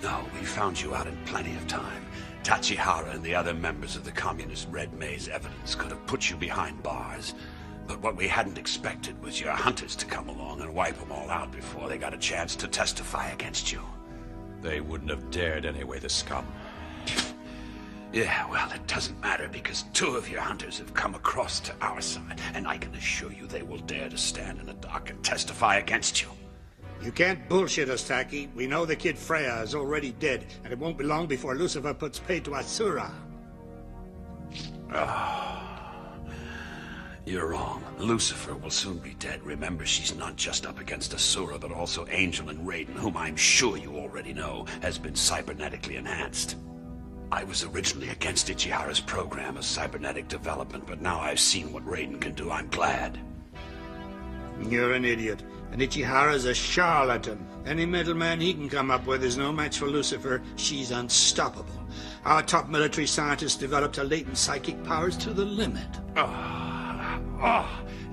No, we found you out in plenty of time. Tachihara and the other members of the Communist Red Maze evidence could have put you behind bars. But what we hadn't expected was your hunters to come along and wipe them all out before they got a chance to testify against you. They wouldn't have dared anyway, the scum. Yeah, well, it doesn't matter because 2 of your hunters have come across to our side, and I can assure you they will dare to stand in the dock and testify against you. You can't bullshit us, Taki. We know the kid Freya is already dead, and it won't be long before Lucifer puts pay to Asura. You're wrong. Lucifer will soon be dead. Remember, she's not just up against Asura, but also Angel and Raiden, whom I'm sure you already know has been cybernetically enhanced. I was originally against Ichihara's program of cybernetic development, but now I've seen what Raiden can do. I'm glad. You're an idiot. And Ichihara's a charlatan. Any middleman he can come up with is no match for Lucifer. She's unstoppable. Our top military scientists developed her latent psychic powers to the limit.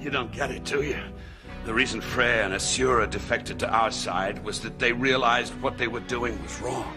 You don't get it, do you? The reason Freya and Asura defected to our side was that they realized what they were doing was wrong.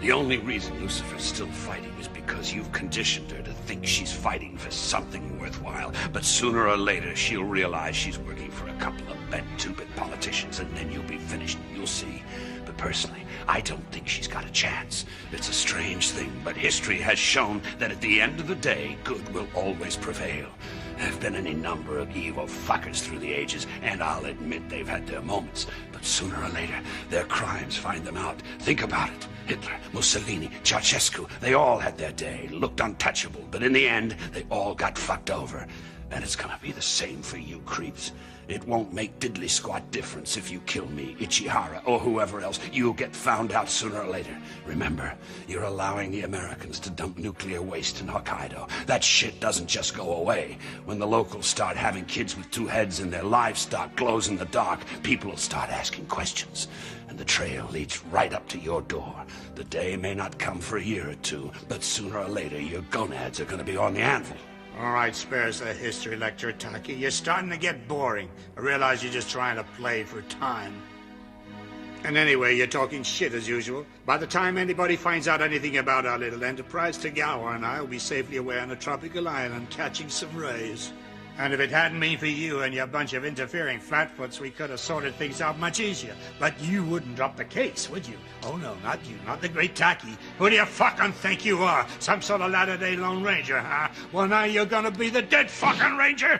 The only reason Lucifer's still fighting is because you've conditioned her to think she's fighting for something worthwhile. But sooner or later, she'll realize she's working for a couple of bent two-bit politicians, and then you'll be finished, you'll see. But personally, I don't think she's got a chance. It's a strange thing, but history has shown that at the end of the day, good will always prevail. There have been any number of evil fuckers through the ages, and I'll admit they've had their moments. But sooner or later, their crimes find them out. Think about it. Hitler, Mussolini, Ceausescu, they all had their day, looked untouchable, but in the end, they all got fucked over. And it's gonna be the same for you creeps. It won't make diddly squat difference if you kill me, Ichihara, or whoever else. You'll get found out sooner or later. Remember, you're allowing the Americans to dump nuclear waste in Hokkaido. That shit doesn't just go away. When the locals start having kids with 2 heads and their livestock glows in the dark, people will start asking questions. And the trail leads right up to your door. The day may not come for a year or 2, but sooner or later your gonads are gonna be on the anvil. All right, spare us a history lecture, Taki. You're starting to get boring. I realize you're just trying to play for time. And anyway, you're talking shit as usual. By the time anybody finds out anything about our little enterprise, Tagawa and I will be safely away on a tropical island catching some rays. And if it hadn't been for you and your bunch of interfering flatfoots, we could have sorted things out much easier. But you wouldn't drop the case, would you? Oh, no, not you, not the great Taki. Who do you fucking think you are? Some sort of latter-day Lone Ranger, huh? Well, now you're gonna be the dead fucking Ranger!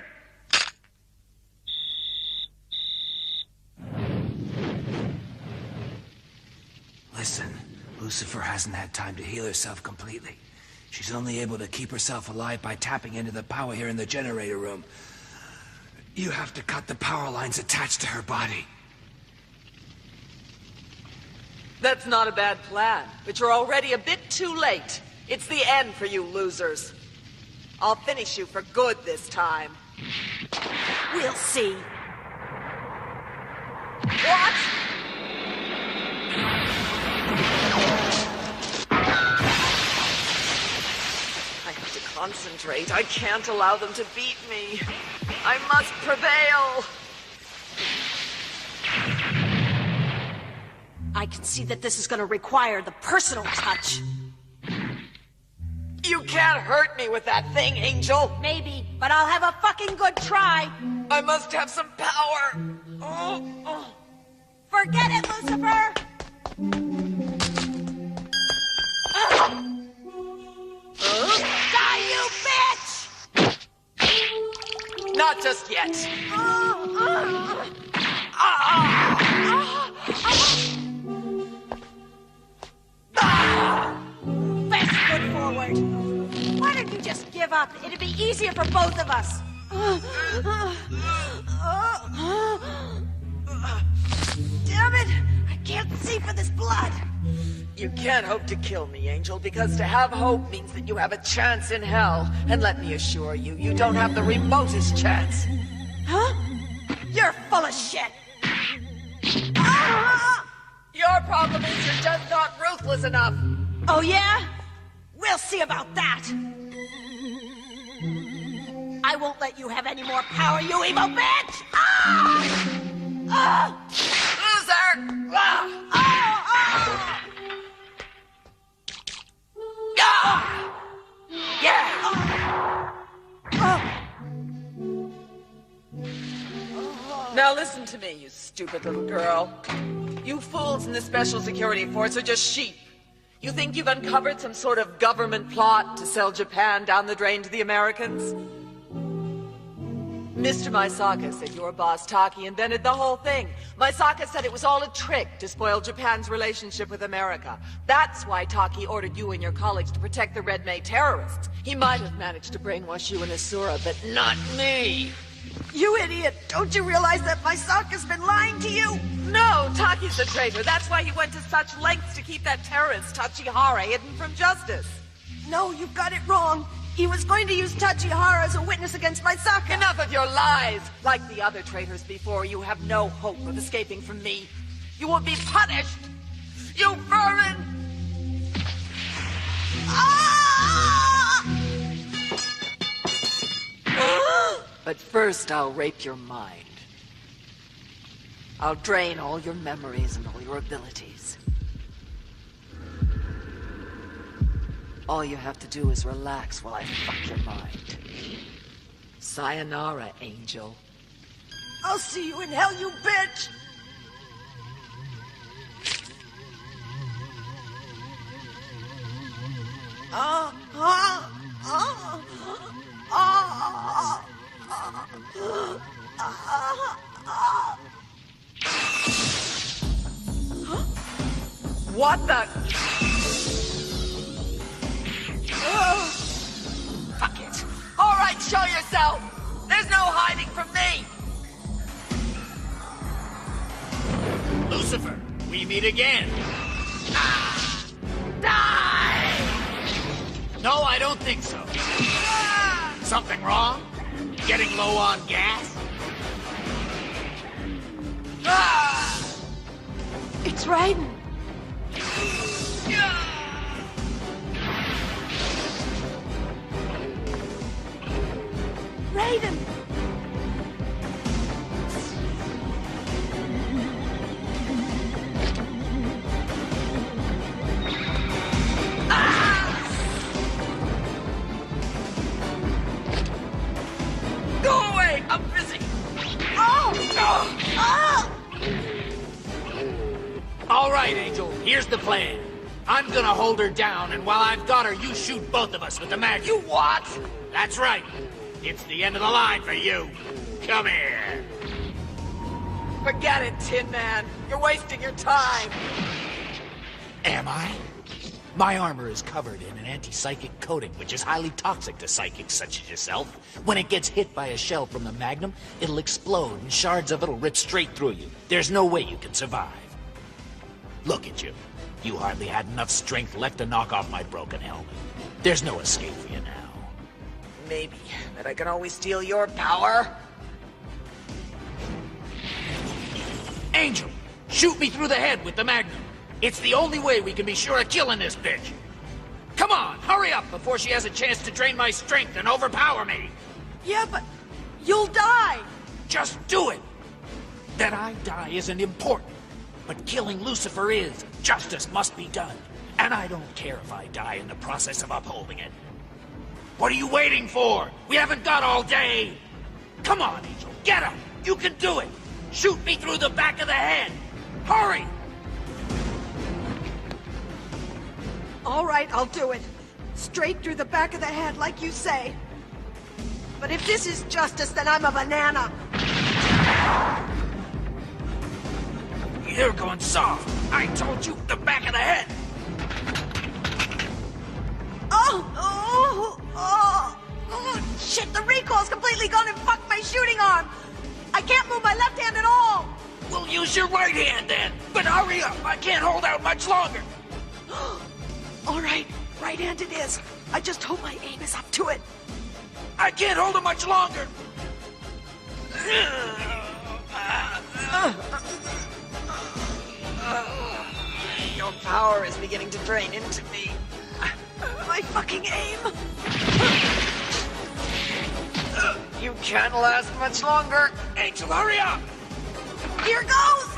Listen, Lucifer hasn't had time to heal herself completely. She's only able to keep herself alive by tapping into the power here in the generator room. You have to cut the power lines attached to her body. That's not a bad plan, but you're already a bit too late. It's the end for you losers. I'll finish you for good this time. We'll see. What? Concentrate. I can't allow them to beat me. I must prevail. I can see that this is going to require the personal touch. You can't hurt me with that thing, Angel. Maybe, but I'll have a fucking good try. I must have some power. Forget it, Lucifer. Die, you bitch! Not just yet. Best foot forward. Why don't you just give up? It'd be easier for both of us. Damn it! I can't see for this blood. You can't hope to kill me, Angel, because to have hope means that you have a chance in hell. And let me assure you, you don't have the remotest chance. Huh? You're full of shit. Your problem is you're just not ruthless enough. Oh, yeah? We'll see about that. I won't let you have any more power, you evil bitch! Loser! Now listen to me, you stupid little girl. You fools in the Special Security Force are just sheep. You think you've uncovered some sort of government plot to sell Japan down the drain to the Americans? Mr. Maisaka said your boss Taki invented the whole thing. Maisaka said it was all a trick to spoil Japan's relationship with America. That's why Taki ordered you and your colleagues to protect the Red May terrorists. He might have managed to brainwash you and Asura, but not me. You idiot! Don't you realize that Maisaka's been lying to you? No, Taki's the traitor. That's why he went to such lengths to keep that terrorist Tachihara hidden from justice. No, you've got it wrong. He was going to use Tachihara as a witness against Maisaka. Enough of your lies! Like the other traitors before, you have no hope of escaping from me. You will be punished! You vermin! But first, I'll rape your mind. I'll drain all your memories and all your abilities. All you have to do is relax while I fuck your mind. Sayonara, Angel. I'll see you in hell, you bitch! What the? Fuck it. All right, show yourself. There's no hiding from me. Lucifer, we meet again. Die! No, I don't think so. Something wrong? Getting low on gas? It's Raiden. Raiden! Go away! I'm busy! All right, Angel, here's the plan. I'm gonna hold her down, and while I've got her, you shoot both of us with the mag. You what? That's right. It's the end of the line for you. Come here. Forget it, Tin Man. You're wasting your time. Am I? My armor is covered in an anti-psychic coating, which is highly toxic to psychics such as yourself. When it gets hit by a shell from the Magnum, it'll explode and shards of it'll rip straight through you. There's no way you can survive. Look at you. You hardly had enough strength left to knock off my broken helmet. There's no escape for you now. Maybe, but I can always steal your power. Angel, shoot me through the head with the Magnum. It's the only way we can be sure of killing this bitch. Come on, hurry up before she has a chance to drain my strength and overpower me. Yeah, but you'll die. Just do it. That I die isn't important, but killing Lucifer is. Justice must be done, and I don't care if I die in the process of upholding it. What are you waiting for? We haven't got all day. Come on, Angel, get him. You can do it. Shoot me through the back of the head. Hurry. All right, I'll do it. Straight through the back of the head, like you say. But if this is justice, then I'm a banana. You're going soft. I told you, the back of the head. Shit, the recoil's completely gone and fucked my shooting arm. I can't move my left hand at all. We'll use your right hand then. But hurry up, I can't hold out much longer. All right, right hand it is. I just hope my aim is up to it. I can't hold it much longer. Your power is beginning to drain into me. My fucking aim. You can't last much longer. Angel, hurry up. Here goes.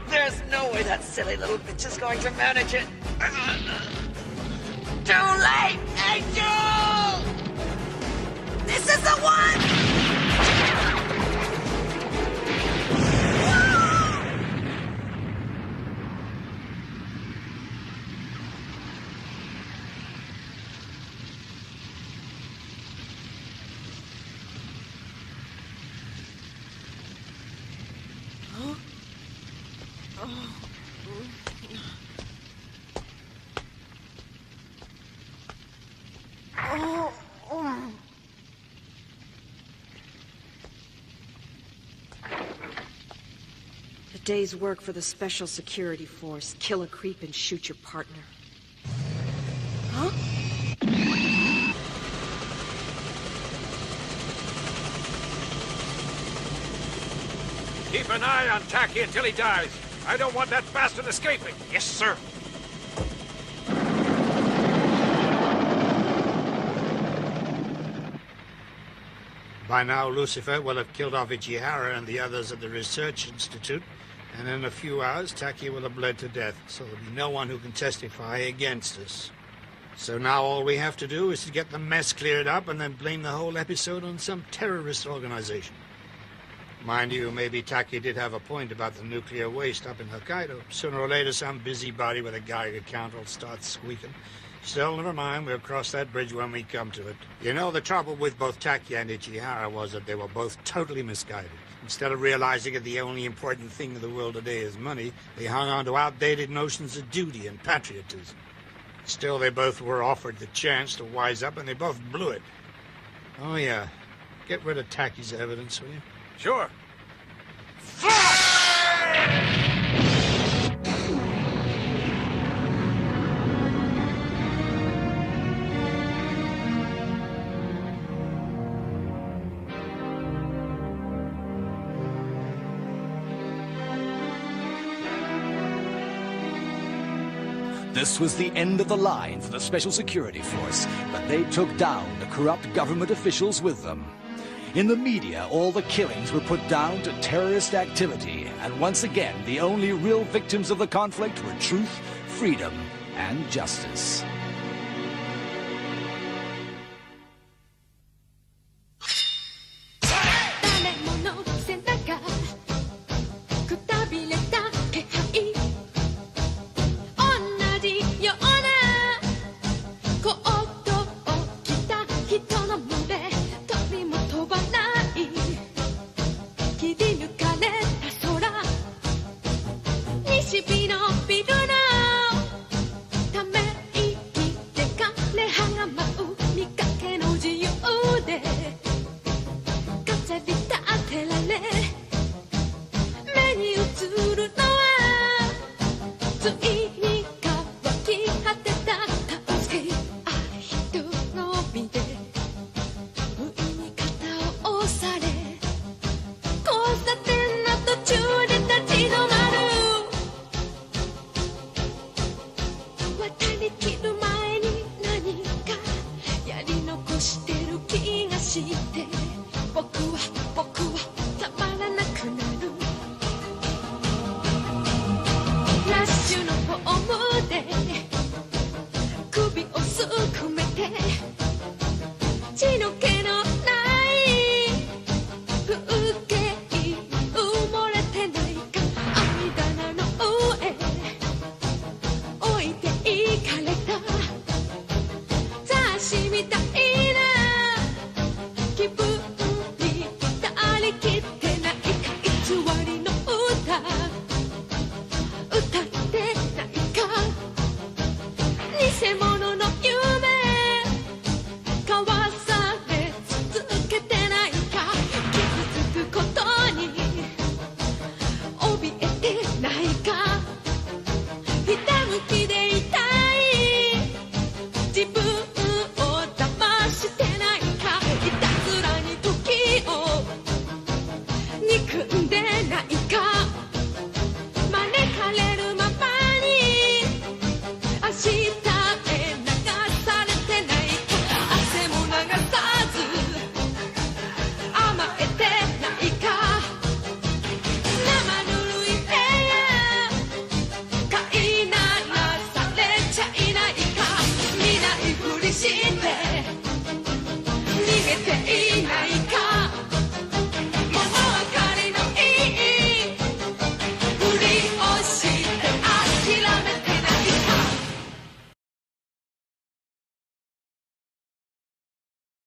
There's no way that silly little bitch is going to manage it. Too late, Angel! This is the one! day's work for the Special Security Force. Kill a creep and shoot your partner. Huh? Keep an eye on Tacky until he dies. I don't want that bastard escaping. Yes, sir. By now, Lucifer will have killed off Ichihara and the others at the Research Institute, and in a few hours, Taki will have bled to death, so there'll be no one who can testify against us. So now all we have to do is to get the mess cleared up and then blame the whole episode on some terrorist organization. Mind you, maybe Taki did have a point about the nuclear waste up in Hokkaido. Sooner or later, some busybody with a Geiger counter will start squeaking. Still, never mind, we'll cross that bridge when we come to it. You know, the trouble with both Taki and Ichihara was that they were both totally misguided. Instead of realizing that the only important thing in the world today is money, they hung on to outdated notions of duty and patriotism. Still, they both were offered the chance to wise up, and they both blew it. Oh, yeah. Get rid of Taki's evidence, will you? Sure. This was the end of the line for the Special Security Force, but they took down the corrupt government officials with them. In the media, all the killings were put down to terrorist activity, and once again, the only real victims of the conflict were truth, freedom, and justice.